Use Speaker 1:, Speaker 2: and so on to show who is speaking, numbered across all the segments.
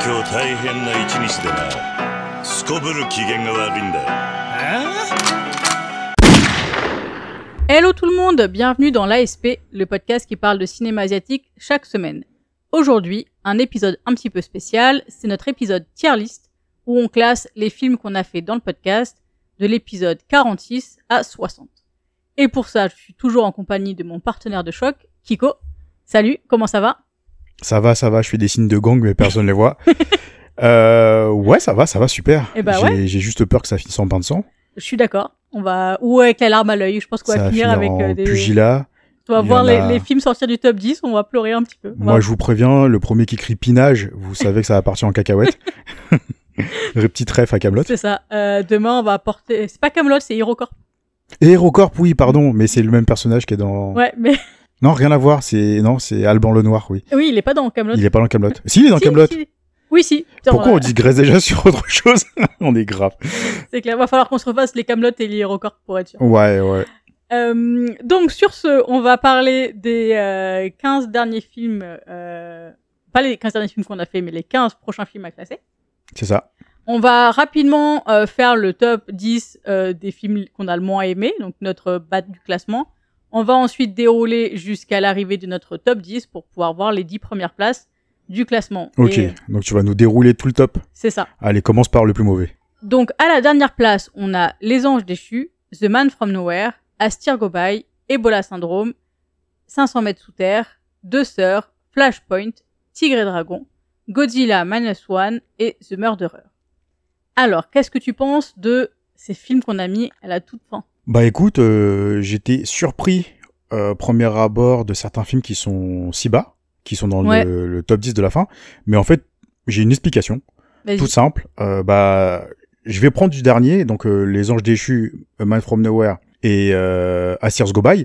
Speaker 1: 今日大変な一日でな。すこぶる機嫌が悪いんだよ。
Speaker 2: Hello tout le monde, bienvenue dans l'ASP, le podcast qui parle de cinéma asiatique chaque semaine. Aujourd'hui, un épisode un petit peu spécial, c'est notre épisode tier list où on classe les films qu'on a fait dans le podcast de l'épisode 46 à 60. Et pour ça, je suis toujours en compagnie de mon partenaire de choc, Kiko. Salut, comment ça va ?
Speaker 3: Ça va, je fais des signes de gang mais personne ne les voit. Ouais, ça va, super.
Speaker 2: Et bah ouais.
Speaker 3: J'ai juste peur que ça finisse en bain de sang.
Speaker 2: Je suis d'accord. On va, ou avec la larme à l'œil, je pense qu'on va finir avec
Speaker 3: en
Speaker 2: des...
Speaker 3: pugilat.
Speaker 2: On va voir les films sortir du top 10, on va pleurer un petit peu.
Speaker 3: Moi, je vous préviens, le premier qui crie pinage, vous savez que ça va partir en cacahuète. Le petit ref à Kaamelott.
Speaker 2: C'est ça. Demain, on va porter... C'est pas Kaamelott, c'est HeroCorp.
Speaker 3: Et HeroCorp, oui, pardon, mais c'est le même personnage qui est dans...
Speaker 2: Ouais, mais...
Speaker 3: Non, rien à voir, c'est Alban Lenoir, oui.
Speaker 2: Oui, il est pas dans Kaamelott.
Speaker 3: Il est pas dans Kaamelott. Si, il est dans Kaamelott.
Speaker 2: Si. Oui, si. Putain,
Speaker 3: Pourquoi on digresse déjà sur autre chose? On est grave.
Speaker 2: C'est clair, va falloir qu'on se refasse les Kaamelott et les HeroCorp pour être sûr.
Speaker 3: Ouais.
Speaker 2: Donc, sur ce, on va parler des 15 derniers films... Pas les 15 derniers films qu'on a fait, mais les 15 prochains films à classer.
Speaker 3: C'est ça.
Speaker 2: On va rapidement faire le top 10 des films qu'on a le moins aimé, donc notre bat du classement. On va ensuite dérouler jusqu'à l'arrivée de notre top 10 pour pouvoir voir les 10 premières places du classement.
Speaker 3: Ok, donc tu vas nous dérouler tout le top.
Speaker 2: C'est ça.
Speaker 3: Allez, commence par le plus mauvais.
Speaker 2: Donc, à la dernière place, on a Les Anges Déchus, The Man from Nowhere, Astir Gobai, Ebola Syndrome, 500 mètres sous terre, Deux Sœurs, Flashpoint, Tigre et Dragon, Godzilla Minus One et The Murderer. Alors, qu'est-ce que tu penses de ces films qu'on a mis à la toute fin ?
Speaker 3: Bah écoute, j'étais surpris premier abord de certains films qui sont si bas, qui sont dans le top 10 de la fin. Mais en fait, j'ai une explication.
Speaker 2: Vas-y.
Speaker 3: Toute simple. Je vais prendre du dernier, donc Les Anges Déchus, A Man from Nowhere et Astir Gobai.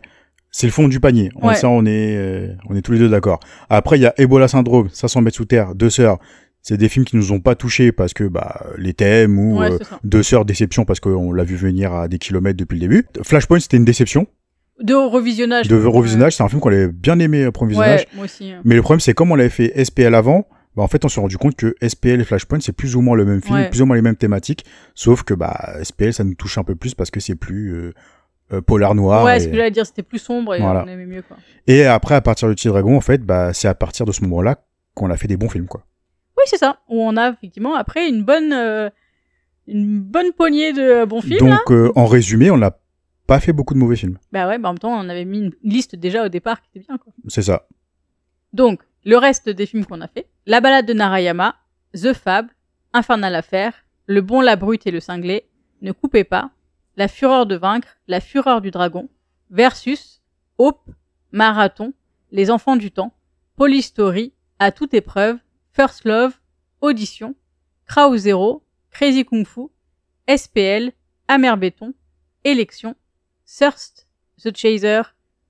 Speaker 3: C'est le fond du panier.
Speaker 2: Ouais.
Speaker 3: Ça, on est tous les deux d'accord. Après, il y a Ebola Syndrome, 500 mètres sous terre, Deux Sœurs. C'est des films qui nous ont pas touchés parce que les thèmes ou Deux Sœurs, déception parce qu'on l'a vu venir à des kilomètres depuis le début. Flashpoint, c'était une déception.
Speaker 2: De revisionnage.
Speaker 3: C'est un film qu'on avait bien aimé au premier visionnage.
Speaker 2: Ouais, moi aussi.
Speaker 3: Mais le problème, c'est comme on l'avait fait SPL avant, en fait, on s'est rendu compte que SPL et Flashpoint, c'est plus ou moins le même film, plus ou moins les mêmes thématiques, sauf que SPL, ça nous touche un peu plus parce que c'est plus polar noir.
Speaker 2: Ouais, ce que j'allais dire, c'était plus sombre et
Speaker 3: voilà.
Speaker 2: on aimait mieux, quoi.
Speaker 3: Et après, à partir du Tigre Dragon, en fait, c'est à partir de ce moment-là qu'on a fait des bons films, quoi.
Speaker 2: Oui, c'est ça. Où on a effectivement après une bonne poignée de bons films.
Speaker 3: Donc, en résumé, on n'a pas fait beaucoup de mauvais films.
Speaker 2: Bah ouais, en même temps, on avait mis une liste déjà au départ qui était bien, quoi.
Speaker 3: C'est ça.
Speaker 2: Donc, le reste des films qu'on a fait. La balade de Narayama, The Fable, Infernal Affair, Le bon, la brute et le cinglé, Ne coupez pas, La fureur de vaincre, La fureur du dragon, Versus, Hope, Marathon, Les enfants du temps, Police Story, À toute épreuve, First Love, Audition, Crow Zero, Crazy Kung Fu, SPL, Amer Béton, Élection, Thirst, The Chaser,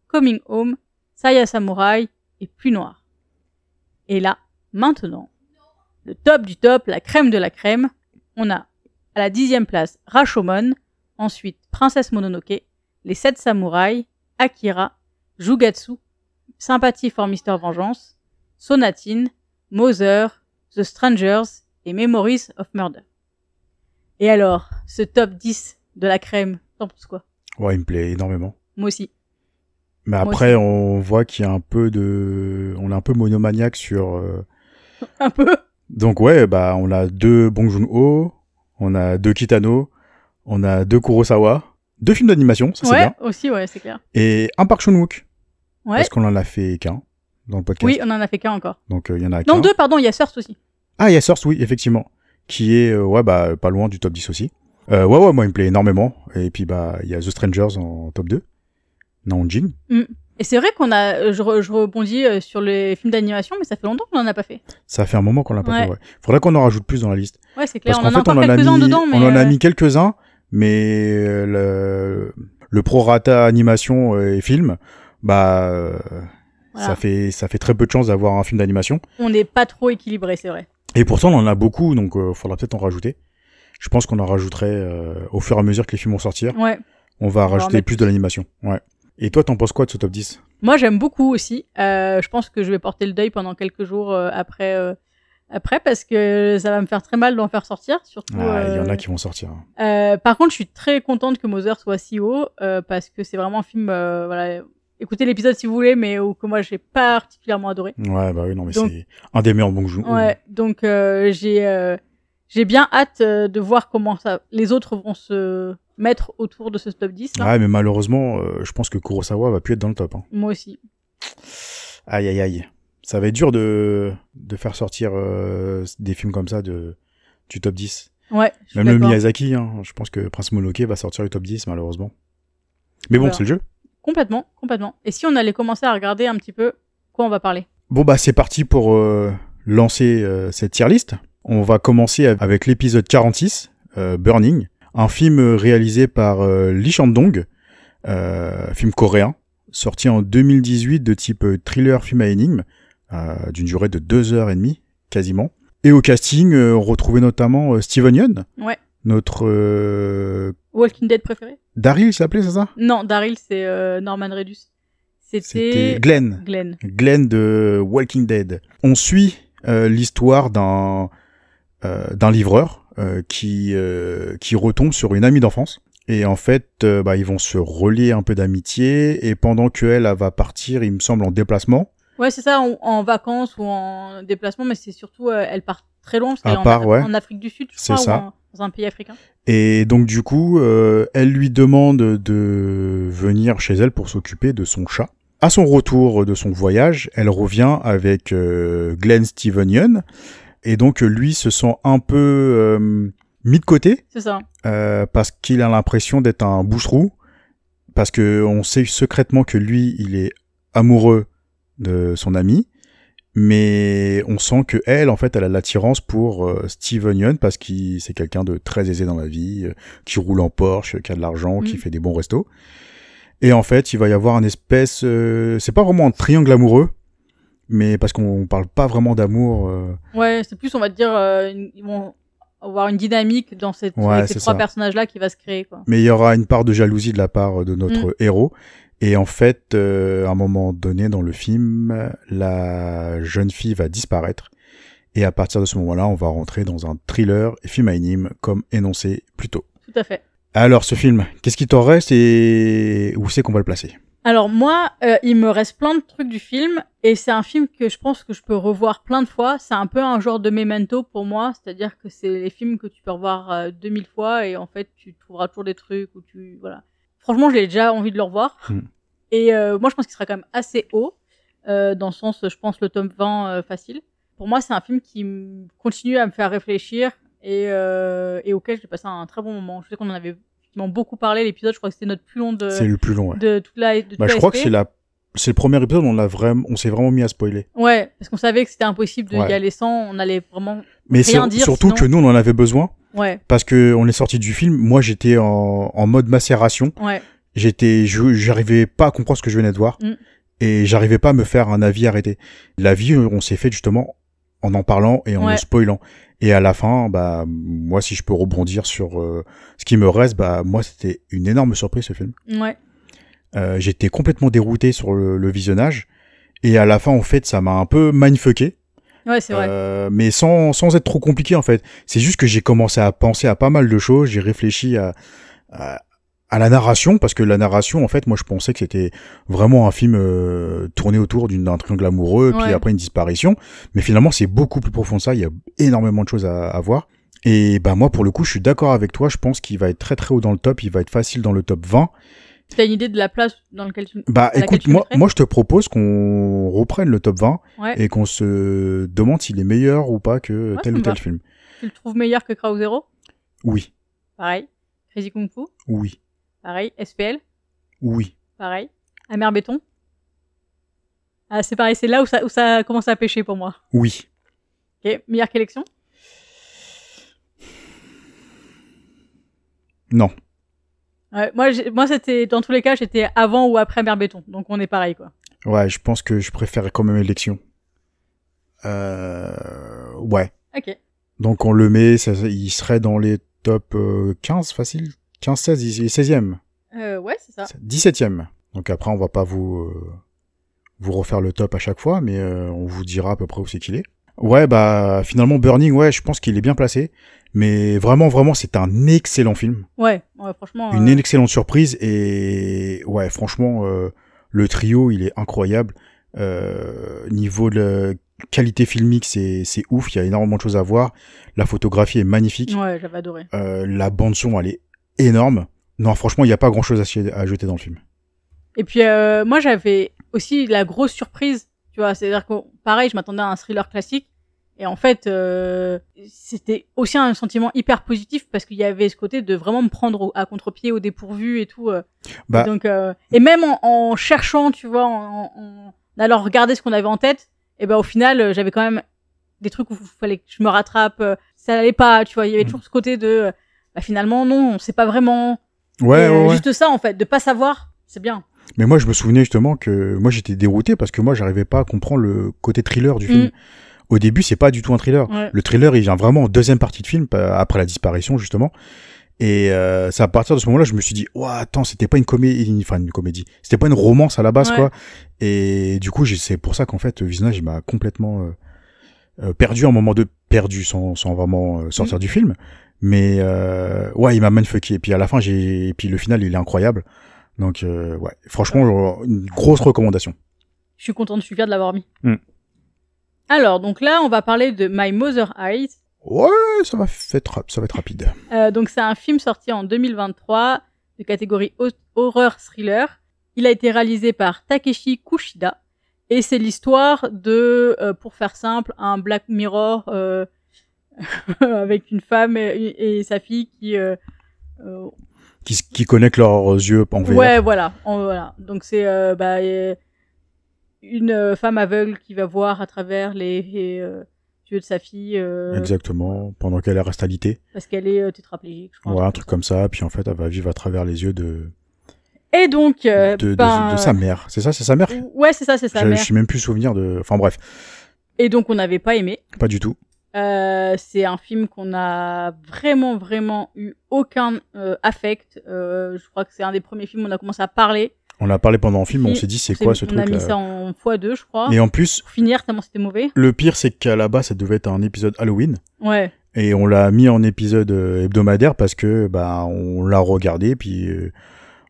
Speaker 2: Coming Home, Saya Samurai et Plus Noir. Et là, maintenant, le top du top, la crème de la crème, on a à la 10e place Rashomon, ensuite Princesse Mononoke, Les 7 Samouraïs, Akira, Jugatsu, Sympathy for Mr. Vengeance, Sonatine, Mother, The Strangers et Memories of Murder. Et alors, ce top 10 de la crème, t'en penses quoi ?
Speaker 3: Ouais, il me plaît énormément.
Speaker 2: Moi aussi.
Speaker 3: Mais après, on voit qu'il y a on est un peu monomaniaque sur...
Speaker 2: Un peu.
Speaker 3: Donc ouais, on a 2 Bong Joon-ho, on a 2 Kitano, on a 2 Kurosawa, 2 films d'animation, ça c'est bien.
Speaker 2: Ouais, aussi, ouais, c'est clair.
Speaker 3: Et un Park Chan-wook.
Speaker 2: Ouais.
Speaker 3: Parce qu'on en a fait qu'un dans le podcast.
Speaker 2: Oui, on en a fait qu'un encore.
Speaker 3: Donc il y en a qu'un.
Speaker 2: Non, 2, pardon, il y a Thirst aussi.
Speaker 3: Ah, il y a Thirst, oui, effectivement. Qui est, pas loin du top 10 aussi. Moi il me plaît énormément. Et puis il y a The Strangers en top 2. Nanjing.
Speaker 2: Et c'est vrai qu'on a, je rebondis sur les films d'animation, mais ça fait longtemps qu'on en a pas fait.
Speaker 3: Ça fait un moment qu'on l'a pas fait, ouais. Faudrait qu'on en rajoute plus dans la liste.
Speaker 2: Ouais, c'est clair,
Speaker 3: parce
Speaker 2: on en a encore quelques-uns dedans, mais...
Speaker 3: On en a mis quelques-uns, mais le prorata animation et film, voilà. ça fait très peu de chance d'avoir un film d'animation.
Speaker 2: On n'est pas trop équilibré, c'est vrai.
Speaker 3: Et pourtant, on en a beaucoup, donc faudra peut-être en rajouter. Je pense qu'on en rajouterait au fur et à mesure que les films vont sortir.
Speaker 2: Ouais.
Speaker 3: On va rajouter plus de l'animation. Ouais. Et toi, t'en penses quoi de ce top 10 ?
Speaker 2: Moi, j'aime beaucoup aussi. Je pense que je vais porter le deuil pendant quelques jours après après parce que ça va me faire très mal d'en faire sortir, surtout.
Speaker 3: Il y en a qui vont sortir.
Speaker 2: Par contre, je suis très contente que Mother soit si haut parce que c'est vraiment un film. Voilà, écoutez l'épisode si vous voulez, mais que moi j'ai particulièrement adoré.
Speaker 3: Ouais, bah oui, non, mais donc, c'est un des meilleurs bons jeux.
Speaker 2: Ouais, donc j'ai bien hâte de voir comment les autres vont se mettre autour de ce top 10. Là.
Speaker 3: Ouais, mais malheureusement, je pense que Kurosawa va plus être dans le top. Hein.
Speaker 2: Moi aussi.
Speaker 3: Aïe, aïe, aïe. Ça va être dur de faire sortir des films comme ça du top 10.
Speaker 2: Ouais.
Speaker 3: Même le Miyazaki, hein, je pense que Prince Mononoke va sortir du top 10, malheureusement. Mais bon, c'est le jeu.
Speaker 2: Complètement. Et si on allait commencer à regarder un petit peu quoi on va parler?
Speaker 3: Bon, bah, c'est parti pour lancer cette tier list. On va commencer avec l'épisode 46, Burning, un film réalisé par Lee Chang-dong, film coréen, sorti en 2018 de type thriller film à énigme, d'une durée de 2h30, quasiment. Et au casting, on retrouvait notamment Steven Yeun, notre...
Speaker 2: Walking Dead préféré.
Speaker 3: Daryl s'appelait, c'est ça?
Speaker 2: Non, Daryl, c'est Norman Reedus.
Speaker 3: C'était Glenn. Glenn de Walking Dead. On suit l'histoire d'un livreur qui retombe sur une amie d'enfance. Et en fait, ils vont se relier un peu d'amitié. Et pendant qu'elle va partir, il me semble, en déplacement.
Speaker 2: Ouais, c'est ça, en vacances ou en déplacement, mais c'est surtout, elle part très loin, parce qu'elle est en Afrique du Sud, je crois, ou dans un pays africain.
Speaker 3: Et donc, du coup, elle lui demande de venir chez elle pour s'occuper de son chat. À son retour de son voyage, elle revient avec Glenn Steven Yeun. Et donc, lui se sent un peu mis de côté.
Speaker 2: C'est ça.
Speaker 3: Parce qu'il a l'impression d'être un bouche-trou. Parce qu'on sait secrètement que lui, il est amoureux de son ami, mais on sent que elle, en fait, elle a l'attirance pour Steven Yeun parce que c'est quelqu'un de très aisé dans la vie, qui roule en Porsche, qui a de l'argent, qui fait des bons restos. Et en fait, il va y avoir un espèce, c'est pas vraiment un triangle amoureux, mais parce qu'on parle pas vraiment d'amour.
Speaker 2: Ouais, c'est plus, on va dire, ils vont avoir une dynamique dans ces trois personnages-là qui va se créer, quoi.
Speaker 3: Mais il y aura une part de jalousie de la part de notre héros. Et en fait, à un moment donné dans le film, la jeune fille va disparaître. Et à partir de ce moment-là, on va rentrer dans un thriller et film à énigme, comme énoncé plus tôt.
Speaker 2: Tout à fait.
Speaker 3: Alors, ce film, qu'est-ce qui t'en reste et où c'est qu'on va le placer?
Speaker 2: Alors moi, il me reste plein de trucs du film. Et c'est un film que je pense que je peux revoir plein de fois. C'est un peu un genre de Memento pour moi. C'est-à-dire que c'est les films que tu peux revoir 2000 fois. Et en fait, tu trouveras toujours des trucs où tu... Voilà. Franchement, j'ai déjà envie de le revoir. Et moi, je pense qu'il sera quand même assez haut. Dans le sens, je pense, le top 20 facile. Pour moi, c'est un film qui continue à me faire réfléchir et auquel j'ai passé un très bon moment. Je sais qu'on en avait beaucoup parlé, l'épisode. Je crois que c'était notre plus long de...
Speaker 3: C'est le plus long, ouais.
Speaker 2: De toute la
Speaker 3: je crois que c'est le premier épisode où on s'est vraiment mis à spoiler.
Speaker 2: Ouais, parce qu'on savait que c'était impossible d'y aller sans. On allait vraiment
Speaker 3: Mais
Speaker 2: rien dire.
Speaker 3: Surtout
Speaker 2: sinon...
Speaker 3: que nous, on en avait besoin.
Speaker 2: Ouais.
Speaker 3: Parce que on est sorti du film. Moi, j'étais en mode macération.
Speaker 2: Ouais.
Speaker 3: J'arrivais pas à comprendre ce que je venais de voir. Et j'arrivais pas à me faire un avis arrêté. L'avis, on s'est fait justement en parlant et en le spoilant. Et à la fin, moi, si je peux rebondir sur ce qui me reste, moi, c'était une énorme surprise, ce film.
Speaker 2: Ouais.
Speaker 3: J'étais complètement dérouté sur le visionnage. Et à la fin, en fait, ça m'a un peu mindfucké.
Speaker 2: Ouais, c'est vrai.
Speaker 3: Mais sans être trop compliqué, en fait. C'est juste que j'ai commencé à penser à pas mal de choses. J'ai réfléchi à la narration, parce que la narration, en fait, moi, je pensais que c'était vraiment un film tourné autour d'un triangle amoureux, puis après une disparition. Mais finalement, c'est beaucoup plus profond que ça. Il y a énormément de choses à voir. Et moi, pour le coup, je suis d'accord avec toi. Je pense qu'il va être très très haut dans le top. Il va être facile dans le top 20.
Speaker 2: T'as une idée de la place dans laquelle tu...
Speaker 3: écoute, moi, je te propose qu'on reprenne le top 20 et qu'on se demande s'il est meilleur ou pas que tel ou tel film.
Speaker 2: Tu le trouves meilleur que Crow Zero?
Speaker 3: Oui.
Speaker 2: Pareil. Crazy Kung Fu?
Speaker 3: Oui.
Speaker 2: Pareil. SPL?
Speaker 3: Oui.
Speaker 2: Pareil. Amer Béton? Ah, c'est pareil, c'est là où ça a commencé à pêcher pour moi.
Speaker 3: Oui.
Speaker 2: Ok, meilleure collection?
Speaker 3: Non.
Speaker 2: Moi, c'était, dans tous les cas, j'étais avant ou après Amer Béton, donc on est pareil, quoi.
Speaker 3: Ouais, je pense que je préfère quand même élection. Ouais.
Speaker 2: Ok.
Speaker 3: Donc on le met, il serait dans les top 15 facile. 15-16, il est 16e.
Speaker 2: Ouais, c'est ça.
Speaker 3: 17e. Donc après, on va pas vous refaire le top à chaque fois, mais on vous dira à peu près où c'est qu'il est. Ouais, bah finalement Burning, ouais, je pense qu'il est bien placé, mais vraiment, c'est un excellent film.
Speaker 2: Ouais, franchement.
Speaker 3: Une excellente surprise et ouais, franchement, le trio, il est incroyable. Niveau de qualité filmique, c'est ouf. Il y a énormément de choses à voir. La photographie est magnifique.
Speaker 2: Ouais, j'avais adoré.
Speaker 3: La bande son, elle est énorme. Non, franchement, il n'y a pas grand chose à jeter dans le film.
Speaker 2: Et puis moi, j'avais aussi la grosse surprise. Tu vois, c'est-à-dire que pareil, je m'attendais à un thriller classique. Et en fait, c'était aussi un sentiment hyper positif parce qu'il y avait ce côté de vraiment me prendre à contre-pied, au dépourvu et tout.
Speaker 3: Bah,
Speaker 2: et donc, et même en cherchant, tu vois, en allant regarder ce qu'on avait en tête, et ben au final, j'avais quand même des trucs où il fallait que je me rattrape. Ça allait pas, tu vois. Il y avait toujours ce côté de, bah finalement, non, on sait pas vraiment.
Speaker 3: Ouais.
Speaker 2: Juste ça, en fait, de pas savoir, c'est bien.
Speaker 3: Mais moi, je me souvenais justement que moi, j'étais dérouté parce que moi, j'arrivais pas à comprendre le côté thriller du film. Au début, c'est pas du tout un thriller.
Speaker 2: Ouais.
Speaker 3: Le thriller, il vient vraiment en deuxième partie de film, après la disparition, justement. Et c'est à partir de ce moment-là, je me suis dit, oh, attends, c'était pas une comédie, c'était pas une romance à la base, quoi. Et du coup, c'est pour ça qu'en fait, le visionnage, il m'a complètement perdu, perdu sans vraiment sortir du film. Mais ouais, il m'a mindfucké. Et puis à la fin, puis le final, il est incroyable. Donc ouais, franchement, une grosse recommandation.
Speaker 2: Je suis contente, je suis fière de l'avoir mis. Alors, donc là, on va parler de My Mother Eyes.
Speaker 3: Ouais, ça va être rapide.
Speaker 2: Donc c'est un film sorti en 2023 de catégorie horreur thriller. Il a été réalisé par Takeshi Kushida et c'est l'histoire de, pour faire simple, un Black Mirror avec une femme et sa fille
Speaker 3: qui connectent leurs yeux en VR.
Speaker 2: Ouais, voilà. Donc c'est une femme aveugle qui va voir à travers les yeux de sa fille.
Speaker 3: Exactement, pendant qu'elle reste alitée.
Speaker 2: Parce qu'elle est tétraplégique, je crois.
Speaker 3: Ouais, un truc comme ça. Puis en fait, elle va vivre à travers les yeux de...
Speaker 2: Et donc...
Speaker 3: de sa mère. C'est ça, c'est sa mère?
Speaker 2: Ouais, c'est ça, c'est sa mère.
Speaker 3: Je suis même plus souvenir de... Enfin bref.
Speaker 2: Et donc, on n'avait pas aimé.
Speaker 3: Pas du tout.
Speaker 2: C'est un film qu'on a vraiment eu aucun affect. Je crois que c'est un des premiers films où on a commencé à parler.
Speaker 3: On a parlé pendant le film, on s'est dit c'est quoi ce truc-là.
Speaker 2: On a mis ça en x2, je crois.
Speaker 3: Et en plus...
Speaker 2: Pour finir, tellement c'était mauvais.
Speaker 3: Le pire, c'est qu'à la base, ça devait être un épisode Halloween.
Speaker 2: Ouais.
Speaker 3: Et on l'a mis en épisode hebdomadaire parce que bah on l'a regardé, puis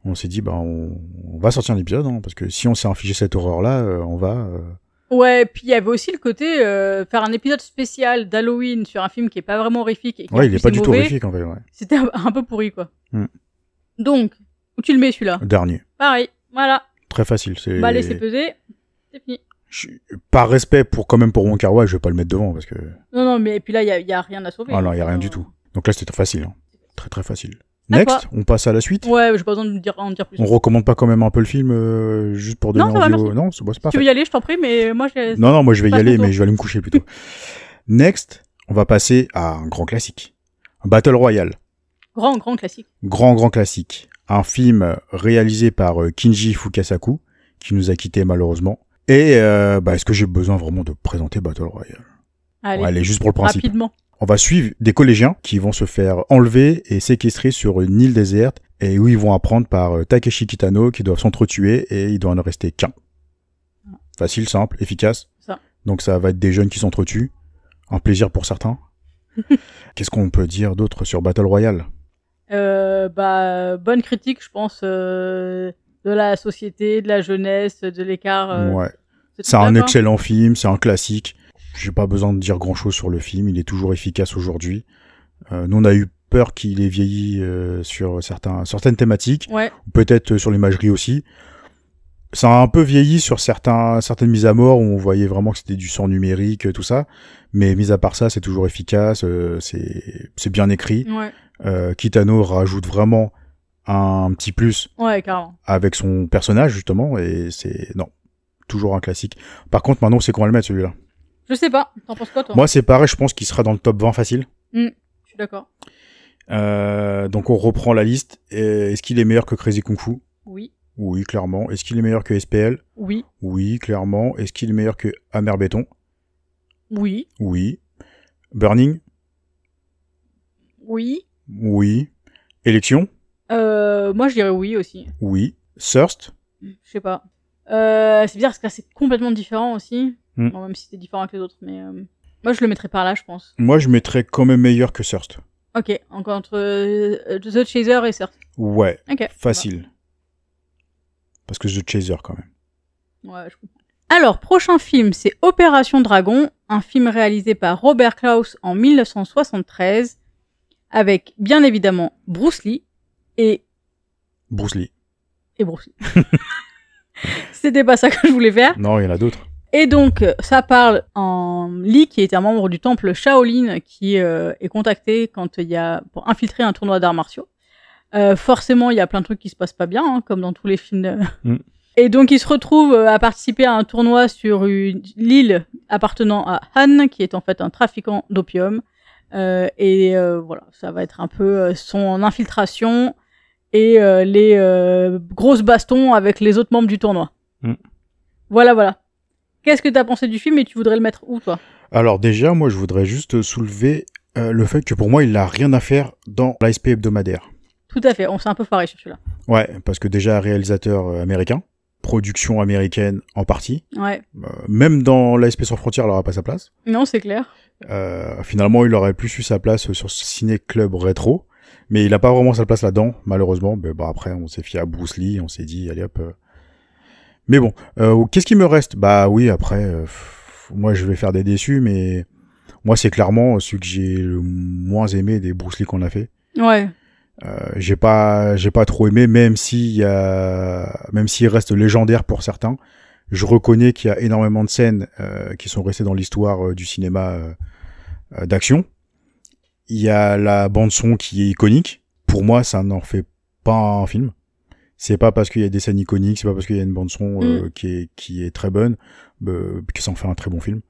Speaker 3: on s'est dit bah on va sortir un épisode, hein, parce que si on s'est infligé cette horreur-là, on va...
Speaker 2: Ouais, puis il y avait aussi le côté faire un épisode spécial d'Halloween sur un film qui est pas vraiment horrifique. Et qui
Speaker 3: ouais, il est pas du tout horrifique en fait. Ouais.
Speaker 2: C'était un peu pourri, quoi. Donc, où tu le mets celui-là?
Speaker 3: Dernier.
Speaker 2: Pareil, voilà.
Speaker 3: Très facile.
Speaker 2: Bah, laissez peser, c'est fini.
Speaker 3: Par respect pour Wong Kar-wai, je vais pas le mettre devant parce que...
Speaker 2: Non, mais puis là, il y a rien à sauver.
Speaker 3: Ah non, il y a rien du tout. Donc là, c'était facile. Hein. Très facile. Next, on passe à la suite.
Speaker 2: Ouais, j'ai pas besoin de en dire plus.
Speaker 3: On recommande pas quand même un peu le film juste pour donner envie aux... Non, c'est pas
Speaker 2: tu veux y aller, je t'en prie, mais moi
Speaker 3: Non, moi je vais y aller, mais je vais aller me coucher plutôt. Next, on va passer à un grand classique. Un Battle Royale.
Speaker 2: Grand classique.
Speaker 3: Grand classique. Un film réalisé par Kinji Fukasaku, qui nous a quittés malheureusement. Et est-ce que j'ai besoin vraiment de présenter Battle Royale? Allez, juste pour le principe.
Speaker 2: Rapidement.
Speaker 3: On va suivre des collégiens qui vont se faire enlever et séquestrer sur une île déserte et où ils vont apprendre par Takeshi Kitano qu'ils doivent s'entretuer et il doit en rester qu'un. Facile, simple, efficace.
Speaker 2: Ça.
Speaker 3: Donc ça va être des jeunes qui s'entretuent. Un plaisir pour certains. Qu'est-ce qu'on peut dire d'autre sur Battle Royale?
Speaker 2: Bonne critique, je pense, de la société, de la jeunesse, de l'écart.
Speaker 3: Ouais. C'est un excellent film, c'est un classique. J'ai pas besoin de dire grand chose sur le film, il est toujours efficace aujourd'hui. Nous on a eu peur qu'il ait vieilli sur certaines thématiques, peut-être sur l'imagerie aussi. Ça a un peu vieilli sur certaines mises à mort où on voyait vraiment que c'était du sang numérique, tout ça. Mais mis à part ça, c'est toujours efficace, c'est bien écrit. Kitano rajoute vraiment un petit plus
Speaker 2: carrément.
Speaker 3: Avec son personnage justement et c'est toujours un classique. Par contre maintenant c'est qu'on va le mettre celui-là.
Speaker 2: Je sais pas, t'en penses quoi toi?
Speaker 3: Moi c'est pareil, je pense qu'il sera dans le top 20 facile.
Speaker 2: Je suis d'accord.
Speaker 3: Donc on reprend la liste. Est-ce qu'il est meilleur que Crazy Kung Fu? Oui, clairement. Est-ce qu'il est meilleur que SPL? Oui, clairement. Est-ce qu'il est meilleur que Amer Béton? Oui. Burning? Oui. Élection?
Speaker 2: Moi je dirais oui aussi.
Speaker 3: Oui. Thirst?
Speaker 2: Je sais pas. C'est bizarre parce que là c'est complètement différent aussi. Bon, même si c'est différent avec les autres, mais... Moi, je le mettrais par là, je pense.
Speaker 3: Moi, je mettrais quand même meilleur que Thirst.
Speaker 2: Ok, encore entre The Chaser et Thirst.
Speaker 3: Ouais,
Speaker 2: okay.
Speaker 3: Facile. Parce que The Chaser, quand même.
Speaker 2: Ouais, je comprends. Alors, prochain film, c'est Opération Dragon, un film réalisé par Robert Klaus en 1973, avec, bien évidemment, Bruce Lee et...
Speaker 3: Bruce Lee.
Speaker 2: Et Bruce Lee. C'était pas ça que je voulais faire.
Speaker 3: Non, il y en a d'autres.
Speaker 2: Et donc, ça parle en Lee, qui est un membre du temple Shaolin, qui est contacté quand il y a pour infiltrer un tournoi d'arts martiaux. Forcément, il y a plein de trucs qui se passent pas bien, hein, comme dans tous les films. Et donc, il se retrouve à participer à un tournoi sur l'île appartenant à Han, qui est en fait un trafiquant d'opium. Voilà, ça va être un peu son infiltration et les grosses bastons avec les autres membres du tournoi. Voilà. Qu'est-ce que t'as pensé du film et tu voudrais le mettre où, toi?
Speaker 3: Alors déjà, moi, je voudrais juste soulever le fait que pour moi, il n'a rien à faire dans l'ASP hebdomadaire.
Speaker 2: Tout à fait, on s'est un peu foiré sur celui-là.
Speaker 3: Ouais, parce que déjà, réalisateur américain, production américaine en partie.
Speaker 2: Ouais.
Speaker 3: Même dans l'ASP sans frontières, il n'aura pas sa place.
Speaker 2: Non, c'est clair.
Speaker 3: Finalement, il aurait plus eu sa place sur Ciné Club Rétro, mais il n'a pas vraiment sa place là-dedans, malheureusement. Mais bon, après, on s'est fié à Bruce Lee, on s'est dit, allez hop... Mais bon, qu'est-ce qui me reste? Bah oui, après, moi je vais faire des déçus, mais moi c'est clairement celui que j'ai le moins aimé des Bruce Lee qu'on a fait.
Speaker 2: Ouais.
Speaker 3: J'ai pas trop aimé, même s'il reste légendaire pour certains. Je reconnais qu'il y a énormément de scènes qui sont restées dans l'histoire du cinéma d'action. Il y a la bande son qui est iconique. Pour moi, ça n'en fait pas un film. C'est pas parce qu'il y a des scènes iconiques, c'est pas parce qu'il y a une bande son qui est très bonne que ça en fait un très bon film.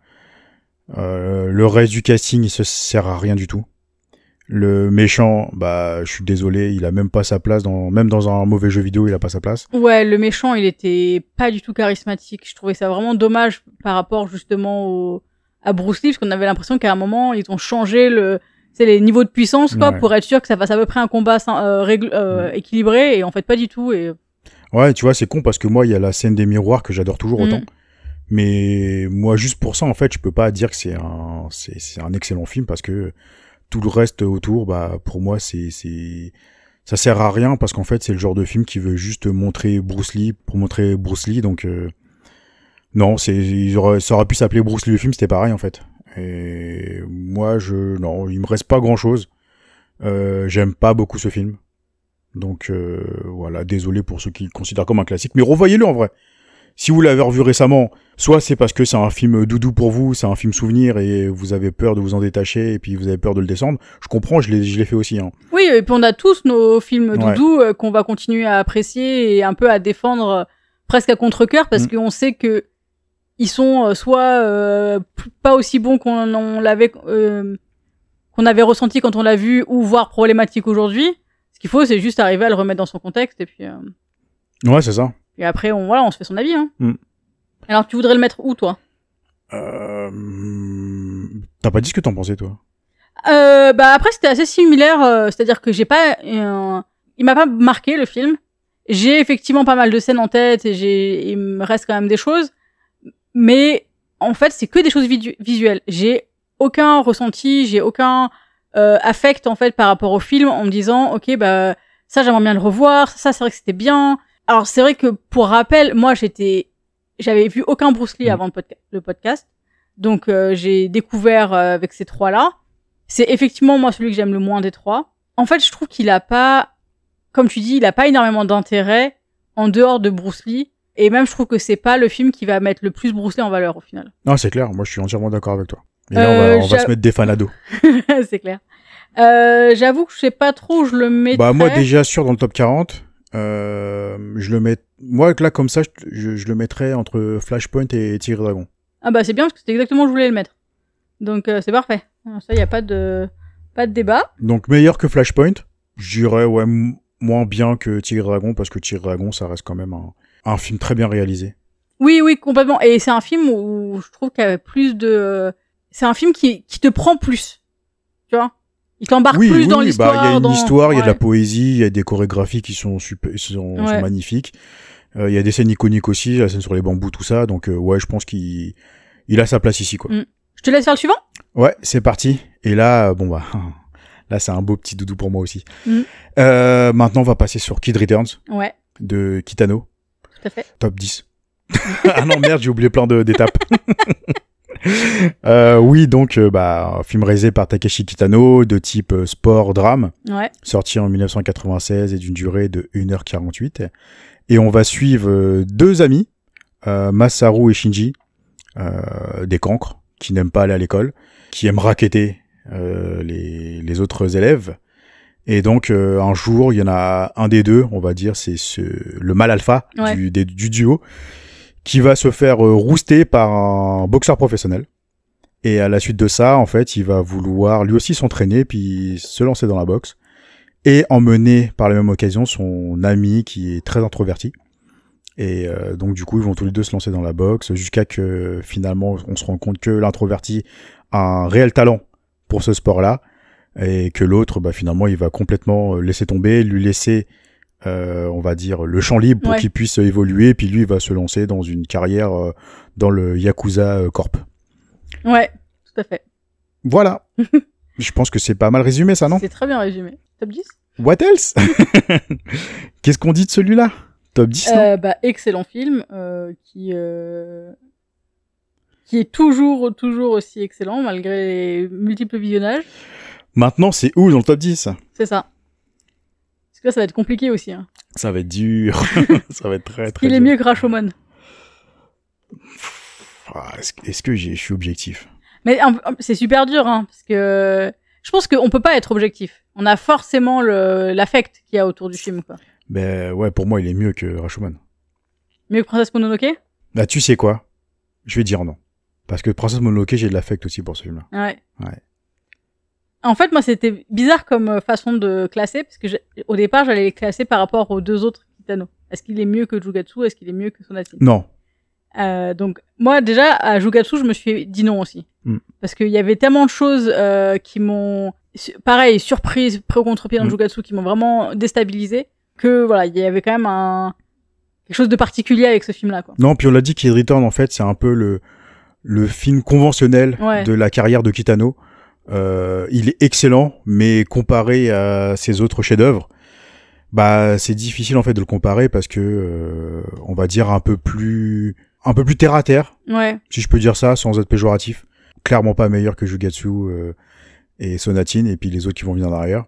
Speaker 3: Le reste du casting, il se sert à rien du tout. Le méchant, bah, je suis désolé, il a même pas sa place même dans un mauvais jeu vidéo, il a pas sa place.
Speaker 2: Ouais, le méchant, il était pas du tout charismatique. Je trouvais ça vraiment dommage par rapport justement à Bruce Lee, parce qu'on avait l'impression qu'à un moment, ils ont changé les niveaux de puissance, quoi, pour être sûr que ça fasse à peu près un combat équilibré, et en fait pas du tout.
Speaker 3: Ouais, tu vois, c'est con parce que moi, il y a la scène des miroirs que j'adore toujours autant. Mais moi, juste pour ça, en fait, je peux pas dire que c'est un excellent film parce que tout le reste autour, bah, pour moi, ça sert à rien parce qu'en fait, c'est le genre de film qui veut juste montrer Bruce Lee pour montrer Bruce Lee, donc non, ça aurait pu s'appeler Bruce Lee le film, c'était pareil en fait. Et moi, non, il me reste pas grand chose. J'aime pas beaucoup ce film. Donc, voilà, désolé pour ceux qui le considèrent comme un classique. Mais revoyez-le en vrai. Si vous l'avez revu récemment, soit c'est parce que c'est un film doudou pour vous, c'est un film souvenir et vous avez peur de vous en détacher et puis vous avez peur de le descendre. Je comprends, je l'ai fait aussi. Hein.
Speaker 2: Oui, et puis on a tous nos films doudou qu'on va continuer à apprécier et un peu à défendre presque à contre-cœur parce qu'on sait que ils sont soit pas aussi bons qu'on avait ressenti quand on l'a vu, ou voire problématique aujourd'hui. Ce qu'il faut, c'est juste arriver à le remettre dans son contexte et puis.
Speaker 3: Ouais, c'est ça.
Speaker 2: Et après, on se fait son avis. Hein. Alors, tu voudrais le mettre où, toi?
Speaker 3: T'as pas dit ce que t'en pensais, toi?
Speaker 2: Bah après, c'était assez similaire. C'est-à-dire que il m'a pas marqué le film. J'ai effectivement pas mal de scènes en tête et il me reste quand même des choses. Mais en fait, c'est que des choses visuelles. J'ai aucun ressenti, j'ai aucun affect en fait par rapport au film en me disant ok bah ça j'aimerais bien le revoir, ça c'est vrai que c'était bien. Alors c'est vrai que pour rappel, moi j'avais vu aucun Bruce Lee avant le podcast, donc j'ai découvert avec ces trois-là. C'est effectivement moi celui que j'aime le moins des trois. En fait, je trouve qu'il a pas, comme tu dis, il a pas énormément d'intérêt en dehors de Bruce Lee. Et même, je trouve que c'est pas le film qui va mettre le plus Bruce Lee en valeur, au final.
Speaker 3: Non, c'est clair. Moi, je suis entièrement d'accord avec toi. Et là, on va se mettre des fanados.
Speaker 2: C'est clair. J'avoue que je sais pas trop où je le mettrais.
Speaker 3: Bah, moi, déjà sûr, dans le top 40, je le mets... Moi, là, comme ça, je le mettrais entre Flashpoint et Tigre Dragon.
Speaker 2: Ah bah, c'est bien, parce que c'était exactement où je voulais le mettre. Donc, c'est parfait. Alors, ça, y a pas de débat.
Speaker 3: Donc, meilleur que Flashpoint. Je dirais, ouais, moins bien que Tigre Dragon, parce que Tigre Dragon, ça reste quand même un film très bien réalisé.
Speaker 2: Oui, complètement. Et c'est un film où je trouve qu'il y a plus de... C'est un film qui te prend plus. Tu vois? Il t'embarque plus dans l'histoire.
Speaker 3: Bah, il y a une histoire, il y a de la poésie, il y a des chorégraphies qui sont sont magnifiques. Il y a des scènes iconiques aussi, la scène sur les bambous, tout ça. Donc, ouais, je pense qu'il a sa place ici, quoi.
Speaker 2: Je te laisse faire le suivant?
Speaker 3: Ouais, c'est parti. Et là, bon bah, là c'est un beau petit doudou pour moi aussi. Maintenant, on va passer sur Kid Returns.
Speaker 2: Ouais.
Speaker 3: De Kitano.
Speaker 2: Tout à fait.
Speaker 3: Top 10. Ah non, merde, j'ai oublié plein d'étapes. Oui, donc, un film réalisé par Takeshi Kitano, de type sport-drame, sorti en 1996 et d'une durée de 1h48. Et on va suivre deux amis, Masaru et Shinji, des cancres, qui n'aiment pas aller à l'école, qui aiment racketter les autres élèves. Et donc, un jour, il y en a un des deux, on va dire, c'est le mâle alpha du duo, qui va se faire rouster par un boxeur professionnel. Et à la suite de ça, en fait, il va vouloir lui aussi s'entraîner, puis se lancer dans la boxe. Et emmener par la même occasion son ami qui est très introverti. Et donc, du coup, ils vont tous les deux se lancer dans la boxe, jusqu'à que, finalement, on se rend compte que l'introverti a un réel talent pour ce sport-là. Et que l'autre, finalement, il va complètement laisser tomber, lui laisser, on va dire, le champ libre pour qu'il puisse évoluer, puis lui, il va se lancer dans une carrière dans le Yakuza Corp.
Speaker 2: Ouais, tout à fait.
Speaker 3: Voilà. Je pense que c'est pas mal résumé, ça, non?
Speaker 2: C'est très bien résumé. Top 10?
Speaker 3: What else? Qu'est-ce qu'on dit de celui-là? Top 10, non?
Speaker 2: Excellent film, qui est toujours aussi excellent, malgré les multiples visionnages.
Speaker 3: Maintenant, c'est où dans le top 10?
Speaker 2: C'est ça. Parce que là, ça va être compliqué aussi. Hein.
Speaker 3: Ça va être dur. Ça va être très, très
Speaker 2: dur. Il est mieux que Rashomon.
Speaker 3: Est-ce que je suis objectif?
Speaker 2: Mais c'est super dur, hein, parce que je pense qu'on peut pas être objectif. On a forcément l'affect qu'il y a autour du film, quoi.
Speaker 3: Ben ouais, pour moi, il est mieux que Rashomon.
Speaker 2: Mieux que Princesse Mononoke?
Speaker 3: Bah, tu sais quoi? Je vais dire non. Parce que Princesse Mononoke, j'ai de l'affect aussi pour ce film-là.
Speaker 2: Ouais. En fait, moi, c'était bizarre comme façon de classer, parce que au départ, j'allais les classer par rapport aux deux autres Kitano. Est-ce qu'il est mieux que Jugatsu? Est-ce qu'il est mieux que Sonatin?
Speaker 3: Non.
Speaker 2: Donc, moi, déjà, à Jugatsu, je me suis dit non aussi. Parce qu'il y avait tellement de choses qui m'ont, pareil, surprise, contre-pied dans Jugatsu, qui m'ont vraiment déstabilisé, que voilà, il y avait quand même quelque chose de particulier avec ce film-là, quoi.
Speaker 3: Non, puis on l'a dit, Kid Return, en fait, c'est un peu le film conventionnel de la carrière de Kitano. Il est excellent, mais comparé à ses autres chefs-d'œuvre, c'est difficile en fait de le comparer parce que on va dire un peu plus terre à terre, si je peux dire ça sans être péjoratif. Clairement pas meilleur que Jugatsu et Sonatin et puis les autres qui vont venir derrière.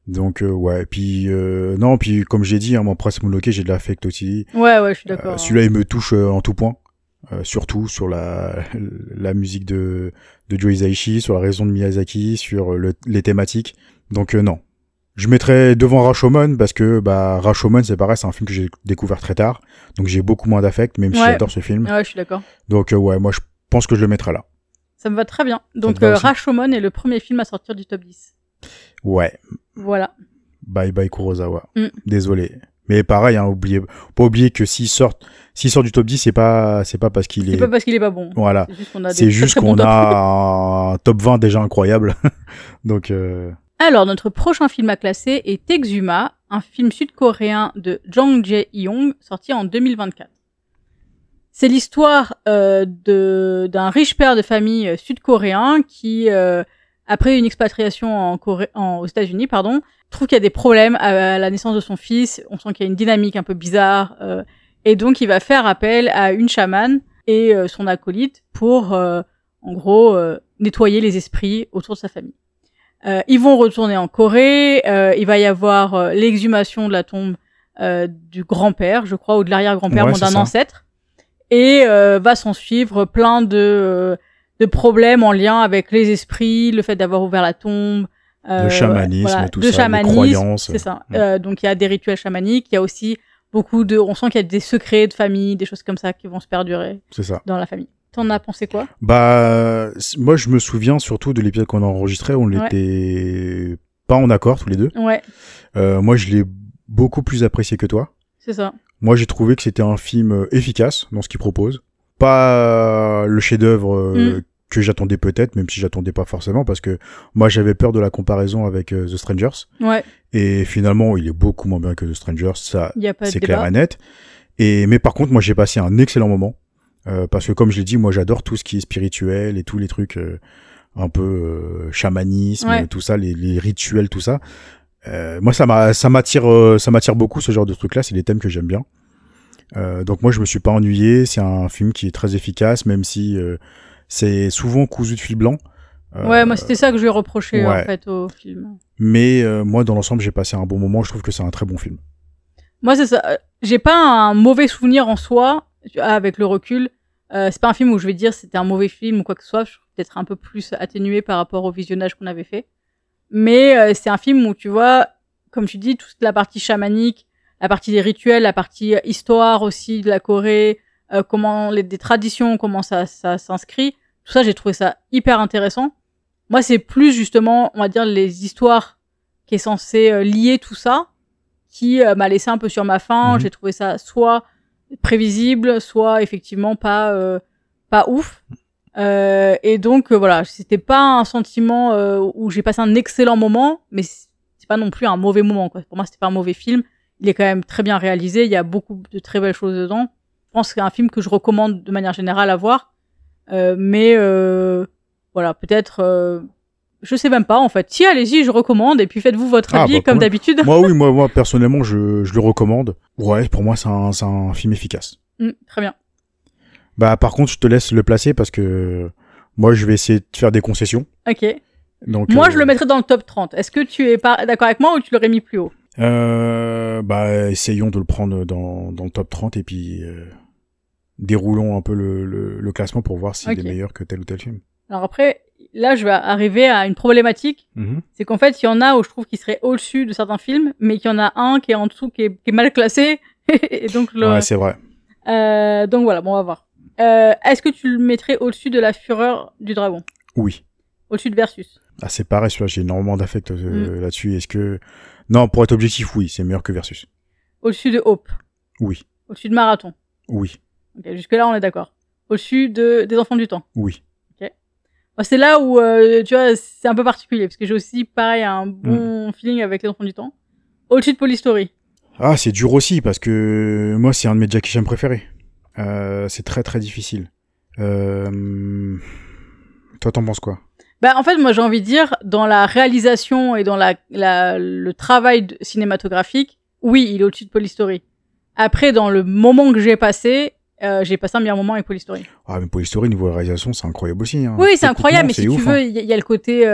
Speaker 3: Donc puis non, puis comme j'ai dit, moi Princesse Mononoke, j'ai de l'affect aussi.
Speaker 2: Ouais, je suis d'accord.
Speaker 3: Celui-là il me touche en tout point. Surtout sur la musique de Joe Hisaishi, sur la raison de Miyazaki, sur les thématiques. Donc non. Je mettrais devant Rashomon parce que Rashomon, c'est pareil, c'est un film que j'ai découvert très tard. Donc j'ai beaucoup moins d'affect, même si j'adore ce film.
Speaker 2: Ouais, je suis d'accord.
Speaker 3: Donc moi je pense que je le mettrais là.
Speaker 2: Ça me va très bien. Donc Rashomon est le premier film à sortir du top 10.
Speaker 3: Ouais.
Speaker 2: Voilà.
Speaker 3: Bye bye Kurosawa. Désolé. Mais pareil, hein, pas oublier que s'il sort du top 10, c'est pas parce qu'il est...
Speaker 2: C'est pas parce qu'il est pas bon.
Speaker 3: Voilà. C'est juste qu'on a un top 20 déjà incroyable. Donc,
Speaker 2: Alors, notre prochain film à classer est Exuma, un film sud-coréen de Jang Jae-young, sorti en 2024. C'est l'histoire d'un riche père de famille sud-coréen qui, après une expatriation aux États-Unis, trouve qu'il y a des problèmes à la naissance de son fils. On sent qu'il y a une dynamique un peu bizarre. Et donc, il va faire appel à une chamane et son acolyte pour, en gros, nettoyer les esprits autour de sa famille. Ils vont retourner en Corée. Il va y avoir l'exhumation de la tombe du grand-père, je crois, ou de l'arrière-grand-père d'un ancêtre. Et va s'en suivre plein de problèmes en lien avec les esprits, le fait d'avoir ouvert la tombe,
Speaker 3: de chamanisme, tout ça, les croyances.
Speaker 2: C'est ça. Donc il y a des rituels chamaniques, il y a aussi on sent qu'il y a des secrets de famille, des choses comme ça qui vont se perdurer dans la famille. T'en as pensé quoi?
Speaker 3: Moi je me souviens surtout de l'épisode qu'on a enregistré, on n'était pas en accord tous les deux.
Speaker 2: Ouais.
Speaker 3: Moi je l'ai beaucoup plus apprécié que toi.
Speaker 2: C'est ça.
Speaker 3: Moi j'ai trouvé que c'était un film efficace dans ce qu'il propose. Pas le chef-d'œuvre que j'attendais peut-être, même si j'attendais pas forcément, parce que moi j'avais peur de la comparaison avec The Strangers.
Speaker 2: Ouais.
Speaker 3: Et finalement, il est beaucoup moins bien que The Strangers, ça c'est clair et net. Mais par contre, moi j'ai passé un excellent moment, parce que comme je l'ai dit, moi j'adore tout ce qui est spirituel et tous les trucs un peu chamanisme, tout ça, les rituels, tout ça. Moi, ça m'attire beaucoup ce genre de truc-là. C'est des thèmes que j'aime bien. Donc moi, je me suis pas ennuyé. C'est un film qui est très efficace, même si c'est souvent cousu de fil blanc.
Speaker 2: Ouais, moi c'était ça que je lui reprochais en fait au film.
Speaker 3: Mais moi, dans l'ensemble, j'ai passé un bon moment. Je trouve que c'est un très bon film.
Speaker 2: Moi, c'est ça. J'ai pas un mauvais souvenir en soi, avec le recul. C'est pas un film où je vais dire c'était un mauvais film ou quoi que ce soit. Je suis peut-être un peu plus atténué par rapport au visionnage qu'on avait fait. Mais c'est un film où, tu vois, comme tu dis, toute la partie chamanique, la partie des rituels, la partie histoire aussi de la Corée, comment des traditions, comment ça s'inscrit. Tout ça, j'ai trouvé ça hyper intéressant. Moi, c'est plus justement, on va dire, les histoires qui est censé lier tout ça, qui m'a laissé un peu sur ma faim. J'ai trouvé ça soit prévisible, soit effectivement pas ouf. Et donc voilà, c'était pas un sentiment où j'ai passé un excellent moment, mais c'est pas non plus un mauvais moment, quoi. Pour moi, c'était pas un mauvais film. Il est quand même très bien réalisé. Il y a beaucoup de très belles choses dedans. Je pense que c'est un film que je recommande de manière générale à voir. Mais voilà, peut-être. Je sais même pas en fait. Si, allez-y, je recommande et puis faites-vous votre avis comme d'habitude.
Speaker 3: Moi personnellement, je le recommande. Ouais, pour moi, c'est un film efficace.
Speaker 2: Très bien.
Speaker 3: Bah par contre, je te laisse le placer parce que moi, je vais essayer de faire des concessions.
Speaker 2: Ok.
Speaker 3: Donc,
Speaker 2: moi, je le mettrais dans le top 30. Est-ce que tu es pas d'accord avec moi ou tu l'aurais mis plus haut?
Speaker 3: Bah essayons de le prendre dans le top 30 et puis déroulons un peu le classement pour voir s'il est meilleur que tel ou tel film.
Speaker 2: Alors après, là, je vais arriver à une problématique. C'est qu'en fait, il y en a où je trouve qu'il serait au-dessus de certains films, mais qu'il y en a un qui est en dessous, qui est mal classé. Et donc,
Speaker 3: ouais, c'est vrai.
Speaker 2: Donc voilà, bon, on va voir. Est-ce que tu le mettrais au-dessus de La Fureur du Dragon?
Speaker 3: Oui.
Speaker 2: Au-dessus de Versus?
Speaker 3: Ah, c'est pareil, j'ai énormément d'affect là-dessus. Est-ce que... Non, pour être objectif, oui, c'est meilleur que Versus.
Speaker 2: Au-dessus de Hope?
Speaker 3: Oui.
Speaker 2: Au-dessus de Marathon?
Speaker 3: Oui.
Speaker 2: Ok, jusque-là, on est d'accord. Au-dessus des Enfants du Temps?
Speaker 3: Oui.
Speaker 2: Ok. C'est là où, tu vois, c'est un peu particulier, parce que j'ai aussi, pareil, un bon feeling avec les Enfants du Temps. Au-dessus de Polystory?
Speaker 3: Ah, c'est dur aussi, parce que moi, c'est un de mes Jackie Chan préférés. C'est très très difficile. Toi, t'en penses quoi?
Speaker 2: Bah, en fait, moi, j'ai envie de dire, dans la réalisation et dans le travail cinématographique, oui, il est au-dessus de Polystory. Après, dans le moment que j'ai passé un meilleur moment avec Polystory.
Speaker 3: Ah, mais Polystory, niveau réalisation, c'est incroyable aussi. Hein.
Speaker 2: Oui, c'est incroyable, mais si tu veux, il y a le côté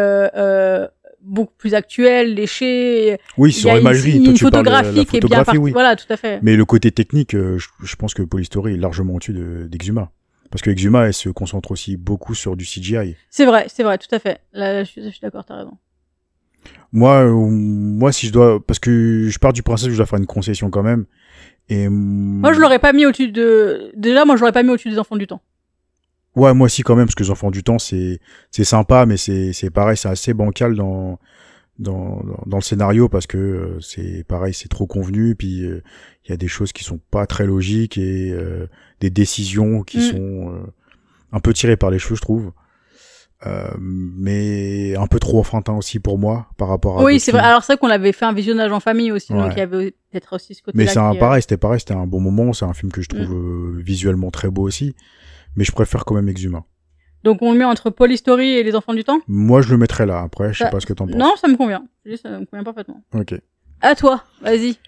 Speaker 2: beaucoup plus actuel, léché.
Speaker 3: Oui, sur l'imagerie.
Speaker 2: Une photographie qui est bien partie.
Speaker 3: Oui.
Speaker 2: Voilà, tout à fait.
Speaker 3: Mais le côté technique, je pense que Polystory est largement au-dessus d'Exhuma. Parce que Exhuma, elle se concentre aussi beaucoup sur du CGI.
Speaker 2: C'est vrai, tout à fait. Là, je suis d'accord, t'as raison.
Speaker 3: Moi, si je dois, parce que je pars du principe que je dois faire une concession quand même. Et
Speaker 2: moi, je l'aurais pas mis au-dessus déjà, moi, je l'aurais pas mis au-dessus des Enfants du Temps.
Speaker 3: Ouais, moi aussi quand même, parce que les Enfants du Temps, c'est sympa, mais c'est pareil, c'est assez bancal dans le scénario parce que c'est pareil, c'est trop convenu, puis il y a des choses qui sont pas très logiques et des décisions qui sont un peu tirées par les cheveux, je trouve. Mais un peu trop enfantin aussi pour moi par rapport à...
Speaker 2: Oui, c'est vrai. Alors c'est vrai qu'on l'avait fait un visionnage en famille aussi, donc il y avait peut-être aussi ce côté-là.
Speaker 3: Mais c'est pareil, c'était un bon moment, c'est un film que je trouve visuellement très beau aussi, mais je préfère quand même Exhuma.
Speaker 2: Donc on le met entre Polystory et Les Enfants du Temps?
Speaker 3: Moi je le mettrais là, après je sais pas ce que t'en penses.
Speaker 2: Non, ça me convient. Ça me convient parfaitement.
Speaker 3: Ok.
Speaker 2: À toi, vas-y.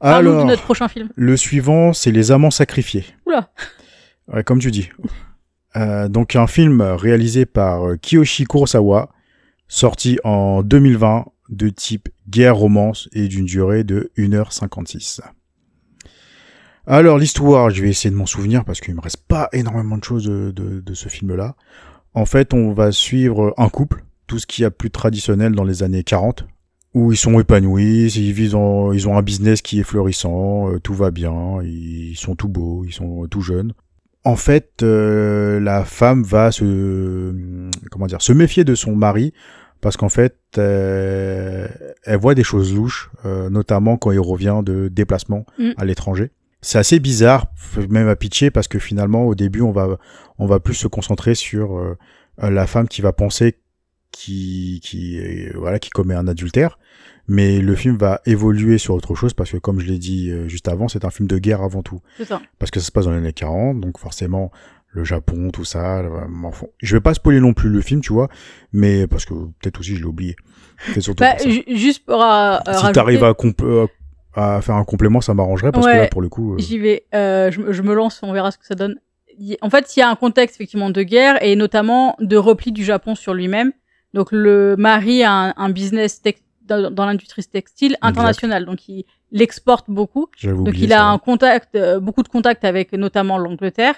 Speaker 2: Parle-nous de notre prochain film.
Speaker 3: Le suivant, c'est Les Amants Sacrifiés.
Speaker 2: Oula.
Speaker 3: Ouais, comme tu dis. Donc un film réalisé par Kiyoshi Kurosawa, sorti en 2020, de type guerre-romance et d'une durée de 1h56. Alors l'histoire, je vais essayer de m'en souvenir parce qu'il me reste pas énormément de choses de ce film-là. En fait, on va suivre un couple, tout ce qu'il y a plus traditionnel dans les années 40, où ils sont épanouis, ils ont un business qui est florissant, tout va bien, ils sont tout beaux, ils sont tout jeunes. En fait, la femme va se méfier de son mari parce qu'en fait, elle voit des choses louches, notamment quand il revient de déplacement à l'étranger. C'est assez bizarre, même à pitcher, parce que finalement, au début, on va plus se concentrer sur la femme qui va penser qui commet un adultère. Mais le film va évoluer sur autre chose parce que, comme je l'ai dit juste avant, c'est un film de guerre avant tout.
Speaker 2: C'est ça.
Speaker 3: Parce que ça se passe dans les années 40, donc forcément, le Japon, tout ça. Enfin, je vais pas spoiler non plus le film, tu vois, mais parce que peut-être aussi je l'ai oublié. C'est surtout pour ça.
Speaker 2: Juste pour
Speaker 3: si t'arrives à faire un complément, ça m'arrangerait parce que là, pour le coup.
Speaker 2: J'y vais. Je me lance, on verra ce que ça donne. En fait, il y a un contexte effectivement de guerre et notamment de repli du Japon sur lui-même. Donc le mari a un business dans l'industrie textile international, donc il l'exporte beaucoup. Donc il a beaucoup de contacts avec notamment l'Angleterre.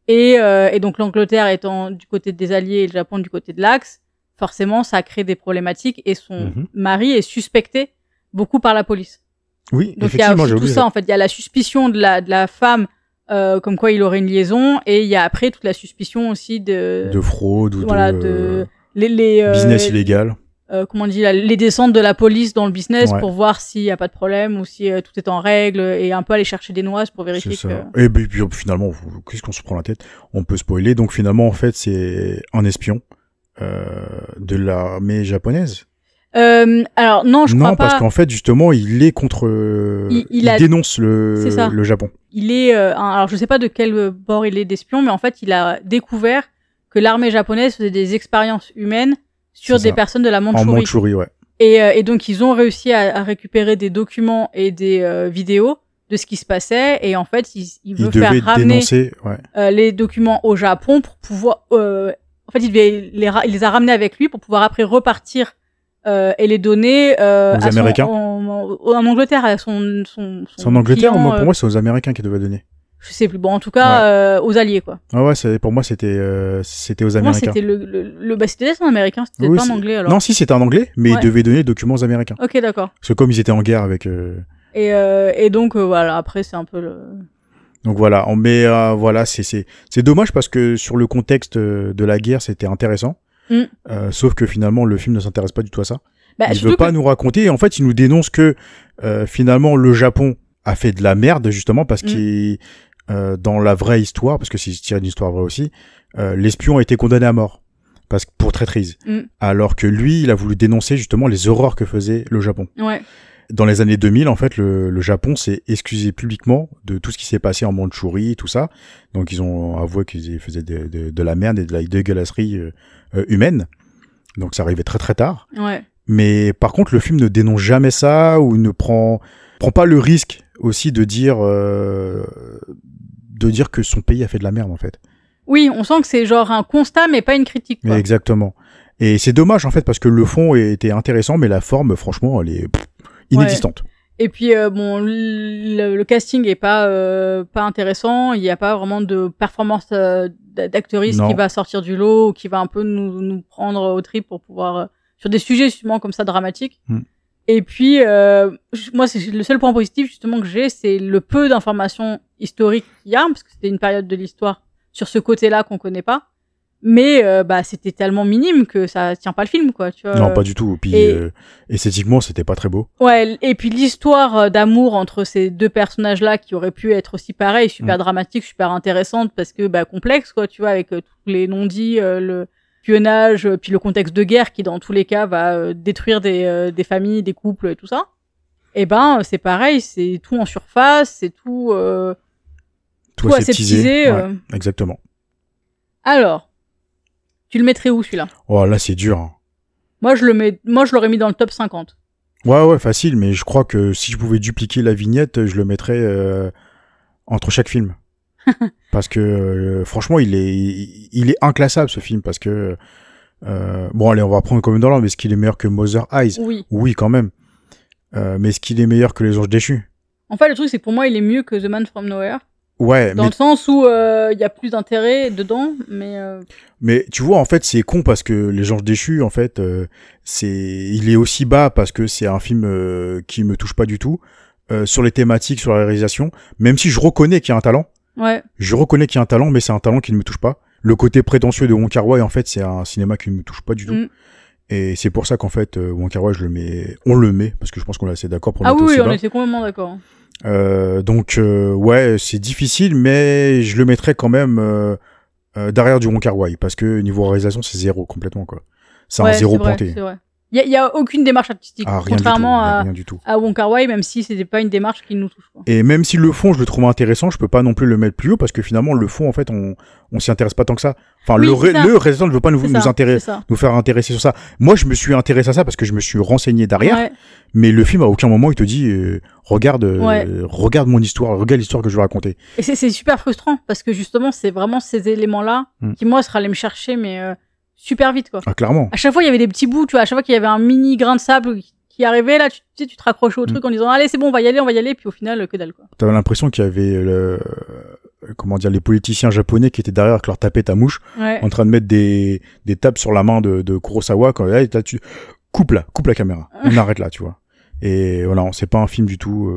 Speaker 2: Et donc l'Angleterre étant du côté des Alliés et le Japon du côté de l'Axe, forcément ça crée des problématiques et son mari est suspecté beaucoup par la police.
Speaker 3: Oui,
Speaker 2: donc il y a aussi tout ça en fait. Il y a la suspicion de la femme comme quoi il aurait une liaison et il y a après toute la suspicion aussi de fraude ou de
Speaker 3: business illégal.
Speaker 2: Comment on dit, les descentes de la police dans le business pour voir s'il y a pas de problème ou si tout est en règle et un peu aller chercher des noises pour vérifier que...
Speaker 3: Et puis finalement, qu'est-ce qu'on se prend la tête? On peut spoiler. Donc finalement, en fait, c'est un espion de l'armée japonaise.
Speaker 2: Alors non, je crois pas.
Speaker 3: Non, parce qu'en fait, justement, il est contre... il dénonce le Japon.
Speaker 2: Il est... alors je sais pas de quel bord il est d'espion, mais en fait, il a découvert que l'armée japonaise faisait des expériences humaines sur des personnes de la Mandchourie.
Speaker 3: En Mandchourie, ouais.
Speaker 2: Et donc, ils ont réussi à récupérer des documents et des vidéos de ce qui se passait. Et en fait, il veut faire ramener les documents au Japon pour pouvoir... en fait, il les a ramenés avec lui pour pouvoir après repartir et les donner
Speaker 3: aux Américains.
Speaker 2: En Angleterre, à son
Speaker 3: c'est en Angleterre, client, pour moi, c'est aux Américains qui devaient donner.
Speaker 2: Je sais plus. Bon, en tout cas, aux Alliés, quoi.
Speaker 3: Ah ouais, pour moi, c'était aux Américains.
Speaker 2: Moi, c'était c'était en américain, c'était pas en anglais, alors.
Speaker 3: Non, si, c'était en anglais, mais ils devaient donner les documents aux Américains.
Speaker 2: Ok, d'accord.
Speaker 3: Parce que comme ils étaient en guerre avec...
Speaker 2: Et donc, voilà, après, c'est un peu le...
Speaker 3: Donc voilà, voilà, c'est dommage parce que sur le contexte de la guerre, c'était intéressant. Sauf que finalement, le film ne s'intéresse pas du tout à ça. Il veut pas nous raconter. En fait, il nous dénonce que finalement, le Japon a fait de la merde, justement, parce qu'il... dans la vraie histoire, parce que c'est tiré d'une histoire vraie aussi, l'espion a été condamné à mort pour traîtrise. Alors que lui, il a voulu dénoncer justement les horreurs que faisait le Japon.
Speaker 2: Ouais.
Speaker 3: Dans les années 2000, en fait, le Japon s'est excusé publiquement de tout ce qui s'est passé en Mandchourie, tout ça. Donc ils ont avoué qu'ils faisaient de la merde et de la dégueulasserie humaine. Donc ça arrivait très très tard.
Speaker 2: Ouais.
Speaker 3: Mais par contre, le film ne dénonce jamais ça ou ne prend pas le risque aussi de dire que son pays a fait de la merde, en fait.
Speaker 2: Oui, on sent que c'est genre un constat, mais pas une critique, quoi.
Speaker 3: Exactement. Et c'est dommage, en fait, parce que le fond était intéressant, mais la forme, franchement, elle est inexistante.
Speaker 2: Ouais. Et puis, bon, le casting est pas intéressant. Il n'y a pas vraiment de performance d'actrice qui va sortir du lot ou qui va un peu nous prendre au trip pour pouvoir... sur des sujets, justement, comme ça, dramatiques. Et puis, moi, c'est le seul point positif, justement, que j'ai, c'est le peu d'informations historiques qu'il y a, parce que c'était une période de l'histoire sur ce côté-là qu'on connaît pas. Mais, c'était tellement minime que ça tient pas le film, quoi, tu vois.
Speaker 3: Non, pas du tout. Puis, esthétiquement, c'était pas très beau.
Speaker 2: Ouais, et puis l'histoire d'amour entre ces deux personnages-là, qui auraient pu être aussi pareils, super dramatique, super intéressante, parce que, complexe, quoi, tu vois, avec tous les non-dits, le espionnage, puis le contexte de guerre qui dans tous les cas va détruire des familles, des couples et tout ça. Et c'est pareil, c'est tout en surface, c'est tout aseptisé.
Speaker 3: Ouais, exactement.
Speaker 2: Alors, tu le mettrais où celui-là?
Speaker 3: Oh là, c'est dur. Hein.
Speaker 2: Moi je l'aurais mis dans le top 50.
Speaker 3: Ouais, facile, mais je crois que si je pouvais dupliquer la vignette, je le mettrais entre chaque film. Parce que franchement, il est inclassable, ce film, parce que bon, allez, on va prendre comme dans l'ordre, mais est-ce qu'il est meilleur que Mother Eyes? Oui, quand même. Mais est-ce qu'il est meilleur que Les Anges Déchus?
Speaker 2: En fait, le truc, c'est que pour moi, il est mieux que The Man from Nowhere.
Speaker 3: Ouais,
Speaker 2: dans le sens où il y a plus d'intérêt dedans, mais...
Speaker 3: Mais tu vois, en fait, c'est con parce que Les Anges Déchus, en fait, il est aussi bas parce que c'est un film qui me touche pas du tout. Sur les thématiques, sur la réalisation, même si je reconnais qu'il y a un talent.
Speaker 2: Ouais.
Speaker 3: Je reconnais qu'il y a un talent, mais c'est un talent qui ne me touche pas. Le côté prétentieux de Wong Kar-wai, en fait, c'est un cinéma qui ne me touche pas du tout. Et c'est pour ça qu'en fait, Wong Kar-wai, on le met, parce que je pense qu'on est assez d'accord pour le mettre aussi bas.
Speaker 2: On était complètement d'accord.
Speaker 3: Donc ouais, c'est difficile, mais je le mettrais quand même derrière du Wong Kar-wai, parce que niveau réalisation, c'est zéro complètement, quoi. C'est un zéro pointé.
Speaker 2: C'est vrai. Il y a aucune démarche artistique, contrairement
Speaker 3: rien du tout.
Speaker 2: à Wong Kar-wai, même si c'était pas une démarche qui nous touche, quoi.
Speaker 3: Et même si le fond, je le trouve intéressant, je peux pas non plus le mettre plus haut parce que finalement, le fond, en fait, on s'y intéresse pas tant que ça. Enfin,
Speaker 2: oui,
Speaker 3: le réalisateur ne veut pas nous faire intéresser sur ça. Moi, je me suis intéressé à ça parce que je me suis renseigné derrière. Mais le film, à aucun moment, il te dit, regarde mon histoire, regarde l'histoire que je vais raconter.
Speaker 2: Et c'est super frustrant parce que justement, c'est vraiment ces éléments-là qui, moi, seraient allés me chercher, mais super vite, quoi.
Speaker 3: Ah, clairement.
Speaker 2: À chaque fois, il y avait des petits bouts, tu vois, à chaque fois qu'il y avait un mini grain de sable qui arrivait, là, tu te raccrochais au truc en disant, allez, c'est bon, on va y aller, puis au final, que dalle, quoi.
Speaker 3: T'avais l'impression qu'il y avait les politiciens japonais qui étaient derrière avec leur tapette à mouche, en train de mettre des tapes sur la main de Kurosawa, quand là, tu coupe la caméra. On arrête là, tu vois. Et voilà, c'est pas un film du tout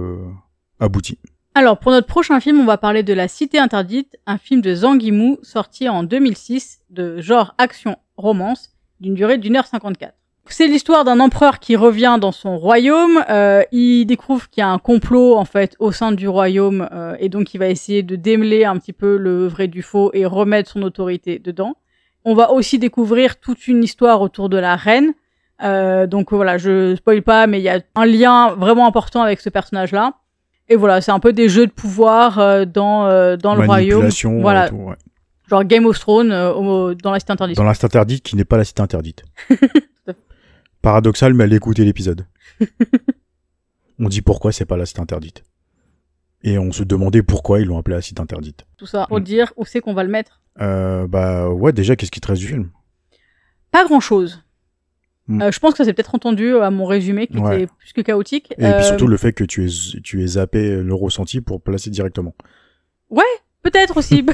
Speaker 3: abouti.
Speaker 2: Alors, pour notre prochain film, on va parler de La Cité Interdite, un film de Zhang Yimou, sorti en 2006, de genre action-romance, d'une durée d'1h54. C'est l'histoire d'un empereur qui revient dans son royaume, il découvre qu'il y a un complot, en fait, au sein du royaume, et donc il va essayer de démêler un petit peu le vrai du faux et remettre son autorité dedans. On va aussi découvrir toute une histoire autour de la reine, donc voilà, je spoil pas, mais il y a un lien vraiment important avec ce personnage-là. Et voilà, c'est un peu des jeux de pouvoir dans le royaume. Voilà.
Speaker 3: Tout, ouais.
Speaker 2: Genre Game of Thrones dans la Cité Interdite.
Speaker 3: Dans la Cité Interdite qui n'est pas la Cité Interdite. Paradoxal, mais allez écouter l'épisode. On dit pourquoi c'est pas la Cité Interdite. Et on se demandait pourquoi ils l'ont appelé la Cité Interdite.
Speaker 2: Tout ça pour dire où c'est qu'on va le mettre.
Speaker 3: Ouais, déjà, qu'est-ce qui te reste du film?
Speaker 2: Pas grand-chose. Je pense que ça s'est peut-être entendu à mon résumé qui était plus que chaotique.
Speaker 3: Et puis surtout le fait que tu aies zappé le ressenti pour placer directement. Ouais,
Speaker 2: peut-être aussi.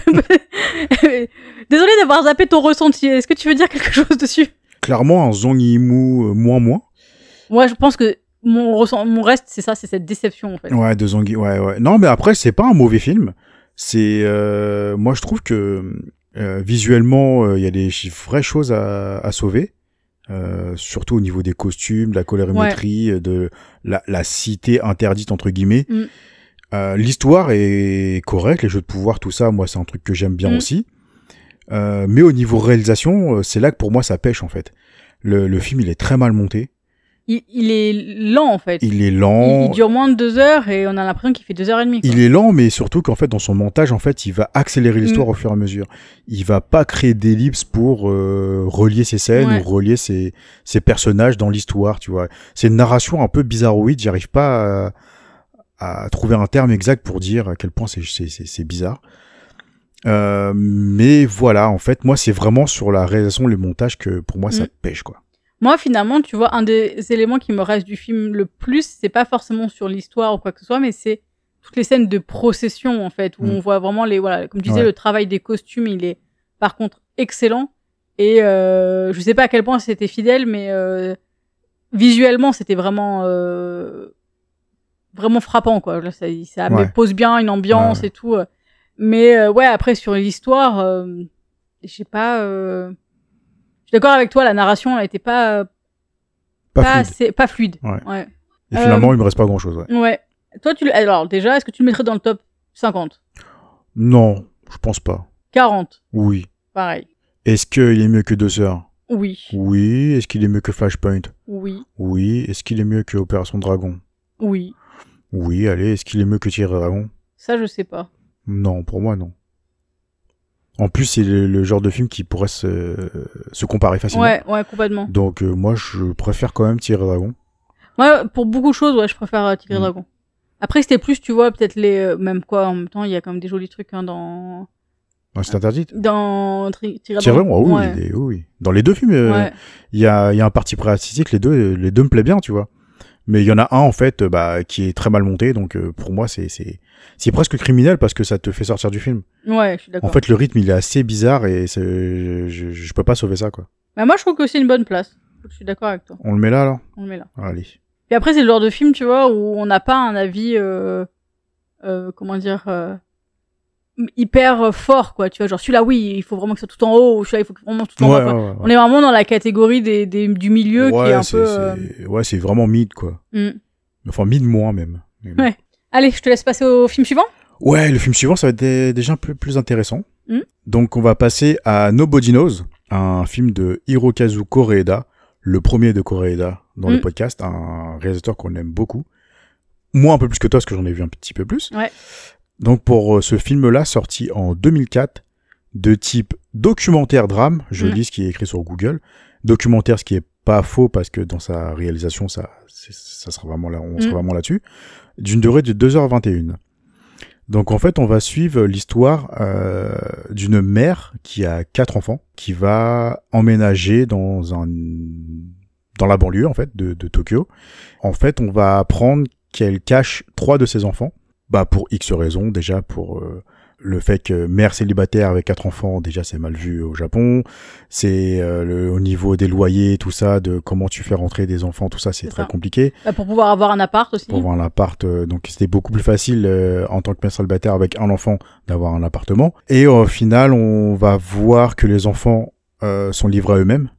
Speaker 2: Désolé d'avoir zappé ton ressenti. Est-ce que tu veux dire quelque chose dessus?
Speaker 3: Clairement, un Zhang Yimou moins.
Speaker 2: Ouais, je pense que mon reste, c'est ça, c'est cette déception en fait.
Speaker 3: Ouais, de Zhang Yimou, ouais. Non, mais après, c'est pas un mauvais film. C'est, moi, je trouve que visuellement, il y a des vraies choses à sauver. Surtout au niveau des costumes, de la colorimétrie, de la cité interdite entre guillemets. L'histoire est correcte, les jeux de pouvoir, tout ça, moi c'est un truc que j'aime bien aussi. Mais au niveau réalisation, c'est là que pour moi ça pêche en fait. Le film il est très mal monté.
Speaker 2: Il est lent en fait.
Speaker 3: Il est lent.
Speaker 2: Il dure moins de 2 heures et on a l'impression qu'il fait 2h30.
Speaker 3: Il est lent, mais surtout qu'en fait dans son montage en fait il va accélérer l'histoire au fur et à mesure. Il va pas créer d'ellipses pour relier ses scènes ou relier ses personnages dans l'histoire, tu vois. C'est une narration un peu bizarroïde. J'arrive pas à trouver un terme exact pour dire à quel point c'est bizarre. Mais voilà, en fait, moi c'est vraiment sur la réalisation, le montage que pour moi ça pêche quoi.
Speaker 2: Moi, finalement, tu vois, un des éléments qui me reste du film le plus, c'est pas forcément sur l'histoire ou quoi que ce soit, mais c'est toutes les scènes de procession, en fait, où on voit vraiment comme tu disais, le travail des costumes, il est, par contre, excellent. Et je sais pas à quel point c'était fidèle, mais visuellement, c'était vraiment frappant, quoi. Là, ça me pose bien une ambiance et tout. Mais après, sur l'histoire, j'ai pas... Je suis d'accord avec toi, la narration elle était pas fluide. Ouais.
Speaker 3: Et finalement, il me reste pas grand-chose.
Speaker 2: Ouais. Toi, alors déjà, est-ce que tu le mettrais dans le top 50?
Speaker 3: Non, je pense pas.
Speaker 2: 40?
Speaker 3: Oui.
Speaker 2: Pareil.
Speaker 3: Est-ce qu'il est mieux que 2 heures?
Speaker 2: Oui.
Speaker 3: Oui. Est-ce qu'il est mieux que Flashpoint?
Speaker 2: Oui.
Speaker 3: Oui. Est-ce qu'il est mieux que Opération Dragon?
Speaker 2: Oui.
Speaker 3: Oui, allez. Est-ce qu'il est mieux que Tigre et Dragon?
Speaker 2: Ça, je sais pas.
Speaker 3: Non, pour moi, non. En plus, c'est le genre de film qui pourrait se comparer facilement.
Speaker 2: Ouais, complètement.
Speaker 3: Donc, moi, je préfère quand même Tigre et Dragon.
Speaker 2: Ouais, pour beaucoup de choses, je préfère Tigre et Dragon. Après, c'était plus, tu vois, peut-être même quoi, en même temps, il y a quand même des jolis trucs dans...
Speaker 3: C'est interdit.
Speaker 2: Dans Tigre et Dragon.
Speaker 3: Oui. Dans les deux films, il y a un parti pré artistique, les deux me plaisent bien, tu vois. Mais il y en a un, en fait, qui est très mal monté, donc pour moi, c'est presque criminel parce que ça te fait sortir du film.
Speaker 2: Ouais, je suis d'accord.
Speaker 3: En fait, le rythme, il est assez bizarre et je peux pas sauver ça, quoi.
Speaker 2: Bah, moi, je trouve que c'est une bonne place. Je suis d'accord avec toi.
Speaker 3: On le met là, alors?
Speaker 2: On le met là.
Speaker 3: Allez.
Speaker 2: Et après, c'est le genre de film, tu vois, où on n'a pas un avis, comment dire, hyper fort, quoi. Tu vois, genre, celui-là, oui, il faut vraiment que ça soit tout en haut, ou celui-là, il faut vraiment tout en bas, quoi. Ouais. On est vraiment dans la catégorie du milieu qui est un peu...
Speaker 3: Ouais, c'est vraiment mid, quoi. Enfin, mid moins, même.
Speaker 2: Ouais. Allez, je te laisse passer au film suivant.
Speaker 3: Ouais, le film suivant, ça va être déjà un peu plus intéressant. Donc, on va passer à Nobody Knows, un film de Hirokazu Koreeda, le premier de Koreeda dans le podcast, un réalisateur qu'on aime beaucoup. Moi un peu plus que toi, parce que j'en ai vu un petit peu plus.
Speaker 2: Ouais.
Speaker 3: Donc pour ce film-là, sorti en 2004, de type documentaire drame, je lis ce qui est écrit sur Google, documentaire, ce qui est pas faux, parce que dans sa réalisation, ça sera vraiment là, on sera vraiment là-dessus, d'une durée de 2h21. Donc en fait, on va suivre l'histoire d'une mère qui a 4 enfants, qui va emménager dans la banlieue en fait de Tokyo. En fait, on va apprendre qu'elle cache 3 de ses enfants, pour X raisons. Déjà pour le fait que mère célibataire avec 4 enfants, déjà c'est mal vu au Japon. C'est au niveau des loyers, tout ça, de comment tu fais rentrer des enfants, tout ça, c'est très compliqué.
Speaker 2: Pour pouvoir avoir un appart aussi.
Speaker 3: Pour avoir un appart, donc c'était beaucoup plus facile en tant que mère célibataire avec un enfant d'avoir un appartement. Et au final, on va voir que les enfants sont livrés à eux-mêmes.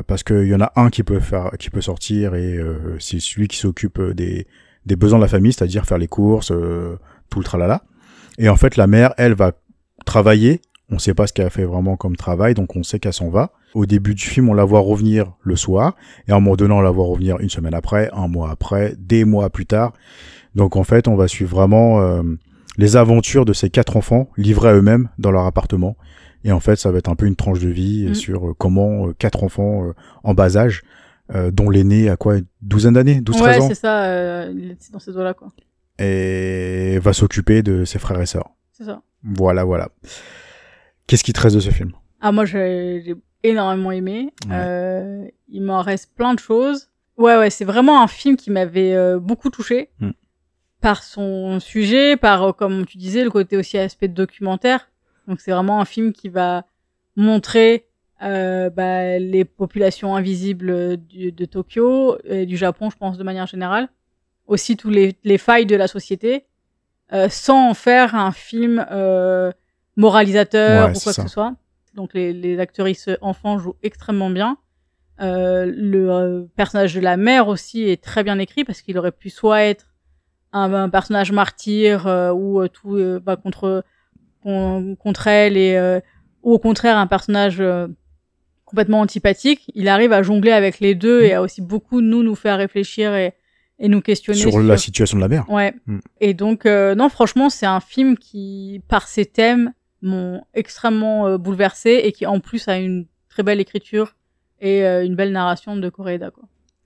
Speaker 3: Parce qu'il y en a un qui peut sortir et c'est celui qui s'occupe des besoins de la famille, c'est-à-dire faire les courses, tout le tralala. Et en fait, la mère, elle va travailler. On sait pas ce qu'elle a fait vraiment comme travail, donc on sait qu'elle s'en va. Au début du film, on la voit revenir le soir, et à un moment donné, on la voit revenir une semaine après, un mois après, des mois plus tard. Donc en fait, on va suivre vraiment les aventures de ces 4 enfants livrés à eux-mêmes dans leur appartement. Et en fait, ça va être un peu une tranche de vie sur comment 4 enfants en bas âge, dont l'aîné a quoi, une douzaine d'années, 12-13 ans.
Speaker 2: Ouais, c'est ça, c'est dans ces eaux-là, quoi.
Speaker 3: Et va s'occuper de ses frères et sœurs.
Speaker 2: C'est ça.
Speaker 3: Voilà. Qu'est-ce qui te reste de ce film?
Speaker 2: Ah, moi, j'ai énormément aimé.
Speaker 3: Ouais.
Speaker 2: Il m'en reste plein de choses. Ouais, c'est vraiment un film qui m'avait beaucoup touché par son sujet, par, comme tu disais, le côté aussi aspect de documentaire. Donc, c'est vraiment un film qui va montrer les populations invisibles de Tokyo et du Japon, je pense, de manière générale. Aussi, tous les failles de la société, sans en faire un film moralisateur ou quoi que ce soit. Donc, les actrices enfants jouent extrêmement bien. Le personnage de la mère aussi est très bien écrit parce qu'il aurait pu soit être un personnage martyr ou tout contre elle ou au contraire un personnage complètement antipathique. Il arrive à jongler avec les deux et à aussi beaucoup nous faire réfléchir et nous questionner
Speaker 3: sur la situation de la mère.
Speaker 2: Ouais. Et donc non, franchement, c'est un film qui par ses thèmes m'ont extrêmement bouleversée et qui en plus a une très belle écriture et une belle narration de Koreeda, quoi.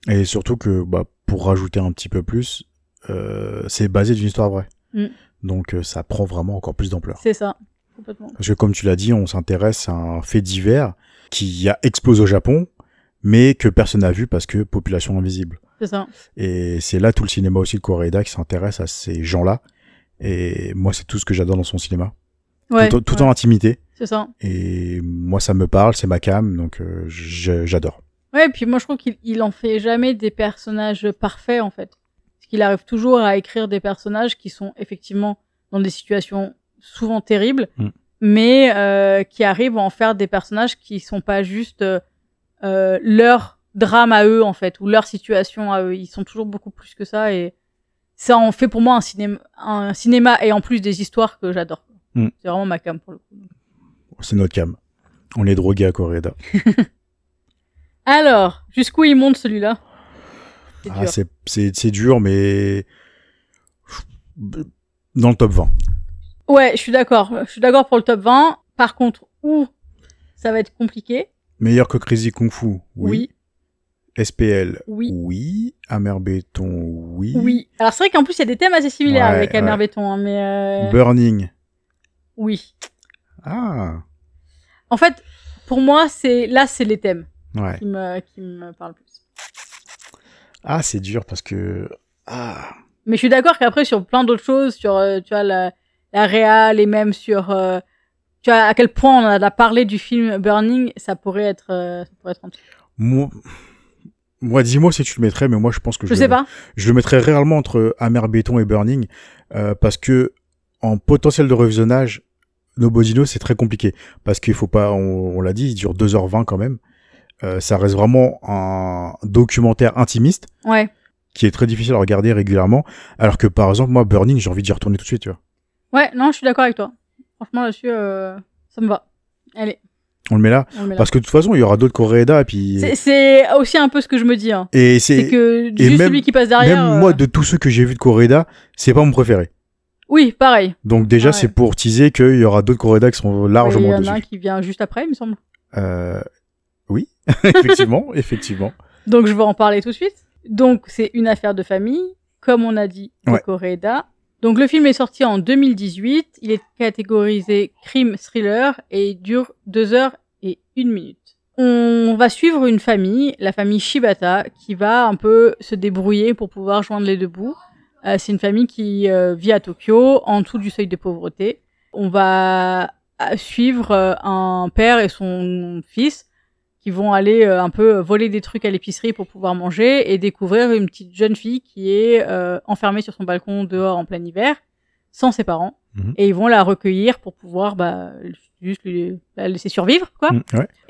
Speaker 3: Et surtout que pour rajouter un petit peu plus, c'est basé d'une histoire vraie. Donc ça prend vraiment encore plus d'ampleur.
Speaker 2: C'est ça, complètement.
Speaker 3: Parce que comme tu l'as dit, on s'intéresse à un fait divers qui a explosé au Japon, mais que personne n'a vu parce que population invisible.
Speaker 2: C'est ça.
Speaker 3: Et c'est là tout le cinéma aussi de Koreeda qui s'intéresse à ces gens-là. Et moi, c'est tout ce que j'adore dans son cinéma.
Speaker 2: Ouais,
Speaker 3: tout en intimité.
Speaker 2: C'est ça.
Speaker 3: Et moi, ça me parle, c'est ma cam, donc j'adore.
Speaker 2: Ouais, et puis moi, je trouve qu'il en fait jamais des personnages parfaits, en fait. Parce qu'il arrive toujours à écrire des personnages qui sont effectivement dans des situations souvent terribles, mais qui arrivent à en faire des personnages qui sont pas juste leur drame à eux, en fait, ou leur situation à eux. Ils sont toujours beaucoup plus que ça, et ça en fait pour moi un cinéma et en plus des histoires que j'adore. C'est vraiment ma cam, pour le coup.
Speaker 3: C'est notre cam. On est drogué à Koreeda.
Speaker 2: Alors, jusqu'où il monte celui-là?
Speaker 3: C'est dur, mais dans le top 20.
Speaker 2: Ouais, je suis d'accord. Je suis d'accord pour le top 20. Par contre, où ça va être compliqué.
Speaker 3: Meilleur que Crazy Kung Fu, oui. SPL,
Speaker 2: oui.
Speaker 3: Amer Béton, oui.
Speaker 2: Oui. Alors c'est vrai qu'en plus il y a des thèmes assez similaires avec Amer Béton, hein, mais
Speaker 3: Burning.
Speaker 2: Oui.
Speaker 3: Ah.
Speaker 2: En fait, pour moi, c'est les thèmes qui me parlent plus.
Speaker 3: Ah, c'est dur parce que
Speaker 2: Mais je suis d'accord qu'après sur plein d'autres choses, sur tu vois la réal et même sur tu vois à quel point on a parlé du film Burning, ça pourrait être un truc.
Speaker 3: Moi, dis-moi si tu le mettrais, mais moi je pense que
Speaker 2: je sais pas.
Speaker 3: Je le mettrais réellement entre Amer Béton et Burning parce que en potentiel de revisionnage, Nobody Knows, c'est très compliqué parce qu'il faut pas, on l'a dit, il dure 2h20 quand même. Ça reste vraiment un documentaire intimiste qui est très difficile à regarder régulièrement, alors que par exemple moi Burning, j'ai envie d'y retourner tout de suite, tu vois.
Speaker 2: Ouais, non, je suis d'accord avec toi. Franchement là-dessus, ça me va. Allez.
Speaker 3: On le met là. Parce que de toute façon, il y aura d'autres Koreeda et puis...
Speaker 2: C'est aussi un peu ce que je me dis. Hein.
Speaker 3: Et
Speaker 2: c'est que juste celui qui passe derrière...
Speaker 3: Même moi, de tous ceux que j'ai vus de Koreeda, c'est pas mon préféré.
Speaker 2: Oui, pareil.
Speaker 3: Donc déjà, c'est pour teaser qu'il y aura d'autres Koreeda qui seront largement dessus.
Speaker 2: Il y en a un qui vient juste après, il me semble.
Speaker 3: Oui, effectivement.
Speaker 2: Donc je vais en parler tout de suite. Donc c'est une affaire de famille, comme on a dit, de Koreeda. Donc le film est sorti en 2018, il est catégorisé crime thriller et il dure 2 heures et 1 minute. On va suivre une famille, la famille Shibata, qui va un peu se débrouiller pour pouvoir joindre les deux bouts. C'est une famille qui vit à Tokyo, en dessous du seuil de pauvreté. On va suivre un père et son fils qui vont aller un peu voler des trucs à l'épicerie pour pouvoir manger et découvrir une petite jeune fille qui est enfermée sur son balcon dehors en plein hiver, sans ses parents. Et ils vont la recueillir pour pouvoir juste la laisser survivre, quoi.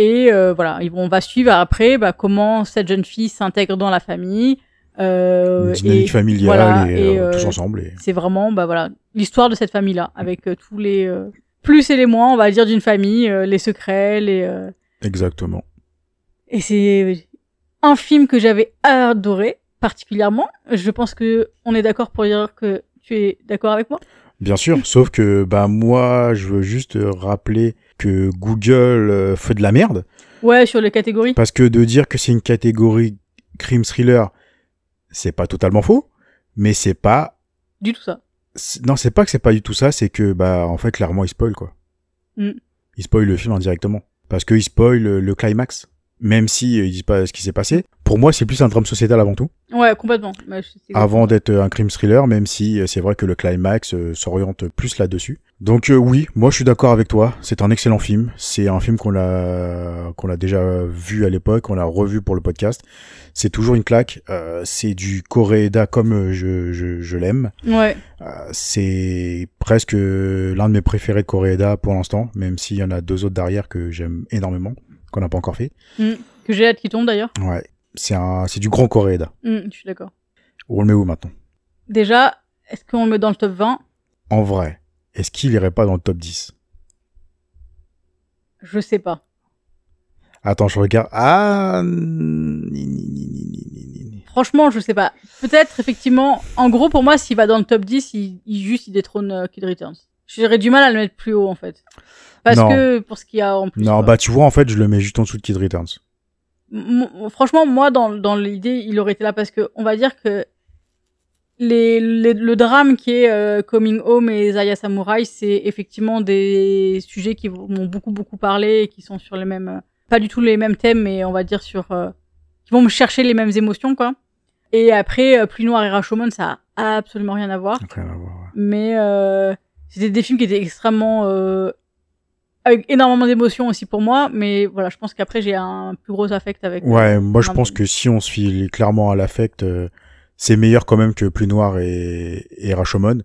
Speaker 2: Et voilà, on va suivre après comment cette jeune fille s'intègre dans la famille.
Speaker 3: Une dynamique familiale, voilà, et tous ensemble.
Speaker 2: C'est vraiment voilà l'histoire de cette famille-là, avec tous les plus et les moins, on va dire, d'une famille, les secrets,
Speaker 3: Exactement.
Speaker 2: Et c'est un film que j'avais adoré, particulièrement. Je pense que on est d'accord pour dire que tu es d'accord avec moi.
Speaker 3: Bien sûr, sauf que moi, je veux juste rappeler que Google fait de la merde.
Speaker 2: Ouais, sur les catégories.
Speaker 3: Parce que de dire que c'est une catégorie crime thriller, c'est pas totalement faux, mais c'est pas
Speaker 2: du tout ça.
Speaker 3: Non, c'est pas que c'est pas du tout ça, c'est que en fait clairement il spoil quoi. Il spoil le film indirectement parce que il spoil le climax. Même si ils disent pas ce qui s'est passé. Pour moi, c'est plus un drame sociétal avant tout.
Speaker 2: Ouais, complètement.
Speaker 3: Avant d'être un crime thriller, même si c'est vrai que le climax s'oriente plus là-dessus. Donc oui, moi je suis d'accord avec toi. C'est un excellent film. C'est un film qu'on a déjà vu à l'époque, qu'on a revu pour le podcast. C'est toujours une claque. C'est du Koreeda comme je l'aime.
Speaker 2: Ouais.
Speaker 3: C'est presque l'un de mes préférés de Koreeda pour l'instant, même s'il y en a 2 autres derrière que j'aime énormément. Qu'on n'a pas encore fait.
Speaker 2: Que j'ai hâte qu'il tombe d'ailleurs.
Speaker 3: Ouais, c'est du grand Koreeda.
Speaker 2: Je suis d'accord.
Speaker 3: On le met où maintenant?
Speaker 2: Déjà, est-ce qu'on le met dans le top 20?
Speaker 3: En vrai, est-ce qu'il irait pas dans le top 10?
Speaker 2: Je sais pas.
Speaker 3: Attends, je regarde.
Speaker 2: Franchement, je sais pas. Peut-être, effectivement, en gros, pour moi, s'il va dans le top 10, il détrône Kid Returns. J'aurais du mal à le mettre plus haut, en fait. Parce que, pour ce qu'il y a en plus.
Speaker 3: Non, tu vois, en fait, je le mets juste en dessous de Kid Returns.
Speaker 2: Franchement, moi, dans l'idée, il aurait été là parce que, on va dire que le drame qui est Coming Home et Zaya Samurai, c'est effectivement des sujets qui m'ont beaucoup parlé et qui sont sur les mêmes, pas du tout les mêmes thèmes, mais on va dire qui vont me chercher les mêmes émotions, quoi. Et après, Pluie Noire et Rashomon, ça a absolument rien à voir.
Speaker 3: Rien à voir, ouais.
Speaker 2: Mais c'était des films qui étaient extrêmement avec énormément d'émotions aussi pour moi, mais voilà, je pense qu'après j'ai un plus gros affect avec.
Speaker 3: Ouais, moi je pense que si on se fie clairement à l'affect, c'est meilleur quand même que Pluie Noire et Rashomon.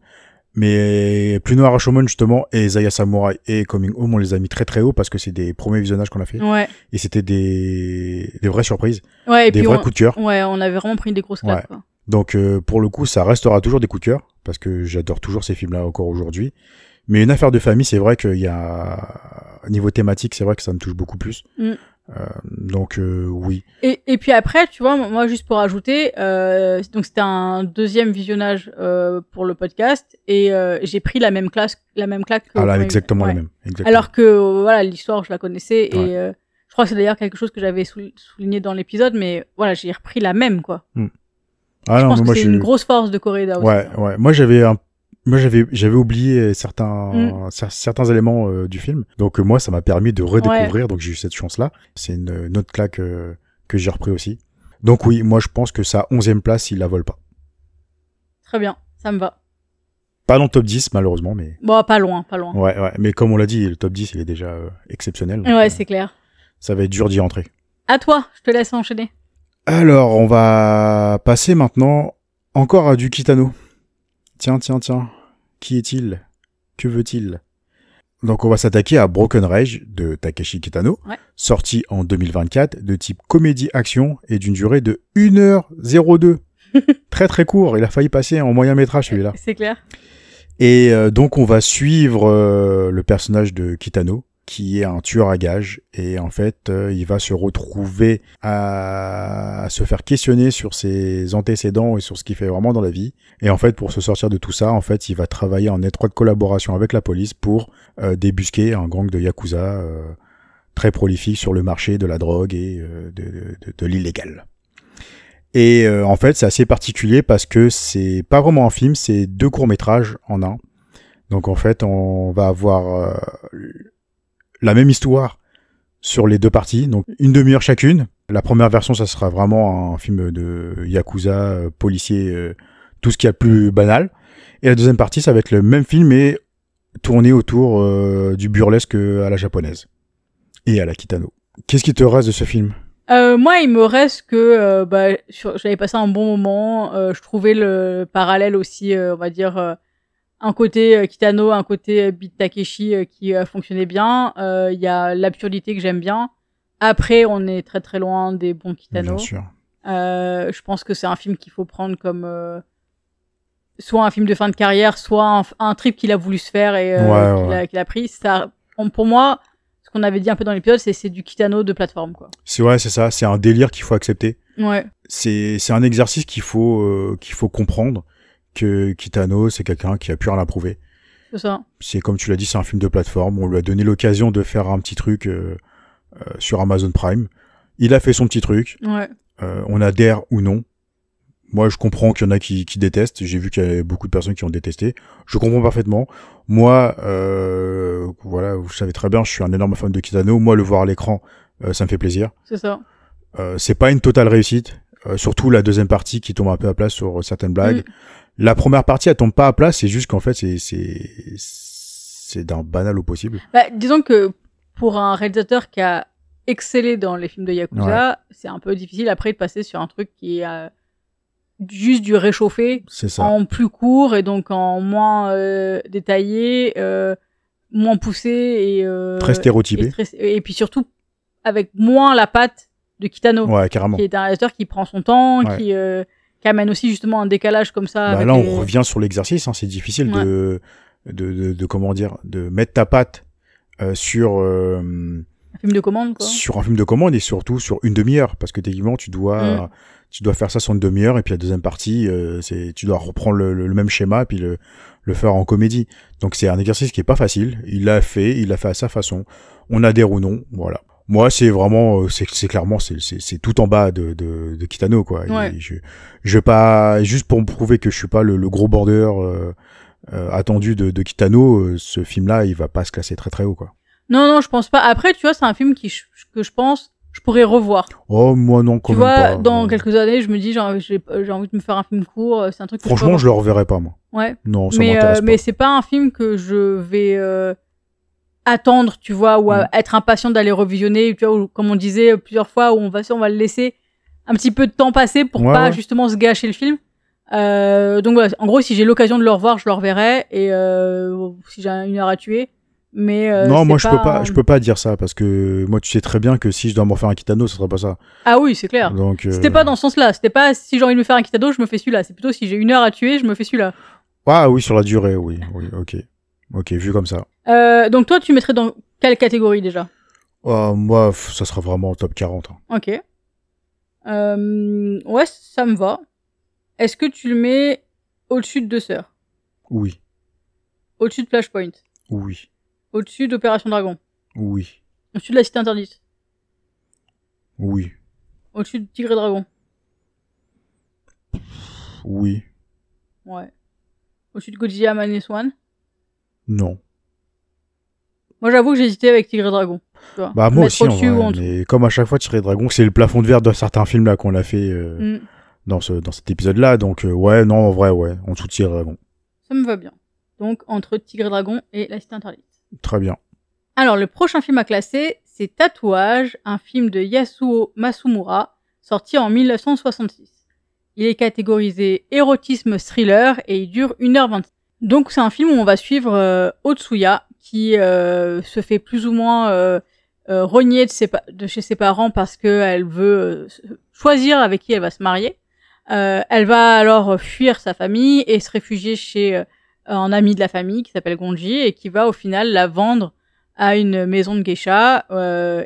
Speaker 3: Mais Pluie Noire, Rashomon justement et Zaya Samurai et Coming Home, on les a mis très haut parce que c'est des premiers visionnages qu'on a fait.
Speaker 2: Ouais.
Speaker 3: Et c'était des vraies surprises.
Speaker 2: Ouais, et
Speaker 3: des vrais coups de cœur.
Speaker 2: Ouais, on avait vraiment pris des grosses claques, quoi.
Speaker 3: Donc pour le coup, ça restera toujours des coups de cœur parce que j'adore toujours ces films-là encore aujourd'hui. Mais une affaire de famille, c'est vrai qu'il y a niveau thématique, c'est vrai que ça me touche beaucoup plus. Donc oui.
Speaker 2: Et puis après, tu vois, moi juste pour ajouter, donc c'était un deuxième visionnage pour le podcast et j'ai pris la même claque.
Speaker 3: Exactement la même. Exactement.
Speaker 2: Alors que voilà, l'histoire je la connaissais et je crois que c'est d'ailleurs quelque chose que j'avais souligné dans l'épisode, mais voilà, j'ai repris la même quoi. Je pense que c'est une grosse force de Koreeda aussi.
Speaker 3: Ouais. Moi j'avais oublié certains éléments du film. Donc moi ça m'a permis de redécouvrir, donc j'ai eu cette chance-là. C'est une autre claque que j'ai repris aussi. Donc oui, moi je pense que sa 11e place, il la vole pas.
Speaker 2: Très bien, ça me va.
Speaker 3: Pas dans le top 10 malheureusement, mais...
Speaker 2: Bon, pas loin.
Speaker 3: Ouais, mais comme on l'a dit, le top 10 il est déjà exceptionnel.
Speaker 2: Ouais, c'est clair.
Speaker 3: Ça va être dur d'y entrer.
Speaker 2: À toi, je te laisse enchaîner.
Speaker 3: Alors, on va passer maintenant encore à du Kitano. Tiens. Qui est-il? Que veut-il? Donc on va s'attaquer à Broken Rage de Takeshi Kitano, sorti en 2024, de type comédie-action et d'une durée de 1h02. Très court, il a failli passer en moyen métrage celui-là.
Speaker 2: C'est clair.
Speaker 3: Et donc on va suivre le personnage de Kitano, qui est un tueur à gages, et en fait il va se retrouver à se faire questionner sur ses antécédents et sur ce qu'il fait vraiment dans la vie, et en fait pour se sortir de tout ça, en fait il va travailler en étroite collaboration avec la police pour débusquer un gang de yakuza très prolifique sur le marché de la drogue et de l'illégal. Et en fait c'est assez particulier parce que c'est pas vraiment un film, c'est 2 courts-métrages en un. Donc en fait on va avoir la même histoire sur les 2 parties, donc 1 demi-heure chacune. La première version, ça sera vraiment un film de yakuza, policier, tout ce qu'il y a de plus banal. Et la deuxième partie, ça va être le même film, mais tourné autour du burlesque à la japonaise. Et à la Kitano. Qu'est-ce qui te reste de ce film ?
Speaker 2: Moi, il me reste que j'avais passé un bon moment. Je trouvais le parallèle aussi, on va dire... un côté Kitano, un côté Beat Takeshi qui fonctionnait bien. Il y a l'absurdité que j'aime bien. Après, on est très très loin des bons Kitano.
Speaker 3: Bien sûr.
Speaker 2: Je pense que c'est un film qu'il faut prendre comme soit un film de fin de carrière, soit un trip qu'il a voulu se faire et qu'il a pris. Ça, pour moi, ce qu'on avait dit un peu dans l'épisode, c'est du Kitano de plateforme, quoi.
Speaker 3: C'est ça. C'est un délire qu'il faut accepter.
Speaker 2: Ouais.
Speaker 3: C'est un exercice qu'il faut comprendre. Que Kitano, c'est quelqu'un qui a pu rien à prouver.
Speaker 2: C'est ça.
Speaker 3: C'est comme tu l'as dit, c'est un film de plateforme. On lui a donné l'occasion de faire un petit truc sur Amazon Prime. Il a fait son petit truc.
Speaker 2: Ouais.
Speaker 3: On adhère ou non. Moi, je comprends qu'il y en a qui détestent. J'ai vu qu'il y avait beaucoup de personnes qui ont détesté. Je comprends parfaitement. Moi, voilà, vous savez très bien, je suis un énorme fan de Kitano. Moi, le voir à l'écran, ça me fait plaisir.
Speaker 2: C'est ça.
Speaker 3: C'est pas une totale réussite. Surtout la deuxième partie qui tombe un peu à plat sur certaines blagues. La première partie, elle tombe pas à plat, c'est juste qu'en fait, c'est d'un banal au possible.
Speaker 2: Disons que pour un réalisateur qui a excellé dans les films de Yakuza, c'est un peu difficile après de passer sur un truc qui est juste du réchauffé, en plus court et donc en moins détaillé, moins poussé et
Speaker 3: très stéréotypé.
Speaker 2: Et puis surtout avec moins la patte de Kitano,
Speaker 3: carrément.
Speaker 2: Qui est un réalisateur qui prend son temps, qui amène aussi justement un décalage comme ça.
Speaker 3: Là, on revient sur l'exercice. Hein, c'est difficile de comment dire, de mettre ta patte sur un
Speaker 2: film de commande, quoi.
Speaker 3: Sur un film de commande et surtout sur 1 demi-heure, parce que techniquement tu dois faire ça sur 1 demi-heure et puis la deuxième partie, tu dois reprendre le même schéma et puis le faire en comédie. Donc c'est un exercice qui est pas facile. Il l'a fait à sa façon. On adhère ou non, voilà. Moi, c'est vraiment, c'est clairement, c'est tout en bas de Kitano, quoi.
Speaker 2: Ouais.
Speaker 3: Je vais pas, juste pour me prouver que je suis pas le gros border attendu de Kitano, ce film-là, il va pas se classer très très haut, quoi.
Speaker 2: Non, je pense pas. Après, tu vois, c'est un film que je pense, je pourrais revoir.
Speaker 3: Oh, moi non, quand même pas.
Speaker 2: Tu vois, dans quelques années, je me dis, j'ai envie de me faire un film court, c'est un truc que
Speaker 3: franchement, je le reverrai pas, moi.
Speaker 2: Ouais.
Speaker 3: Non, ça m'intéresse pas.
Speaker 2: Mais c'est pas un film que je vais, attendre, tu vois, ou être impatient d'aller revisionner, tu vois, ou, comme on disait plusieurs fois, où on va le laisser un petit peu de temps passer pour pas justement se gâcher le film. Donc voilà, en gros, si j'ai l'occasion de le revoir, je le reverrai, et si j'ai 1 heure à tuer. Mais
Speaker 3: non, moi je peux pas dire ça parce que moi tu sais très bien que si je dois me refaire un Kitano, ce serait pas ça.
Speaker 2: Ah oui, c'est clair. Donc c'était pas dans ce sens-là, c'était pas si j'ai envie de me faire un Kitano, je me fais celui-là, c'est plutôt si j'ai 1 heure à tuer, je me fais celui-là.
Speaker 3: Ah oui, sur la durée, oui, OK, vu comme ça.
Speaker 2: Donc toi, tu mettrais dans quelle catégorie déjà?
Speaker 3: Moi, ça sera vraiment top 40. Hein.
Speaker 2: OK. Ouais, ça me va. Est-ce que tu le mets au-dessus de 2 sœurs?
Speaker 3: Oui.
Speaker 2: Au-dessus de Flashpoint?
Speaker 3: Oui.
Speaker 2: Au-dessus d'Opération Dragon?
Speaker 3: Oui.
Speaker 2: Au-dessus de La Cité Interdite?
Speaker 3: Oui.
Speaker 2: Au-dessus de Tigre et Dragon?
Speaker 3: Oui.
Speaker 2: Ouais. Au-dessus de Godzilla Minus One?
Speaker 3: Non.
Speaker 2: Moi, j'avoue que j'hésitais avec Tigre et Dragon. Tu vois.
Speaker 3: Bah moi aussi, en vrai, mais comme à chaque fois, Tigre et Dragon, c'est le plafond de verre de certains films là qu'on a fait dans cet épisode-là. Donc ouais, non, en vrai, ouais, en dessous de Tigre et Dragon.
Speaker 2: Ça me va bien. Donc entre Tigre et Dragon et La Cité Interdite.
Speaker 3: Très bien.
Speaker 2: Alors, le prochain film à classer, c'est Tatouage, un film de Yasuo Masumura, sorti en 1966. Il est catégorisé érotisme thriller et il dure 1h20. Donc c'est un film où on va suivre Otsuya, qui se fait plus ou moins renier de chez ses parents parce qu'elle veut choisir avec qui elle va se marier. Elle va alors fuir sa famille et se réfugier chez un ami de la famille qui s'appelle Gonji et qui va au final la vendre à une maison de geisha dans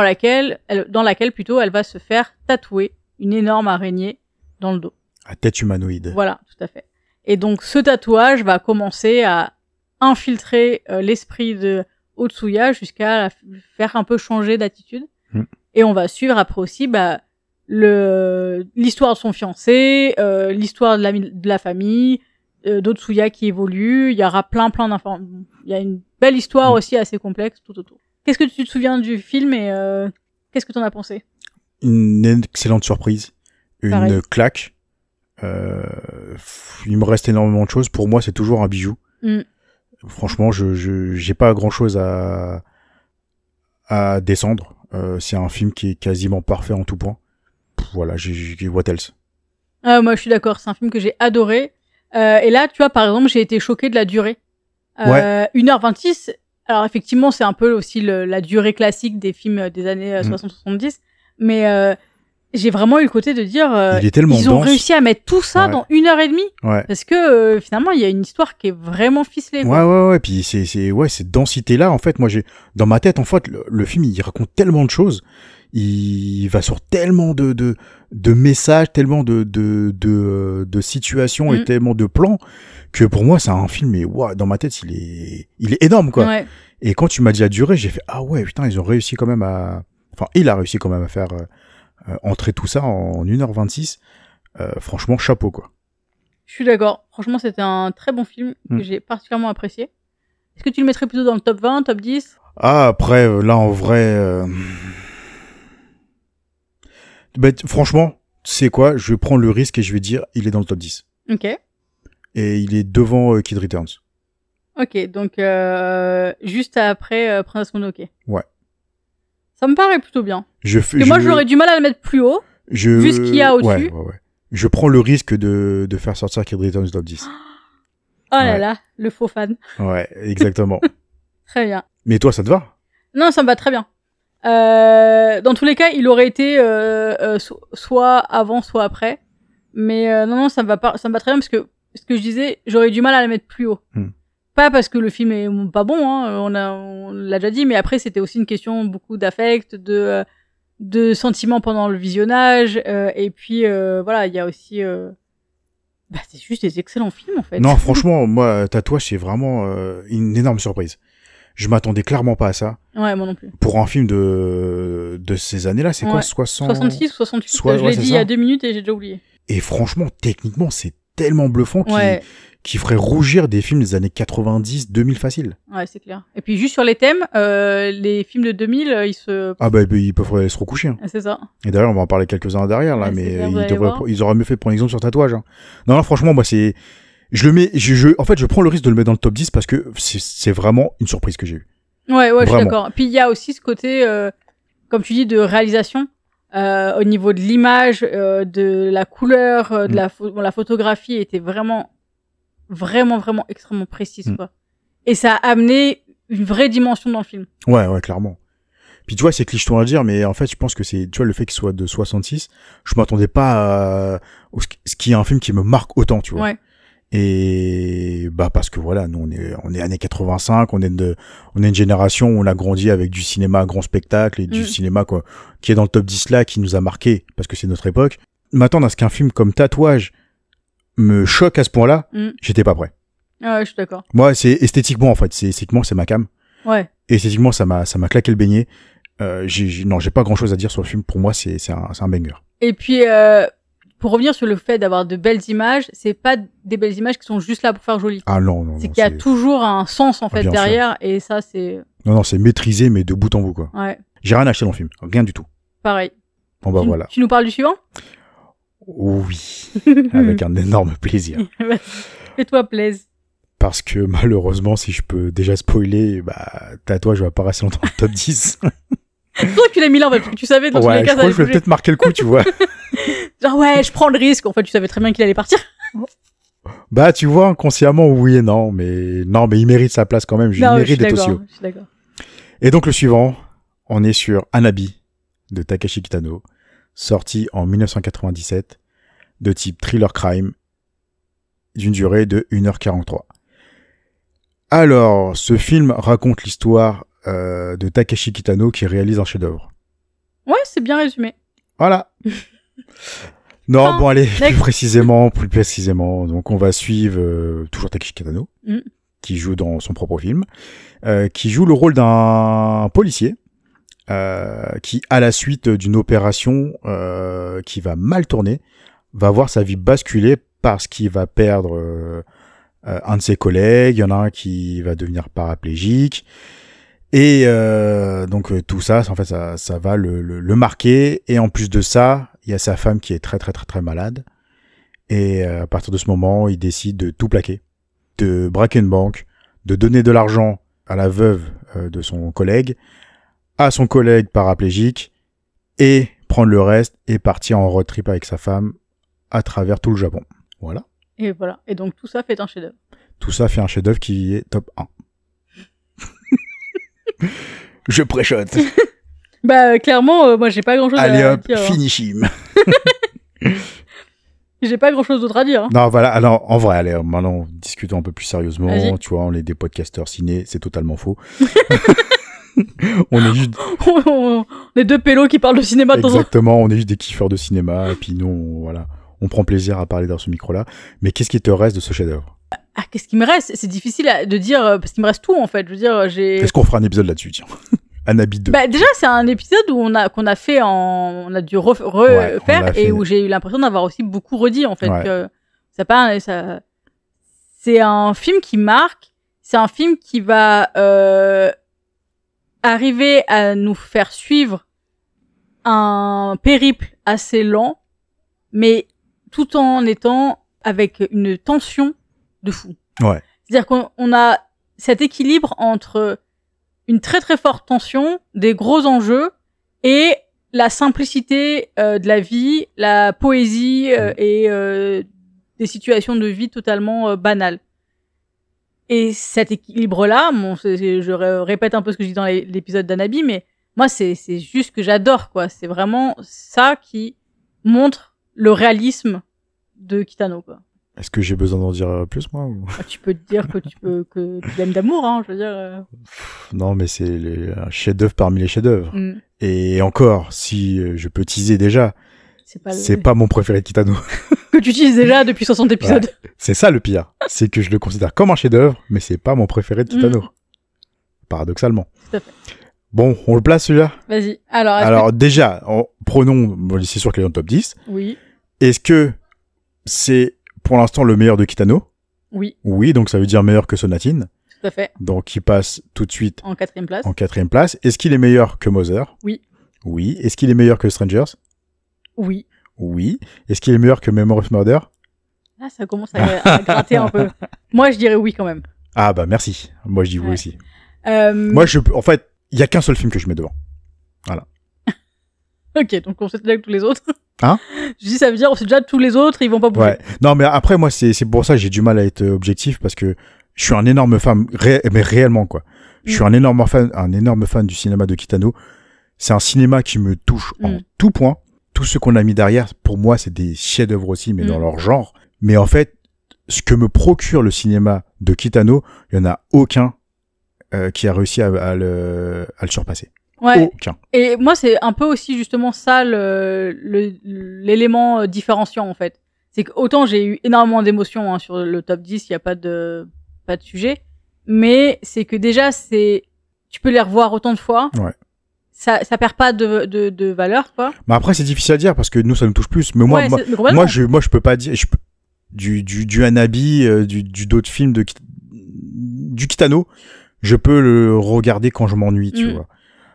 Speaker 2: laquelle elle va se faire tatouer une énorme araignée dans le dos.
Speaker 3: À tête humanoïde.
Speaker 2: Voilà, tout à fait. Et donc ce tatouage va commencer à infiltrer l'esprit de Otsuya jusqu'à la faire un peu changer d'attitude. Et on va suivre après aussi l'histoire de son fiancé, l'histoire de la famille, d'Otsuya qui évolue. Il y aura plein d'informations. Il y a une belle histoire aussi assez complexe tout autour. Qu'est-ce que tu te souviens du film et qu'est-ce que t'en as pensé?
Speaker 3: Une excellente surprise, une claque. Il me reste énormément de choses. Pour moi, c'est toujours un bijou. Franchement, j'ai pas grand-chose à descendre. C'est un film qui est quasiment parfait en tout point. Voilà, j'ai what else.
Speaker 2: Moi, je suis d'accord. C'est un film que j'ai adoré. Et là, tu vois, par exemple, j'ai été choquée de la durée. 1h26. Alors, effectivement, c'est un peu aussi la durée classique des films des années 60-70. Mais j'ai vraiment eu le côté de dire
Speaker 3: il est tellement
Speaker 2: ils ont réussi à mettre tout ça dans 1h30. Parce que finalement, il y a une histoire qui est vraiment ficelée.
Speaker 3: Ouais. Puis cette densité-là, en fait, moi, dans ma tête, en fait, le film, il raconte tellement de choses. Il va sur tellement de messages, tellement de situations et tellement de plans que pour moi c'est un film, mais dans ma tête il est énorme quoi. Et quand tu m'as dit la durée, j'ai fait ah ouais putain, il a réussi quand même à faire entrer tout ça en 1h26. Franchement chapeau quoi.
Speaker 2: Je suis d'accord, franchement c'était un très bon film que j'ai particulièrement apprécié. Est-ce que tu le mettrais plutôt dans le top 20, top 10?
Speaker 3: Après là en vrai franchement, tu sais quoi, je vais prendre le risque et je vais dire il est dans le top 10.
Speaker 2: Ok.
Speaker 3: Et il est devant Kid Returns.
Speaker 2: Ok, donc juste après Princess Mononoke.
Speaker 3: Ouais.
Speaker 2: Ça me paraît plutôt bien. Moi j'aurais du mal à le mettre plus haut, vu ce qu'il y a au-dessus.
Speaker 3: Ouais. Je prends le risque de faire sortir Kid Returns top 10.
Speaker 2: Oh là là, le faux fan.
Speaker 3: Ouais, exactement.
Speaker 2: Très bien.
Speaker 3: Mais toi, ça te va?
Speaker 2: Non, ça me va très bien. Dans tous les cas, il aurait été soit avant, soit après. Mais non, ça me va pas, ça me va très bien parce que ce que je disais, j'aurais du mal à la mettre plus haut. Pas parce que le film est pas bon, hein, on l'a déjà dit, mais après c'était aussi une question beaucoup d'affect, de sentiments pendant le visionnage, et puis voilà, il y a aussi c'est juste des excellents films en fait.
Speaker 3: Non, franchement, moi, Tatouage, c'est vraiment une énorme surprise. Je m'attendais clairement pas à ça.
Speaker 2: Ouais, moi non plus.
Speaker 3: Pour un film de ces années-là, c'est quoi,
Speaker 2: 66 ou 68, je l'ai dit il y a 2 minutes et j'ai déjà oublié.
Speaker 3: Et franchement, techniquement, c'est tellement bluffant qui ferait rougir des films des années 90, 2000 facile.
Speaker 2: Ouais, c'est clair. Et puis juste sur les thèmes, les films de 2000, ils se...
Speaker 3: Ah bah ils peuvent se recoucher. Hein.
Speaker 2: C'est ça.
Speaker 3: Et d'ailleurs, on va en parler quelques-uns derrière, là, mais ils auraient mieux fait de prendre exemple sur Tatouage. Hein. Non, franchement, moi, c'est... en fait, je prends le risque de le mettre dans le top 10 parce que c'est vraiment une surprise que j'ai eue. Ouais,
Speaker 2: je suis d'accord. Puis il y a aussi ce côté, comme tu dis, de réalisation, au niveau de l'image, de la couleur, de la photographie était vraiment extrêmement précise, quoi. Et ça a amené une vraie dimension dans le film. Ouais,
Speaker 3: clairement. Puis tu vois, c'est cliché à dire, mais en fait, je pense que c'est, tu vois, le fait qu'il soit de 66, je m'attendais pas à ce qui est un film qui me marque autant, tu vois. Ouais. Et parce que voilà, nous on est années 85, on est une génération où on a grandi avec du cinéma grand spectacle et du cinéma quoi, qui est dans le top 10 là, qui nous a marqué parce que c'est notre époque. M'attendre à ce qu'un film comme Tatouage me choque à ce point-là, j'étais pas prêt.
Speaker 2: Ah ouais, je suis d'accord.
Speaker 3: Moi, c'est esthétiquement en fait, esthétiquement c'est ma cam.
Speaker 2: Ouais.
Speaker 3: Esthétiquement ça m'a claqué le beignet. J'ai pas grand-chose à dire sur le film. Pour moi, c'est un banger.
Speaker 2: Et puis pour revenir sur le fait d'avoir de belles images, c'est pas des belles images qui sont juste là pour faire joli.
Speaker 3: Ah non.
Speaker 2: C'est qu'il y a toujours un sens en fait derrière, sûr. Et ça c'est.
Speaker 3: Non, c'est maîtrisé mais de bout en bout quoi.
Speaker 2: Ouais.
Speaker 3: J'ai rien acheté dans le film, rien du tout.
Speaker 2: Pareil.
Speaker 3: Bon voilà.
Speaker 2: Tu nous parles du suivant ?
Speaker 3: Oui, avec un énorme plaisir.
Speaker 2: Fais-toi plaisir.
Speaker 3: Parce que malheureusement, si je peux déjà spoiler, Tatouage va pas rester longtemps dans le top 10.
Speaker 2: C'est toi que tu l'as mis là en fait, parce que tu savais dans tous les cas.
Speaker 3: Je crois que je vais peut-être marquer le coup, tu vois.
Speaker 2: Genre je prends le risque. En fait, tu savais très bien qu'il allait partir.
Speaker 3: Tu vois, inconsciemment, oui et non, mais il mérite sa place quand même. Il mérite d'être aussi haut.
Speaker 2: Je suis d'accord.
Speaker 3: Et donc le suivant, on est sur Hanabi de Takeshi Kitano, sorti en 1997, de type thriller crime, d'une durée de 1h43. Alors, ce film raconte l'histoire de Takeshi Kitano qui réalise un chef-d'œuvre.
Speaker 2: Ouais, c'est bien résumé.
Speaker 3: Voilà. Non, bon, allez, plus précisément. Donc, on va suivre toujours Takeshi Kitano, qui joue dans son propre film, qui joue le rôle d'un policier, qui, à la suite d'une opération qui va mal tourner, va voir sa vie basculer parce qu'il va perdre un de ses collègues, il y en a un qui va devenir paraplégique, et donc tout ça, en fait, ça va le marquer, et en plus de ça, il y a sa femme qui est très très très très malade, et à partir de ce moment, il décide de tout plaquer, de braquer une banque, de donner de l'argent à la veuve de son collègue, à son collègue paraplégique, et prendre le reste et partir en road trip avec sa femme à travers tout le Japon. Voilà.
Speaker 2: Et voilà. Et donc tout ça fait un chef-d'œuvre.
Speaker 3: Tout ça fait un chef-d'œuvre qui est top 1. Je préchote.
Speaker 2: Bah clairement, moi j'ai pas grand-chose
Speaker 3: à dire. Allez hop,
Speaker 2: hein.
Speaker 3: finishim.
Speaker 2: J'ai pas grand-chose d'autre à dire. Hein.
Speaker 3: Non, voilà. Alors, en vrai, allez, maintenant, discutons un peu plus sérieusement.
Speaker 2: Vas-y.
Speaker 3: Tu vois, on est des podcasteurs ciné, c'est totalement faux. On est juste...
Speaker 2: on est deux pélos qui parlent de cinéma de temps en temps.
Speaker 3: Exactement, on est juste des kiffeurs de cinéma, et puis nous, voilà, on prend plaisir à parler dans ce micro-là. Mais qu'est-ce qui te reste de ce chef-d'œuvre ?
Speaker 2: Ah, qu'est-ce qui me reste ? C'est difficile de dire, parce qu'il me reste tout, en fait. Je veux dire,
Speaker 3: Est-ce qu'on fera un épisode là-dessus, tiens ? Anabi 2.
Speaker 2: Bah, déjà, c'est un épisode où on a fait on a dû refaire, et où j'ai eu l'impression d'avoir aussi beaucoup redit, en fait.
Speaker 3: Ouais.
Speaker 2: Que c'est un film qui marque, c'est un film qui va arriver à nous faire suivre un périple assez lent, mais tout en étant avec une tension de fou.
Speaker 3: Ouais.
Speaker 2: C'est-à-dire qu'on a cet équilibre entre une très très forte tension, des gros enjeux et la simplicité de la vie, la poésie et des situations de vie totalement banales. Et cet équilibre-là, je répète un peu ce que je dis dans l'épisode d'Anabi, mais moi c'est juste que j'adore, quoi. C'est vraiment ça qui montre le réalisme de Kitano, quoi.
Speaker 3: Est-ce que j'ai besoin d'en dire plus, moi ou...
Speaker 2: Tu peux te dire que tu l'aimes d'amour, hein, je veux dire.
Speaker 3: Non, mais c'est un chef-d'œuvre parmi les chefs-d'œuvre. Et encore, si je peux teaser déjà, c'est pas mon préféré de Kitano.
Speaker 2: Que tu utilises déjà depuis 60 épisodes.
Speaker 3: Ouais. C'est ça le pire, c'est que je le considère comme un chef-d'œuvre, mais c'est pas mon préféré de Kitano. Paradoxalement.
Speaker 2: Tout à fait.
Speaker 3: Bon, on le place celui-là ?
Speaker 2: Vas-y. Alors
Speaker 3: déjà, prenons, c'est sûr qu'il est dans le top 10.
Speaker 2: Oui.
Speaker 3: Est-ce que c'est pour l'instant le meilleur de Kitano ?
Speaker 2: Oui.
Speaker 3: Oui, donc ça veut dire meilleur que Sonatine.
Speaker 2: Tout à fait.
Speaker 3: Donc il passe tout de suite
Speaker 2: en 4e place.
Speaker 3: En 4e place. Est-ce qu'il est meilleur que Mother ?
Speaker 2: Oui.
Speaker 3: Oui. Est-ce qu'il est meilleur que Strangers ?
Speaker 2: Oui.
Speaker 3: Oui. Est-ce qu'il est meilleur que Memory of Murder ?
Speaker 2: Ah, ça commence à gratter un peu. Moi, je dirais oui quand même.
Speaker 3: Ah bah merci. Moi, je dis oui aussi.
Speaker 2: Moi,
Speaker 3: en fait, il y a qu'un seul film que je mets devant. Voilà.
Speaker 2: Ok, donc on sait déjà que tous les autres.
Speaker 3: Hein ?
Speaker 2: Je dis, ça veut dire, on sait déjà tous les autres, ils vont pas bouger.
Speaker 3: Ouais. Non, mais après, moi, c'est pour ça que j'ai du mal à être objectif, parce que je suis un énorme fan, mais réellement, quoi. Je suis un énorme fan du cinéma de Kitano. C'est un cinéma qui me touche en tout point. Tout ce qu'on a mis derrière, pour moi, c'est des chefs-d'œuvre aussi, mais dans leur genre. Mais en fait, ce que me procure le cinéma de Kitano, il y en a aucun qui a réussi à le surpasser.
Speaker 2: Ouais.
Speaker 3: Aucun.
Speaker 2: Et moi, c'est un peu aussi justement ça l'élément différenciant, en fait. C'est qu'autant j'ai eu énormément d'émotions sur le top 10, il n'y a pas de sujet. Mais c'est que déjà, tu peux les revoir autant de fois.
Speaker 3: Ouais.
Speaker 2: Ça perd pas de valeur, quoi.
Speaker 3: Mais après, c'est difficile à dire parce que nous, ça nous touche plus. Mais moi, je peux pas dire. Du Anabi, du d'autres films du Kitano, je peux le regarder quand je m'ennuie, tu vois.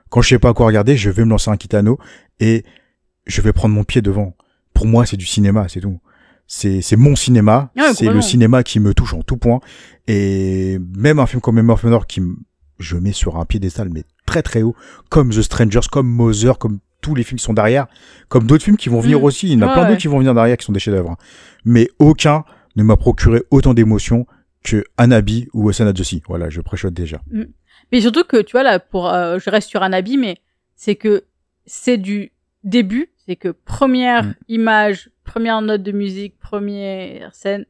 Speaker 3: Quand je sais pas quoi regarder, je vais me lancer un Kitano et je vais prendre mon pied devant. Pour moi, c'est du cinéma, c'est tout. C'est mon cinéma, c'est le cinéma qui me touche en tout point. Et même un film comme Memory of Murder je mets sur un piédestal, mais très très haut, comme The Strangers, comme Mother, comme tous les films qui sont derrière, comme d'autres films qui vont venir aussi. Il y en a plein d'autres qui vont venir derrière qui sont des chefs-d'œuvre. Mais aucun ne m'a procuré autant d'émotions que Anabi ou Osanadzosi. Voilà, je préchote déjà.
Speaker 2: Mais surtout que, tu vois, là, je reste sur Anabi, mais c'est que c'est du début, c'est que première image, première note de musique, première scène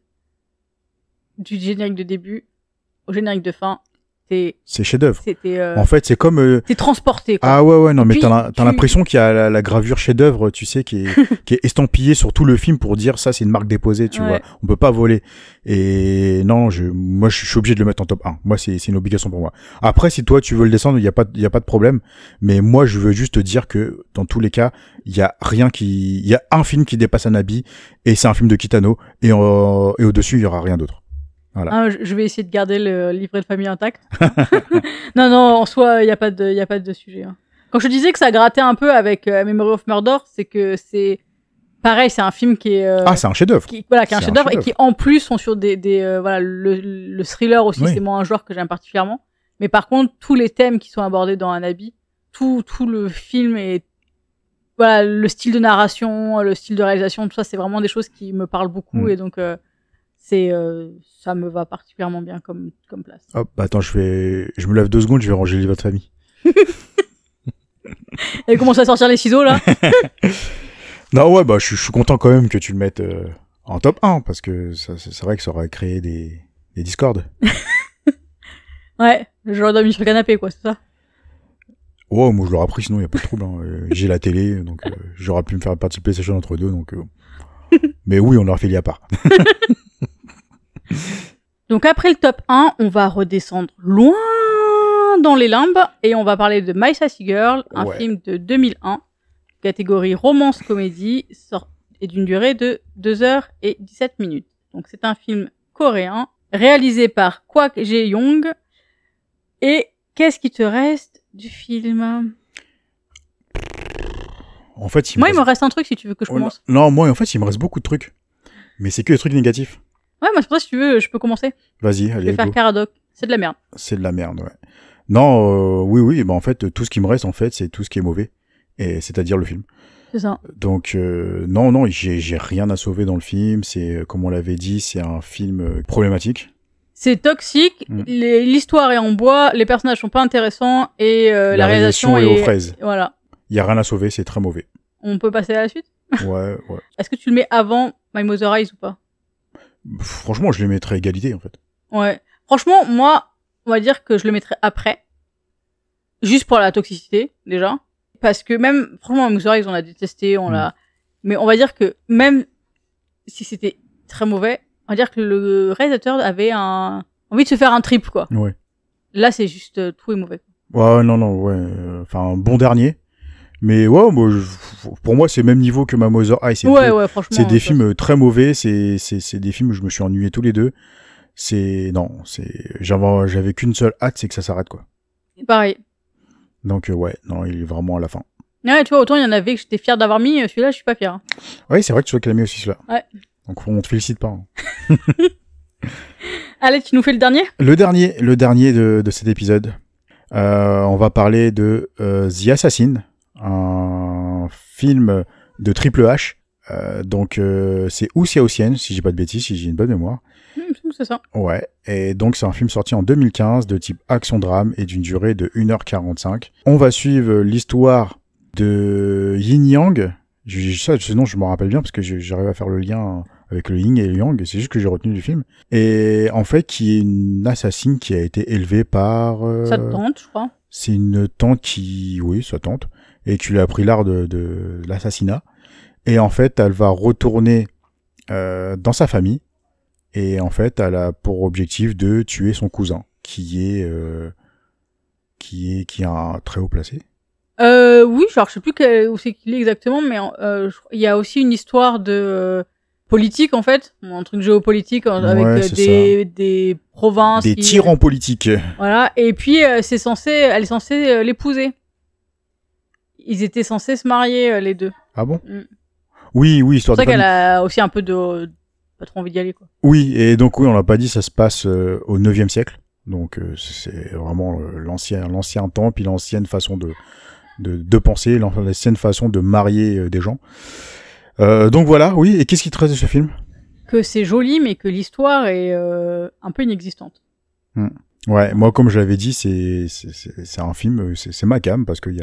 Speaker 2: du générique de début, au générique de fin,
Speaker 3: c'est chef-d'œuvre.
Speaker 2: C'était.
Speaker 3: En fait, c'est comme.
Speaker 2: T'es transporté, quoi.
Speaker 3: Ah ouais, non, mais t'as l'impression qu'il y a la gravure chef-d'œuvre, tu sais, qui est estampillée sur tout le film pour dire ça, c'est une marque déposée, tu vois. On peut pas voler. Et non, moi, je suis obligé de le mettre en top 1. Moi, c'est une obligation pour moi. Après, si toi, tu veux le descendre, il y a pas de problème. Mais moi, je veux juste te dire que, dans tous les cas, il y a un film qui dépasse Anabi, et c'est un film de Kitano, et au-dessus, il y aura rien d'autre. Voilà.
Speaker 2: Ah, je vais essayer de garder le livret de famille intact. non, en soi, il y a pas de sujet. Hein. Quand je disais que ça grattait un peu avec Memory of Murder, c'est que c'est pareil, c'est un film qui est
Speaker 3: c'est un chef-d'œuvre.
Speaker 2: Qui est un chef-d'œuvre et qui en plus sont sur voilà, le thriller aussi, c'est moi un genre que j'aime particulièrement. Mais par contre, tous les thèmes qui sont abordés dans Anabi, tout le film et voilà, le style de narration, le style de réalisation, tout ça, c'est vraiment des choses qui me parlent beaucoup et donc ça me va particulièrement bien comme place.
Speaker 3: Hop, attends, je me lève 2 secondes, je vais ranger le livre de famille.
Speaker 2: Elle commence à sortir les ciseaux là.
Speaker 3: Non, ouais, je suis content quand même que tu le mettes en top 1 parce que c'est vrai que ça aurait créé des discords.
Speaker 2: Ouais, j'aurais dormi sur le canapé, quoi, c'est ça.
Speaker 3: Ouais, moi je l'aurais pris, sinon il n'y a pas de trouble. Hein. J'ai la télé, donc j'aurais pu me faire partie de PlayStation entre deux. Donc, mais oui, on l'aurait fait à part.
Speaker 2: Donc après le top 1, on va redescendre loin dans les limbes et on va parler de My Sassy Girl, un film de 2001, catégorie romance-comédie, et d'une durée de 2h17. Donc c'est un film coréen, réalisé par Kwak Jae-young. Et qu'est-ce qui te reste du film ?
Speaker 3: En fait,
Speaker 2: il me reste un truc si tu veux que je commence.
Speaker 3: Non, moi en fait, il me reste beaucoup de trucs. Mais c'est que des trucs négatifs.
Speaker 2: Ouais, moi, c'est pour ça, si tu veux, je peux commencer.
Speaker 3: Vas-y, allez.
Speaker 2: Je vais faire Caradoc. C'est de la merde.
Speaker 3: C'est de la merde, ouais. Non, oui, en fait, tout ce qui me reste, en fait, c'est tout ce qui est mauvais. Et c'est-à-dire le film.
Speaker 2: C'est ça.
Speaker 3: Donc, non, j'ai rien à sauver dans le film. C'est, comme on l'avait dit, c'est un film problématique.
Speaker 2: C'est toxique, l'histoire est en bois, les personnages sont pas intéressants, et la réalisation
Speaker 3: est aux fraises.
Speaker 2: Voilà.
Speaker 3: Il y a rien à sauver, c'est très mauvais.
Speaker 2: On peut passer à la suite ?
Speaker 3: Ouais.
Speaker 2: Est-ce que tu le mets avant My Mother Eyes ou pas ?
Speaker 3: Franchement, je les mettrais égalité, en fait.
Speaker 2: Ouais. Franchement, moi, on va dire que je le mettrais après. Juste pour la toxicité, déjà. Parce que même, franchement, My Mother Eyes, on l'a détesté, mais on va dire que même si c'était très mauvais, on va dire que le réalisateur avait envie de se faire un trip, quoi.
Speaker 3: Ouais.
Speaker 2: Là, c'est juste, tout est mauvais.
Speaker 3: Ouais, non, ouais. Enfin, bon dernier. Mais ouais, pour moi, c'est le même niveau que My Mother Eyes.
Speaker 2: Ouais, franchement.
Speaker 3: C'est des films très mauvais. C'est des films où je me suis ennuyé tous les deux. J'avais qu'une seule hâte, c'est que ça s'arrête, quoi.
Speaker 2: C'est pareil.
Speaker 3: Donc, ouais, non, il est vraiment à la fin.
Speaker 2: Ouais, tu vois, autant il y en avait que j'étais fier d'avoir mis, celui-là, je suis pas fier. Hein.
Speaker 3: Ouais, c'est vrai que tu vois qu'elle a mis aussi celui-là.
Speaker 2: Ouais.
Speaker 3: Donc, on te félicite pas. Hein.
Speaker 2: Allez, tu nous fais le dernier ?
Speaker 3: Le dernier de cet épisode. On va parler de The Assassin, un film de Triple H. Donc, c'est Wu Xiaoxian, si j'ai pas de bêtises, si j'ai une bonne mémoire.
Speaker 2: C'est ça.
Speaker 3: Ouais, et donc c'est un film sorti en 2015 de type action-drame et d'une durée de 1h45. On va suivre l'histoire de Yin Yang. Sinon je me rappelle bien parce que j'arrive à faire le lien avec le Yin et le Yang, c'est juste que j'ai retenu du film. Et en fait, qui est une assassine qui a été élevée par...
Speaker 2: Sa tante, je crois.
Speaker 3: C'est une tante sa tante, et qui lui a appris l'art de l'assassinat. Et en fait, elle va retourner dans sa famille. Et en fait, elle a pour objectif de tuer son cousin, qui est un très haut placé.
Speaker 2: Oui, genre je sais plus où c'est qu'il est exactement, mais il y a aussi une histoire de politique en fait, un truc géopolitique avec des provinces,
Speaker 3: des tyrans politiques.
Speaker 2: Voilà, et puis elle est censée l'épouser. Ils étaient censés se marier les deux.
Speaker 3: Ah bon? Oui, histoire de.
Speaker 2: C'est pour ça qu'elle a aussi un peu de pas trop envie d'y aller, quoi.
Speaker 3: Oui, et donc oui, on l'a pas dit, ça se passe au 9e siècle. Donc c'est vraiment l'ancien temps, puis l'ancienne façon de penser, l'ancienne façon de marier des gens. Donc voilà, oui, et qu'est-ce qui te reste de ce film?
Speaker 2: Que c'est joli, mais que l'histoire est un peu inexistante.
Speaker 3: Ouais, moi comme je l'avais dit, c'est un film, c'est ma came, parce qu'il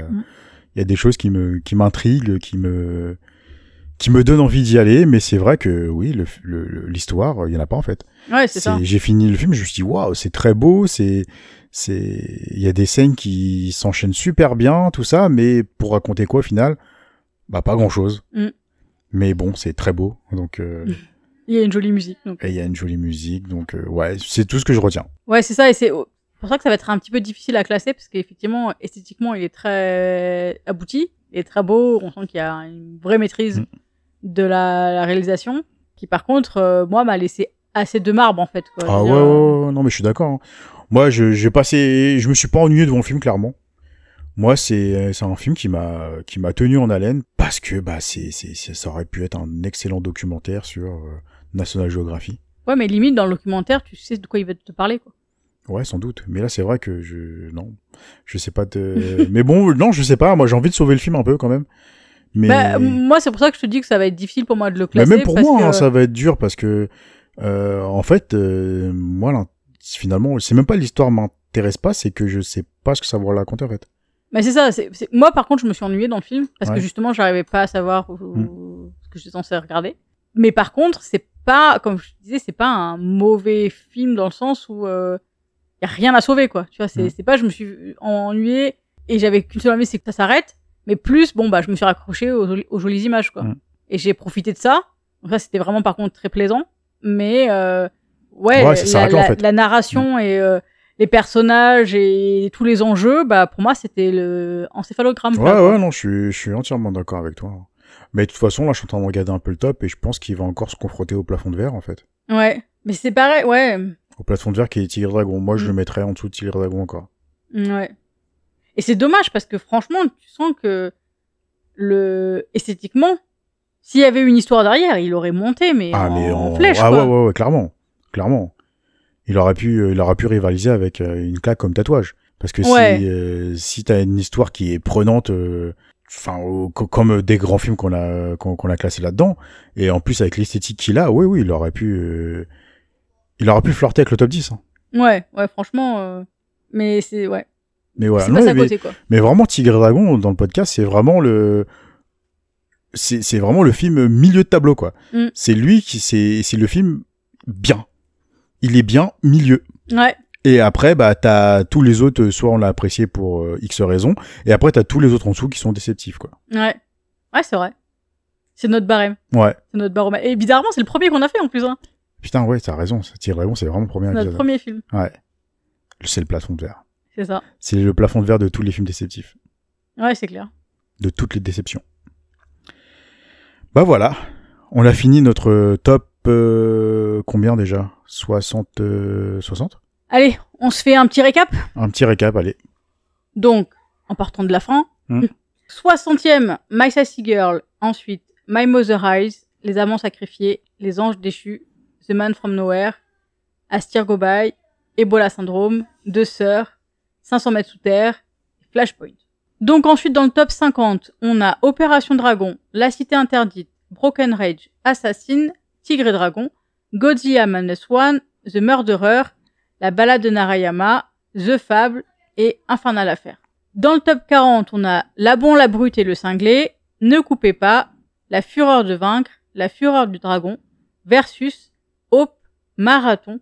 Speaker 3: y a des choses qui m'intriguent, qui qui me donne envie d'y aller, mais c'est vrai que oui, l'histoire, il y en a pas en fait.
Speaker 2: Ouais, c'est ça.
Speaker 3: J'ai fini le film, je me suis dit waouh, c'est très beau, il y a des scènes qui s'enchaînent super bien, tout ça, mais pour raconter quoi au final? Bah pas grand chose. Mais bon, c'est très beau, donc.
Speaker 2: Il y a une jolie musique. Donc.
Speaker 3: Et il y a une jolie musique, donc ouais, c'est tout ce que je retiens.
Speaker 2: Ouais, c'est ça, et c'est pour ça que ça va être un petit peu difficile à classer, parce qu'effectivement, esthétiquement, il est très abouti, il est très beau, on sent qu'il y a une vraie maîtrise de la réalisation, qui par contre, moi, m'a laissé assez de marbre, en fait. Quoi.
Speaker 3: Ah ouais, non, mais je suis d'accord. Hein. Moi, je me suis pas ennuyé devant le film, clairement. Moi, c'est un film qui m'a tenu en haleine, parce que bah ça aurait pu être un excellent documentaire sur National Geographic.
Speaker 2: Ouais, mais limite, dans le documentaire, tu sais de quoi il va te parler, quoi.
Speaker 3: Ouais, sans doute. Mais là, c'est vrai que je sais pas mais bon, non, je sais pas. Moi, j'ai envie de sauver le film un peu, quand même. Mais...
Speaker 2: Bah, moi, c'est pour ça que je te dis que ça va être difficile pour moi de le classer.
Speaker 3: Mais même pour moi, hein, ça va être dur, parce que, en fait, moi, finalement, c'est même pas l'histoire m'intéresse pas, c'est que je sais pas ce que ça va raconter, en fait.
Speaker 2: Mais c'est ça. Moi, par contre, je me suis ennuyée dans le film, parce que justement, j'arrivais pas à savoir ce que j'étais censée regarder. Mais par contre, c'est pas, comme je te disais, c'est pas un mauvais film dans le sens où y a rien à sauver, quoi. Tu vois, c'est pas je me suis ennuyée et j'avais qu'une seule envie, c'est que ça s'arrête. Mais plus, bon, bah, je me suis raccrochée aux jolies images, quoi. Et j'ai profité de ça. Donc ça, c'était vraiment, par contre, très plaisant. Mais, ouais, la narration et les personnages et tous les enjeux, bah, pour moi, c'était le encéphalogramme.
Speaker 3: Ouais, non, je suis entièrement d'accord avec toi. Mais de toute façon, là, je suis en train de regarder un peu le top et je pense qu'il va encore se confronter au plafond de verre, en fait.
Speaker 2: Ouais, mais c'est pareil, ouais.
Speaker 3: Au plafond de verre qui est Tigre Dragon. Moi, je le mettrais en dessous de Tigre Dragon encore.
Speaker 2: Ouais. Et c'est dommage parce que franchement, tu sens que esthétiquement, s'il y avait une histoire derrière, il aurait monté, mais en flèche, quoi.
Speaker 3: Ouais, clairement. Il aurait pu rivaliser avec une claque comme Tatouage. Parce que si t'as une histoire qui est prenante, comme des grands films qu'on a classés là-dedans, et en plus avec l'esthétique qu'il a, oui, il aurait pu flirter avec le top 10. Hein.
Speaker 2: Ouais, franchement, mais c'est, ouais.
Speaker 3: Mais voilà.
Speaker 2: C'est pas à côté, quoi.
Speaker 3: Mais vraiment, Tigre Dragon, dans le podcast, c'est vraiment c'est vraiment le film milieu de tableau, quoi. C'est le film bien. Il est bien milieu.
Speaker 2: Ouais.
Speaker 3: Et après, bah, t'as tous les autres, soit on l'a apprécié pour X raisons, et après t'as tous les autres en dessous qui sont déceptifs, quoi.
Speaker 2: Ouais, c'est vrai. C'est notre barème.
Speaker 3: Ouais.
Speaker 2: C'est notre baromètre. Et bizarrement, c'est le premier qu'on a fait, en plus, hein.
Speaker 3: Putain, ouais, t'as raison. Tigre Dragon, c'est vraiment le premier épisode.
Speaker 2: Notre premier film.
Speaker 3: Ouais. C'est le plafond de verre.
Speaker 2: C'est ça.
Speaker 3: C'est le plafond de verre de tous les films déceptifs.
Speaker 2: Ouais, c'est clair.
Speaker 3: De toutes les déceptions. Bah voilà. On a fini notre top, combien déjà? 60?
Speaker 2: Allez, on se fait un petit récap?
Speaker 3: Un petit récap, allez.
Speaker 2: Donc, en partant de la fin, 60e, My Sassy Girl, ensuite My Mother Eyes, Les Amants Sacrifiés, Les Anges Déchus, The Man From Nowhere, Astir Go By, Ebola Syndrome, Deux Sœurs, 500 mètres sous terre, Flashpoint. Donc ensuite, dans le top 50, on a Opération Dragon, La Cité Interdite, Broken Rage, Assassin, Tigre et Dragon, Godzilla Minus One, The Murderer, La Balade de Narayama, The Fable et Infernal Affair. Dans le top 40, on a La Bon, la Brute et le Cinglé, Ne coupez pas, La Fureur de Vaincre, La Fureur du Dragon, Versus, Hope, Marathon,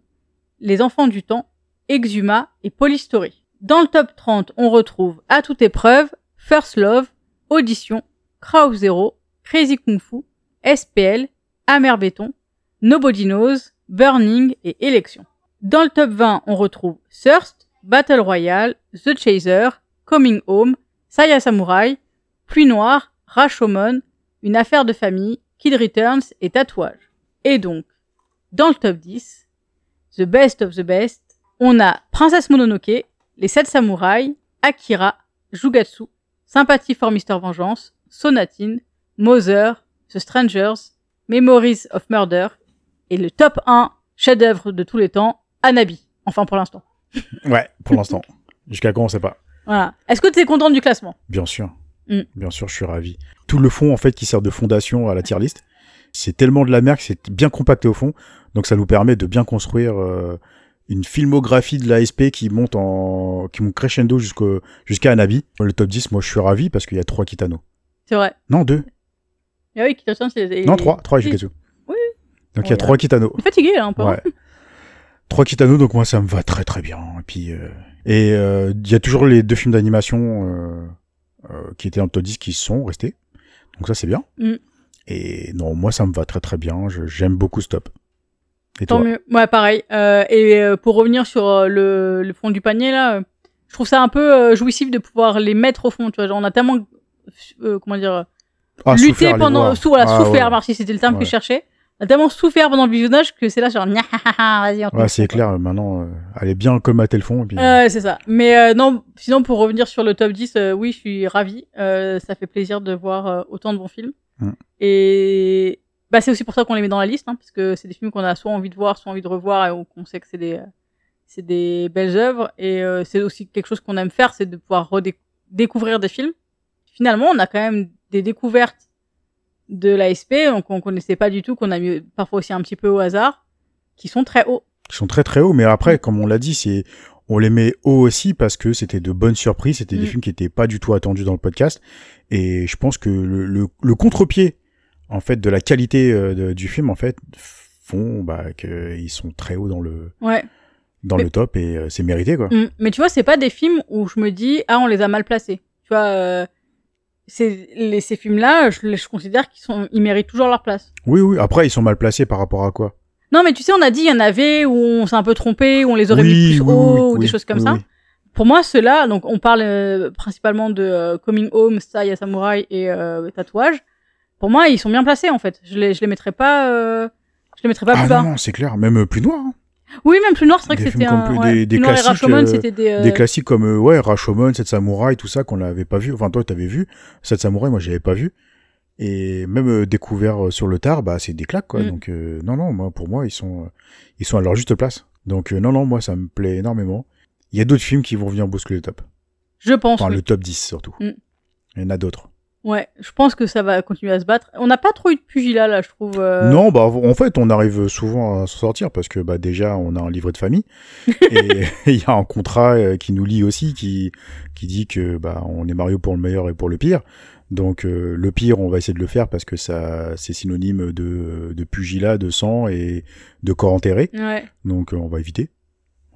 Speaker 2: Les Enfants du Temps, Exhuma et Polystory. Dans le top 30, on retrouve À toute épreuve, First Love, Audition, Crowd Zero, Crazy Kung Fu, SPL, Amer Béton, Nobody Knows, Burning et Élection. Dans le top 20, on retrouve Thirst, Battle Royale, The Chaser, Coming Home, Saya Samurai, Pluie Noire, Rashomon, Une affaire de famille, Kid Returns et Tatouage. Et donc, dans le top 10, The Best of the Best, on a Princesse Mononoke, Les 7 Samouraïs, Akira, Jugatsu, Sympathy for Mr. Vengeance, Sonatine, Mother, The Strangers, Memories of Murder, et le top 1 chef-d'œuvre de tous les temps, Anabi. Enfin, pour l'instant.
Speaker 3: Ouais, pour l'instant. Jusqu'à quand, on sait pas.
Speaker 2: Voilà. Est-ce que tu es contente du classement?
Speaker 3: Bien sûr. Bien sûr, je suis ravi. Tout le fond, en fait, qui sert de fondation à la tier list, c'est tellement de la merde que c'est bien compacté au fond. Donc, ça nous permet de bien construire une filmographie de l'ASP qui monte crescendo jusqu'à Anabi. Le top 10, moi, je suis ravi parce qu'il y a 3 Kitano.
Speaker 2: C'est vrai.
Speaker 3: Non, 2.
Speaker 2: Ah oui, Kitano, c'est...
Speaker 3: Non, 3 Ishikazu.
Speaker 2: Oui.
Speaker 3: Donc il y a 3 Kitano.
Speaker 2: On est fatigué, là, un peu.
Speaker 3: Ouais. 3 Kitano, donc moi, ça me va très très bien. Et puis, il y a toujours les 2 films d'animation qui étaient en top 10 qui sont restés. Donc ça, c'est bien. Et non, moi, ça me va très très bien. J'aime beaucoup Stop. Et
Speaker 2: Tant
Speaker 3: toi?
Speaker 2: mieux. Ouais, pareil. Pour revenir sur le fond du panier, là, je trouve ça un peu jouissif de pouvoir les mettre au fond. Tu vois, genre, on a tellement, comment dire, lutté pendant, souffert,
Speaker 3: ouais.
Speaker 2: merci, c'était le terme que je cherchais. On a tellement souffert pendant le visionnage que c'est là, genre, vas-y, on
Speaker 3: ouais, c'est clair, maintenant, elle est bien colmater le fond. Et puis...
Speaker 2: c'est ça. Mais non, sinon, pour revenir sur le top 10, oui, je suis ravie. Ça fait plaisir de voir autant de bons films. Et bah, c'est aussi pour ça qu'on les met dans la liste, hein, parce que c'est des films qu'on a soit envie de voir, soit envie de revoir, et qu'on sait que c'est des belles œuvres. Et c'est aussi quelque chose qu'on aime faire, c'est de pouvoir découvrir des films. Finalement, on a quand même des découvertes de l'ASP, donc on connaissait pas du tout, qu'on a mis parfois aussi un petit peu au hasard, qui sont très hauts.
Speaker 3: Qui sont très très hauts, mais après, comme on l'a dit, on les met hauts aussi parce que c'était de bonnes surprises, c'était des films qui étaient pas du tout attendus dans le podcast, et je pense que le contre-pied, en fait, de la qualité du film, en fait, font qu'ils sont très hauts dans le top, et c'est mérité, quoi.
Speaker 2: Mais tu vois, c'est pas des films où je me dis, on les a mal placés. Tu vois, ces films-là, je considère qu'ils méritent toujours leur place.
Speaker 3: Oui, après, ils sont mal placés par rapport à quoi?
Speaker 2: Non, mais tu sais, on a dit, il y en avait où on s'est un peu trompé, où on les aurait mis plus haut, ou des choses comme ça. Pour moi, ceux-là, donc on parle principalement de Coming Home, Style Samurai et Tatouage. Pour moi, ils sont bien placés, en fait. Je les mettrais pas plus bas.
Speaker 3: Non, c'est clair, même plus noir. Hein.
Speaker 2: Oui, même plus noir, c'est vrai que c'était
Speaker 3: des
Speaker 2: noir
Speaker 3: classiques,
Speaker 2: et Rashomon, c'était
Speaker 3: des classiques comme Rashomon, Sept Samouraïs, tout ça qu'on n'avait pas vu. Enfin, toi, t'avais vu. Sept Samouraïs, moi, j'avais pas vu. Et même découvert sur le tard, c'est des claques, quoi. Donc non, pour moi, ils sont à leur juste place. Donc non, moi, ça me plaît énormément. Il y a d'autres films qui vont venir bousculer le top.
Speaker 2: Je pense.
Speaker 3: Enfin, le top 10 surtout. Il y en a d'autres.
Speaker 2: Ouais, je pense que ça va continuer à se battre. On n'a pas trop eu de pugilat, là, je trouve.
Speaker 3: Non, en fait, on arrive souvent à s'en sortir parce que déjà, on a un livret de famille et il y a un contrat qui nous lie aussi, qui dit que on est Mario pour le meilleur et pour le pire. Donc le pire, on va essayer de le faire parce que c'est synonyme de pugilat, de sang et de corps enterré.
Speaker 2: Ouais.
Speaker 3: Donc on va éviter.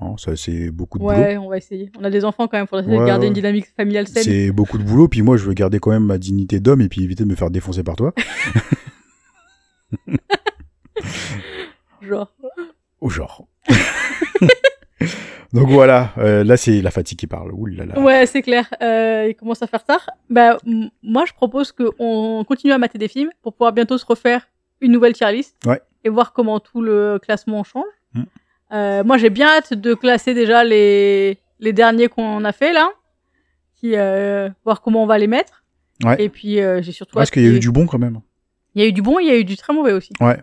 Speaker 3: Hein, ça, c'est beaucoup de boulot.
Speaker 2: Ouais, on va essayer. On a des enfants quand même pour essayer de garder une dynamique familiale saine.
Speaker 3: C'est beaucoup de boulot, puis moi je veux garder quand même ma dignité d'homme et puis éviter de me faire défoncer par toi.
Speaker 2: Genre.
Speaker 3: Au genre. Donc voilà, là c'est la fatigue qui parle. Ouh là là.
Speaker 2: Ouais, c'est clair. Il commence à faire tard. Moi je propose qu'on continue à mater des films pour pouvoir bientôt se refaire une nouvelle tier list et voir comment tout le classement change. Moi j'ai bien hâte de classer déjà les derniers qu'on a fait là, voir comment on va les mettre. Ouais. Et puis j'ai surtout
Speaker 3: parce qu'il y a eu du bon quand même.
Speaker 2: Il y a eu du bon, il y a eu du très mauvais aussi.
Speaker 3: Ouais.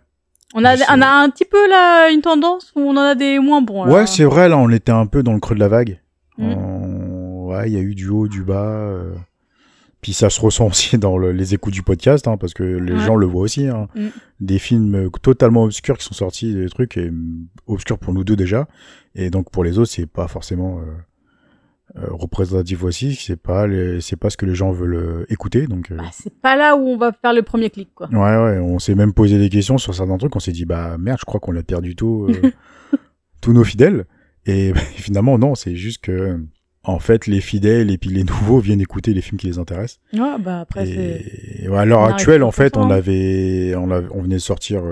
Speaker 2: On a un petit peu là une tendance où on en a des moins bons. Là.
Speaker 3: Ouais, c'est vrai, là on était un peu dans le creux de la vague. Ouais, il y a eu du haut, du bas. Puis ça se ressent aussi dans les écoutes du podcast, hein, parce que les gens le voient aussi. Hein. Des films totalement obscurs qui sont sortis, des trucs obscurs pour nous deux déjà. Et donc pour les autres, c'est pas forcément représentatif aussi. C'est pas ce que les gens veulent écouter. Donc
Speaker 2: c'est pas là où on va faire le premier clic, quoi.
Speaker 3: Ouais, on s'est même posé des questions sur certains trucs. On s'est dit merde, je crois qu'on a perdu tous nos fidèles. Et finalement non, c'est juste que en fait, les fidèles et puis les nouveaux viennent écouter les films qui les intéressent.
Speaker 2: Ouais, après c'est.
Speaker 3: À l'heure actuelle, en fait, on venait de sortir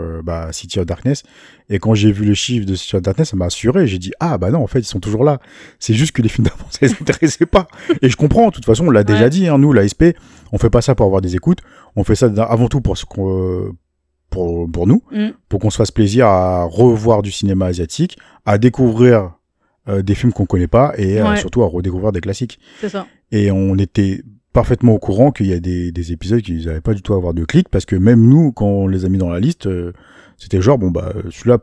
Speaker 3: City of Darkness, et quand j'ai vu le chiffre de City of Darkness, ça m'a assuré. J'ai dit non, en fait, ils sont toujours là. C'est juste que les films d'avant, ça les intéressait pas. Et je comprends. De toute façon, on l'a déjà dit. Hein, nous, l'ASP, on fait pas ça pour avoir des écoutes. On fait ça avant tout pour nous, pour qu'on se fasse plaisir à revoir du cinéma asiatique, à découvrir des films qu'on connaît pas et surtout à redécouvrir des classiques.
Speaker 2: C'est ça.
Speaker 3: Et on était parfaitement au courant qu'il y a des épisodes qui n'avaient pas du tout à avoir de clics, parce que même nous, quand on les a mis dans la liste, c'était genre celui-là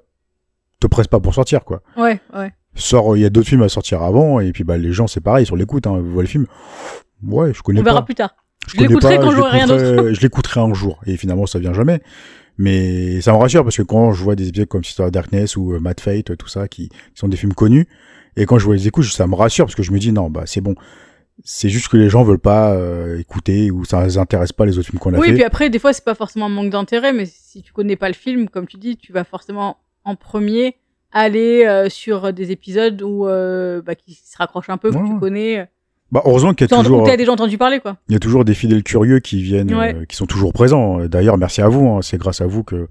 Speaker 3: te presse pas pour sortir, quoi.
Speaker 2: Ouais.
Speaker 3: Il y a d'autres films à sortir avant, et puis les gens c'est pareil sur l'écoute, hein, vous voyez le film. Ouais, je connais pas.
Speaker 2: On verra plus tard. Je l'écouterai quand j'aurai rien d'autre.
Speaker 3: Je l'écouterai un jour, et finalement ça vient jamais. Mais ça me rassure, parce que quand je vois des épisodes comme City of Darkness ou Mad Fate, tout ça, qui sont des films connus, et quand je vois les écoutes, ça me rassure, parce que je me dis non, c'est bon. C'est juste que les gens veulent pas écouter ou ça les intéresse pas les autres films qu'on a fait.
Speaker 2: Oui, puis après, des fois, c'est pas forcément un manque d'intérêt, mais si tu connais pas le film, comme tu dis, tu vas forcément en premier aller sur des épisodes où qui se raccrochent un peu, que tu connais.
Speaker 3: Bah, heureusement qu'il y a toujours.
Speaker 2: Tu as déjà entendu parler, quoi.
Speaker 3: Il y a toujours des fidèles curieux qui viennent, qui sont toujours présents. D'ailleurs, merci à vous. Hein. C'est grâce à vous que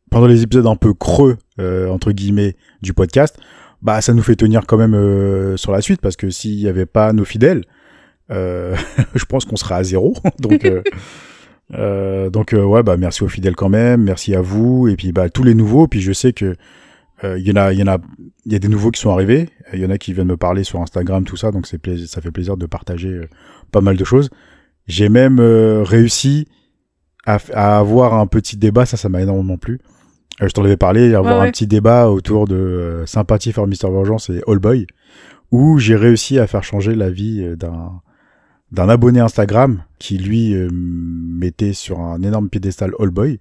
Speaker 3: pendant les épisodes un peu creux, entre guillemets, du podcast, bah, ça nous fait tenir quand même sur la suite, parce que s'il y avait pas nos fidèles, je pense qu'on serait à 0. Donc, ouais, bah, merci aux fidèles quand même. Merci à vous. Et puis, bah, tous les nouveaux. Puis, je sais que il y a des nouveaux qui sont arrivés. Il y en a qui viennent me parler sur Instagram, tout ça. Donc, ça fait plaisir de partager pas mal de choses. J'ai même réussi à avoir un petit débat. Ça m'a énormément plu. Je t'en avais parlé, avoir un petit débat autour de Sympathie for Mr. Vengeance et All Boy, où j'ai réussi à faire changer l'avis d'un abonné Instagram qui, lui, mettait sur un énorme piédestal All Boy.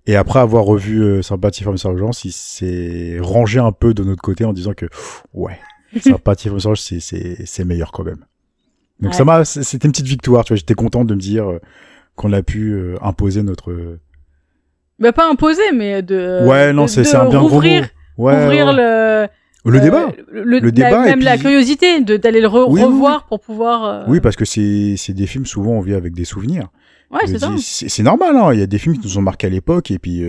Speaker 3: Et après avoir revu Sympathie for Mr. Vengeance, il s'est rangé un peu de notre côté en disant que, ouais, Sympathie for Mr. Vengeance, c'est meilleur quand même. Donc c'était une petite victoire, tu vois, j'étais content de me dire qu'on a pu imposer notre...
Speaker 2: Bah, pas imposer, mais de...
Speaker 3: Ouais, non, c'est un bien gros mot.
Speaker 2: Ouvrir
Speaker 3: le débat. Le débat.
Speaker 2: Même la curiosité d'aller le revoir pour pouvoir...
Speaker 3: Oui, parce que c'est des films, souvent, on vit avec des souvenirs.
Speaker 2: Ouais, c'est ça.
Speaker 3: C'est normal, hein. Il y a des films qui nous ont marqués à l'époque, et puis,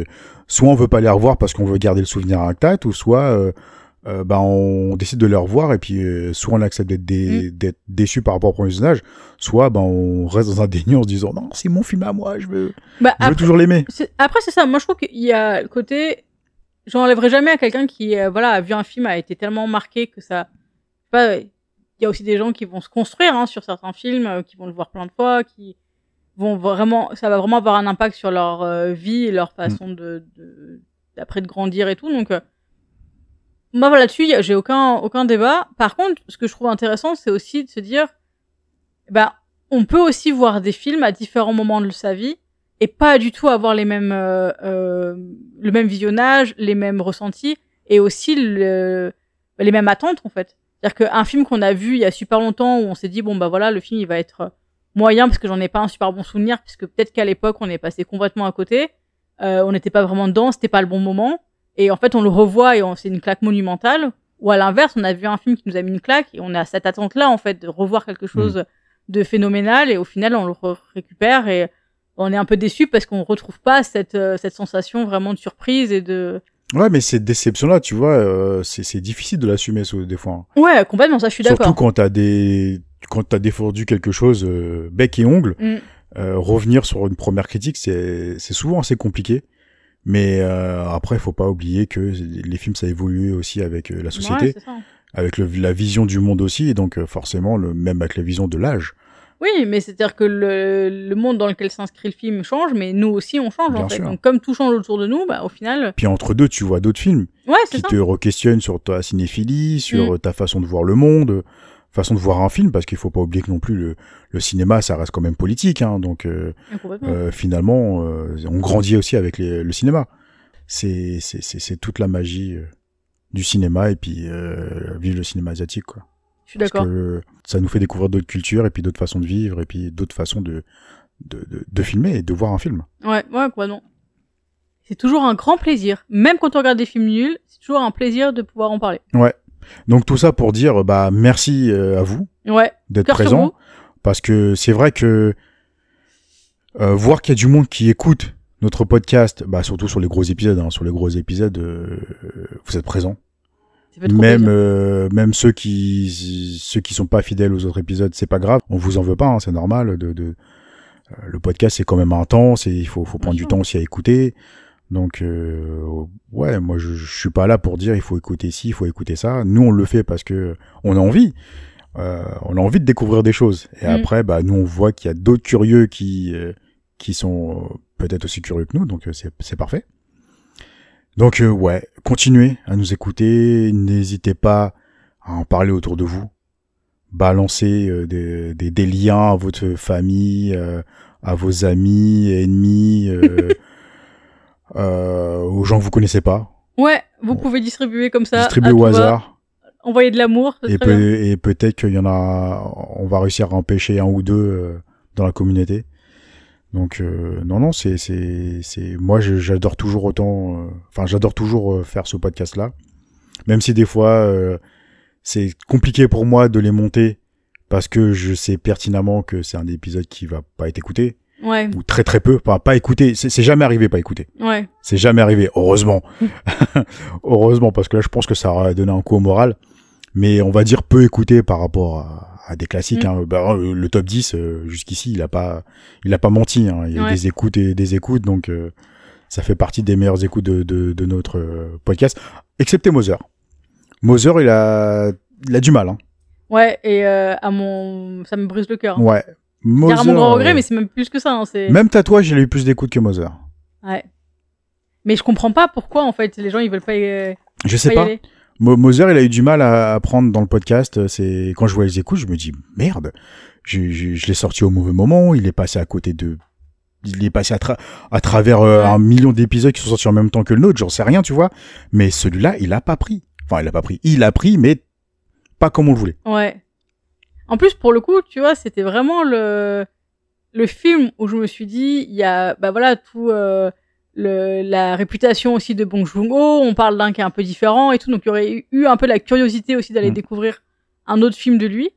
Speaker 3: soit on veut pas les revoir parce qu'on veut garder le souvenir intact, ou soit, on décide de les revoir, et puis, soit on accepte d'être déçu par rapport au premier visionnage, soit, on reste dans un déni en se disant, non, c'est mon film à moi, je veux toujours l'aimer.
Speaker 2: Après, c'est ça. Moi, je trouve qu'il y a le côté, j'enlèverai jamais à quelqu'un qui, a vu un film, a été tellement marqué que ça, il y a aussi des gens qui vont se construire, hein, sur certains films, qui vont le voir plein de fois, qui vont vraiment, ça va vraiment avoir un impact sur leur vie et leur façon d'après de grandir et tout. Donc, moi, là-dessus, j'ai aucun débat. Par contre, ce que je trouve intéressant, c'est aussi de se dire, on peut aussi voir des films à différents moments de sa vie et pas du tout avoir les mêmes, le même visionnage, les mêmes ressentis et aussi les mêmes attentes, en fait. C'est-à-dire qu'un film qu'on a vu il y a super longtemps où on s'est dit, voilà, le film, il va être moyen parce que j'en ai pas un super bon souvenir, puisque peut-être qu'à l'époque, on est passé complètement à côté, on n'était pas vraiment dedans, c'était pas le bon moment. Et en fait, on le revoit et c'est une claque monumentale. Ou à l'inverse, on a vu un film qui nous a mis une claque et on a cette attente-là, en fait, de revoir quelque chose de phénoménal. Et au final, on le récupère et on est un peu déçu parce qu'on retrouve pas cette sensation vraiment de surprise et de...
Speaker 3: Ouais, mais cette déception-là, tu vois, c'est difficile de l'assumer des fois.
Speaker 2: Ouais, complètement, ça, je suis d'accord.
Speaker 3: Surtout quand t'as défendu quelque chose bec et ongle, revenir sur une première critique, c'est souvent assez compliqué. Mais après, faut pas oublier que les films, ça évolue aussi avec la société, avec la vision du monde aussi, et donc forcément, même avec la vision de l'âge.
Speaker 2: Oui, mais c'est-à-dire que le monde dans lequel s'inscrit le film change, mais nous aussi, on change, en fait.
Speaker 3: Sûr.
Speaker 2: Donc, comme tout change autour de nous, au final...
Speaker 3: Puis entre deux, tu vois d'autres films qui te re-questionnent sur ta cinéphilie, sur ta façon de voir le monde, façon de voir un film, parce qu'il faut pas oublier que non plus le cinéma, ça reste quand même politique, hein, donc finalement, on grandit aussi avec le cinéma. C'est toute la magie du cinéma, et puis vive le cinéma asiatique, quoi.
Speaker 2: Je suis d'accord.
Speaker 3: Parce que ça nous fait découvrir d'autres cultures, et puis d'autres façons de vivre, et puis d'autres façons de filmer et de voir un film.
Speaker 2: Ouais, quoi, non. C'est toujours un grand plaisir. Même quand on regarde des films nuls, c'est toujours un plaisir de pouvoir en parler.
Speaker 3: Ouais. Donc tout ça pour dire merci à vous d'être présents, parce que c'est vrai que voir qu'il y a du monde qui écoute notre podcast, surtout sur les gros épisodes, vous êtes présents. Même ceux qui sont pas fidèles aux autres épisodes, c'est pas grave, on vous en veut pas, hein, c'est normal. Le podcast, c'est quand même intense et il faut prendre du temps aussi à écouter. Donc moi je suis pas là pour dire il faut écouter ci, il faut écouter ça. Nous on le fait parce que on a envie. On a envie de découvrir des choses. Et après nous on voit qu'il y a d'autres curieux qui sont peut-être aussi curieux que nous, donc c'est parfait. Donc continuez à nous écouter, n'hésitez pas à en parler autour de vous. Balancez des liens à votre famille, à vos amis, ennemis, aux gens que vous connaissez pas.
Speaker 2: Ouais, vous pouvez distribuer comme ça.
Speaker 3: Distribuer au hasard.
Speaker 2: envoyer de l'amour.
Speaker 3: Et peut-être qu'il y en a, on va réussir à empêcher un ou deux dans la communauté. Donc non, moi j'adore toujours autant. Enfin, j'adore toujours faire ce podcast-là, même si des fois c'est compliqué pour moi de les monter parce que je sais pertinemment que c'est un épisode qui va pas être écouté.
Speaker 2: Ouais.
Speaker 3: Ou très très peu, enfin, pas écouté. C'est jamais arrivé pas écouté.
Speaker 2: Ouais.
Speaker 3: C'est jamais arrivé, heureusement. Heureusement, parce que là je pense que ça aurait donné un coup au moral. Mais on va dire peu écouté par rapport à des classiques. Hein. Bah, le top 10, jusqu'ici, il a pas menti. Hein. Il y a eu des écoutes et des écoutes, donc ça fait partie des meilleures écoutes de notre podcast. Excepté Moser. Moser, il a du mal. Hein.
Speaker 2: Ouais, et ça me brise le cœur. Hein.
Speaker 3: Ouais.
Speaker 2: C'est à mon grand regret, mais c'est même plus que ça. Hein.
Speaker 3: Même Tatouage, il a eu plus d'écoutes que Moser.
Speaker 2: Ouais. Mais je comprends pas pourquoi, en fait, les gens, ils veulent pas
Speaker 3: je sais pas. Moser, il a eu du mal à prendre dans le podcast. C'est quand je vois les écoutes, je me dis merde. Je l'ai sorti au mauvais moment. Il est passé à côté de. Il est passé à travers 1 million d'épisodes qui sont sortis en même temps que le nôtre. J'en sais rien, tu vois. Mais celui-là, il a pas pris. Enfin, il a pas pris. Il a pris, mais pas comme on le voulait.
Speaker 2: Ouais. En plus, pour le coup, tu vois, c'était vraiment le film où je me suis dit, il y a, bah voilà, tout. La réputation aussi de Bong Joon-ho, on parle d'un qui est un peu différent et tout, donc il y aurait eu un peu la curiosité aussi d'aller découvrir un autre film de lui.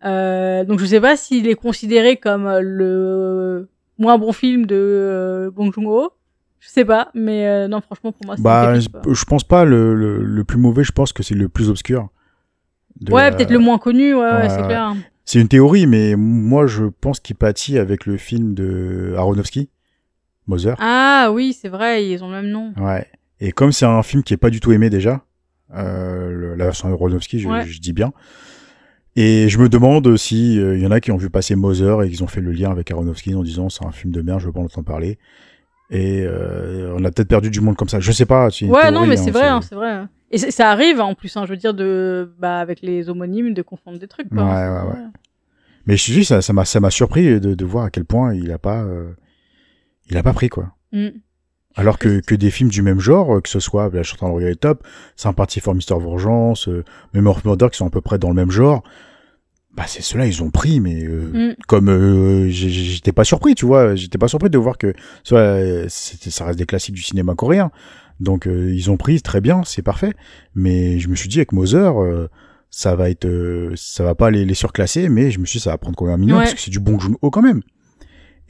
Speaker 2: Donc je sais pas s'il est considéré comme le moins bon film de Bong Joon-ho, je sais pas, mais non, franchement pour moi c'est
Speaker 3: je pense pas le plus mauvais, je pense que c'est le plus obscur.
Speaker 2: Ouais, peut-être le moins connu, ouais, c'est clair.
Speaker 3: C'est une théorie, mais moi je pense qu'il pâtit avec le film de Aronofsky. Moser.
Speaker 2: Ah oui, c'est vrai, ils ont le même nom.
Speaker 3: Ouais. Et comme c'est un film qui est pas du tout aimé déjà, la version Aronofsky, je dis bien. Et je me demande si y en a qui ont vu passer Moser et qu'ils ont fait le lien avec Aronofsky en disant c'est un film de merde, je veux pas en entendre parler. Et on a peut-être perdu du monde comme ça. Je sais pas.
Speaker 2: Ouais, théorie, non, mais c'est vrai, c'est vrai. Et ça arrive en plus, je veux dire avec les homonymes de confondre des trucs. Quoi,
Speaker 3: ouais. Mais je te dis, ça m'a surpris de voir à quel point il a pas pris, quoi. Alors que des films du même genre, que ce soit La Chanteuse de Top, Sympathie for Mr. Vengeance, Memory of Murder, qui sont à peu près dans le même genre, bah c'est ceux-là, ils ont pris, mais comme j'étais pas surpris, tu vois, j'étais pas surpris de voir que ça reste des classiques du cinéma coréen. Donc ils ont pris, très bien, c'est parfait. Mais je me suis dit, avec Moser, ça va pas les surclasser, mais je me suis dit, ça va prendre quand même 1 million, parce que c'est du Bong Joon-ho quand même.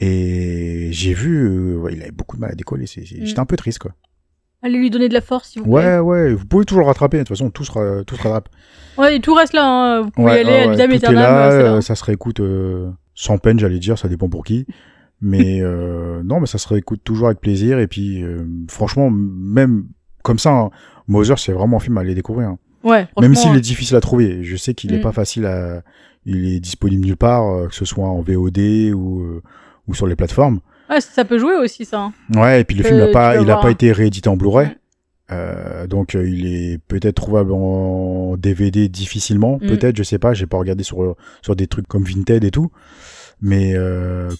Speaker 3: Et j'ai vu, il avait beaucoup de mal à décoller. J'étais un peu triste, quoi.
Speaker 2: Allez lui donner de la force, s'il vous plaît.
Speaker 3: Ouais, vous pouvez toujours le rattraper. De toute façon, tout se rattrape.
Speaker 2: Ouais, et tout reste là. Hein. Vous pouvez y aller à Vidam
Speaker 3: Eternam. Ça se réécoute sans peine, j'allais dire. Ça dépend pour qui. Mais non, mais ça se réécoute toujours avec plaisir. Et puis, franchement, même comme ça, hein, Moser, c'est vraiment un film à aller découvrir. Hein.
Speaker 2: Ouais,
Speaker 3: même s'il est difficile à trouver. Je sais qu'il est pas facile à. Il est disponible nulle part, que ce soit en VOD ou sur les plateformes.
Speaker 2: Ouais, ça peut jouer aussi, ça. Hein.
Speaker 3: Ouais, et puis le film il a pas été réédité en Blu-ray. Donc il est peut-être trouvable en DVD difficilement, peut-être, je sais pas, j'ai pas regardé sur des trucs comme Vinted et tout. Mais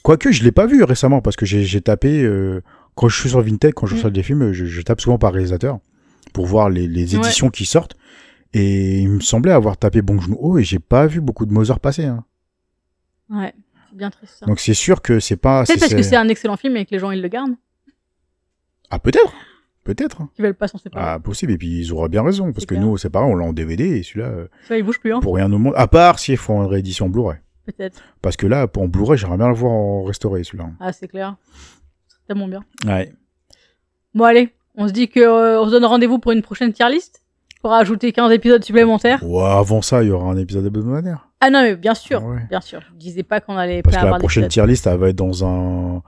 Speaker 3: quoique je l'ai pas vu récemment parce que j'ai tapé quand je suis sur Vinted, quand je reçois des films, je tape souvent par réalisateur pour voir les éditions qui sortent. Et il me semblait avoir tapé Bong Joon-ho et j'ai pas vu beaucoup de Moser passer. Hein.
Speaker 2: Ouais. C'est bien triste, ça.
Speaker 3: Donc c'est sûr que c'est pas...
Speaker 2: Peut-être parce que c'est un excellent film et que les gens, ils le gardent.
Speaker 3: Ah, peut-être.
Speaker 2: Ils veulent pas s'en séparer.
Speaker 3: Ah, possible. Et puis ils auraient bien raison. Parce que nous, c'est pareil, on l'a en DVD et celui-là...
Speaker 2: Ça, il bouge plus, hein.
Speaker 3: Pour rien au monde. À part s'il faut en réédition en Blu-ray.
Speaker 2: Peut-être.
Speaker 3: Parce que là, en Blu-ray, j'aimerais bien le voir en restauré, celui-là.
Speaker 2: Ah, c'est clair. C'est tellement bien.
Speaker 3: Ouais.
Speaker 2: Bon, allez. On se dit qu'on se donne rendez-vous pour une prochaine tier list. Pour ajouter 15 épisodes supplémentaires.
Speaker 3: Ouais, avant ça, il y aura un épisode hebdomadaire.
Speaker 2: Ah non, mais bien sûr, bien sûr. Je disais pas qu'on allait
Speaker 3: parce que la prochaine tier list, ça va être dans un...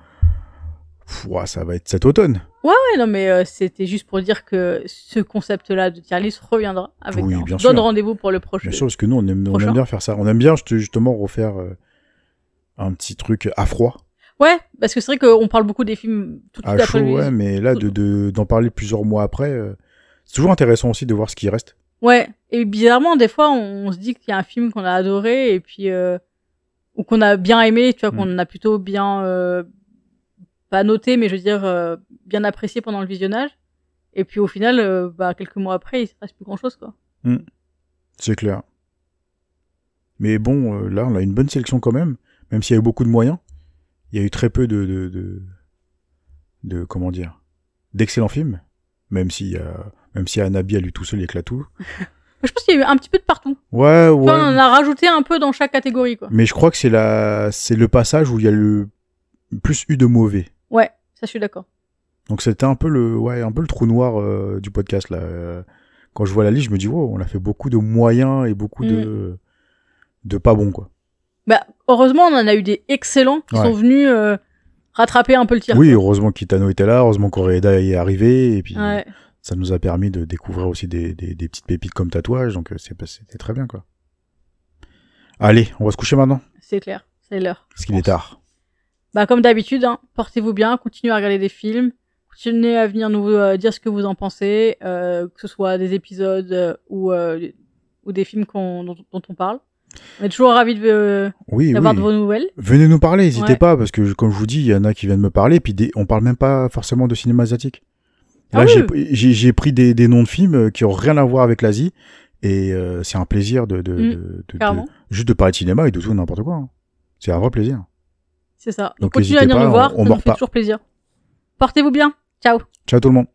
Speaker 3: ça va être cet automne.
Speaker 2: Ouais, non, mais c'était juste pour dire que ce concept-là de tier list reviendra avec
Speaker 3: oui,
Speaker 2: nous.
Speaker 3: Bien
Speaker 2: sûr. Donne rendez-vous pour le prochain.
Speaker 3: Bien sûr, parce que nous, on aime bien faire ça. On aime bien justement refaire un petit truc à froid.
Speaker 2: Ouais, parce que c'est vrai qu'on parle beaucoup des films tout de suite après.
Speaker 3: Ouais, mais là, d'en parler plusieurs mois après... C'est toujours intéressant aussi de voir ce qui reste.
Speaker 2: Ouais, et bizarrement, des fois, on se dit qu'il y a un film qu'on a adoré et puis ou qu'on a bien aimé, tu vois, qu'on a plutôt bien pas noté, mais je veux dire bien apprécié pendant le visionnage. Et puis au final, quelques mois après, il se passe plus grand-chose, quoi.
Speaker 3: C'est clair. Mais bon, là, on a une bonne sélection quand même s'il y a eu beaucoup de moyens. Il y a eu très peu de comment dire, d'excellents films, même si Anabi, à lui tout seul, il éclate tout.
Speaker 2: Je pense qu'il y a eu un petit peu de partout.
Speaker 3: Ouais.
Speaker 2: On en a rajouté un peu dans chaque catégorie, quoi.
Speaker 3: Mais je crois que c'est le passage où il y a le plus eu de mauvais.
Speaker 2: Ouais, ça je suis d'accord.
Speaker 3: Donc c'était un peu le trou noir du podcast là. Quand je vois la liste, je me dis wow, on a fait beaucoup de moyens et beaucoup de pas bons, quoi.
Speaker 2: Bah heureusement, on en a eu des excellents qui sont venus rattraper un peu le tir.
Speaker 3: Oui, heureusement qu'Itano était là, heureusement qu'Oreda est arrivé, et puis
Speaker 2: ouais.
Speaker 3: Ça nous a permis de découvrir aussi des petites pépites comme Tatouage, donc c'était très bien, quoi. Allez, on va se coucher maintenant.
Speaker 2: C'est clair, c'est l'heure.
Speaker 3: Parce qu'il est tard.
Speaker 2: Bah comme d'habitude, hein, portez-vous bien, continuez à regarder des films, continuez à venir nous dire ce que vous en pensez, que ce soit des épisodes ou des films dont on parle. On est toujours ravis d'avoir de vos nouvelles.
Speaker 3: Venez nous parler, n'hésitez pas, parce que comme je vous dis, il y en a qui viennent me parler, puis on parle même pas forcément de cinéma asiatique. Là, j'ai pris des noms de films qui ont rien à voir avec l'Asie, et c'est un plaisir juste de parler de cinéma et de tout n'importe quoi. Hein. C'est un vrai plaisir.
Speaker 2: C'est ça. Donc continuez à venir nous voir, ça nous fait toujours plaisir. Portez-vous bien. Ciao.
Speaker 3: Ciao tout le monde.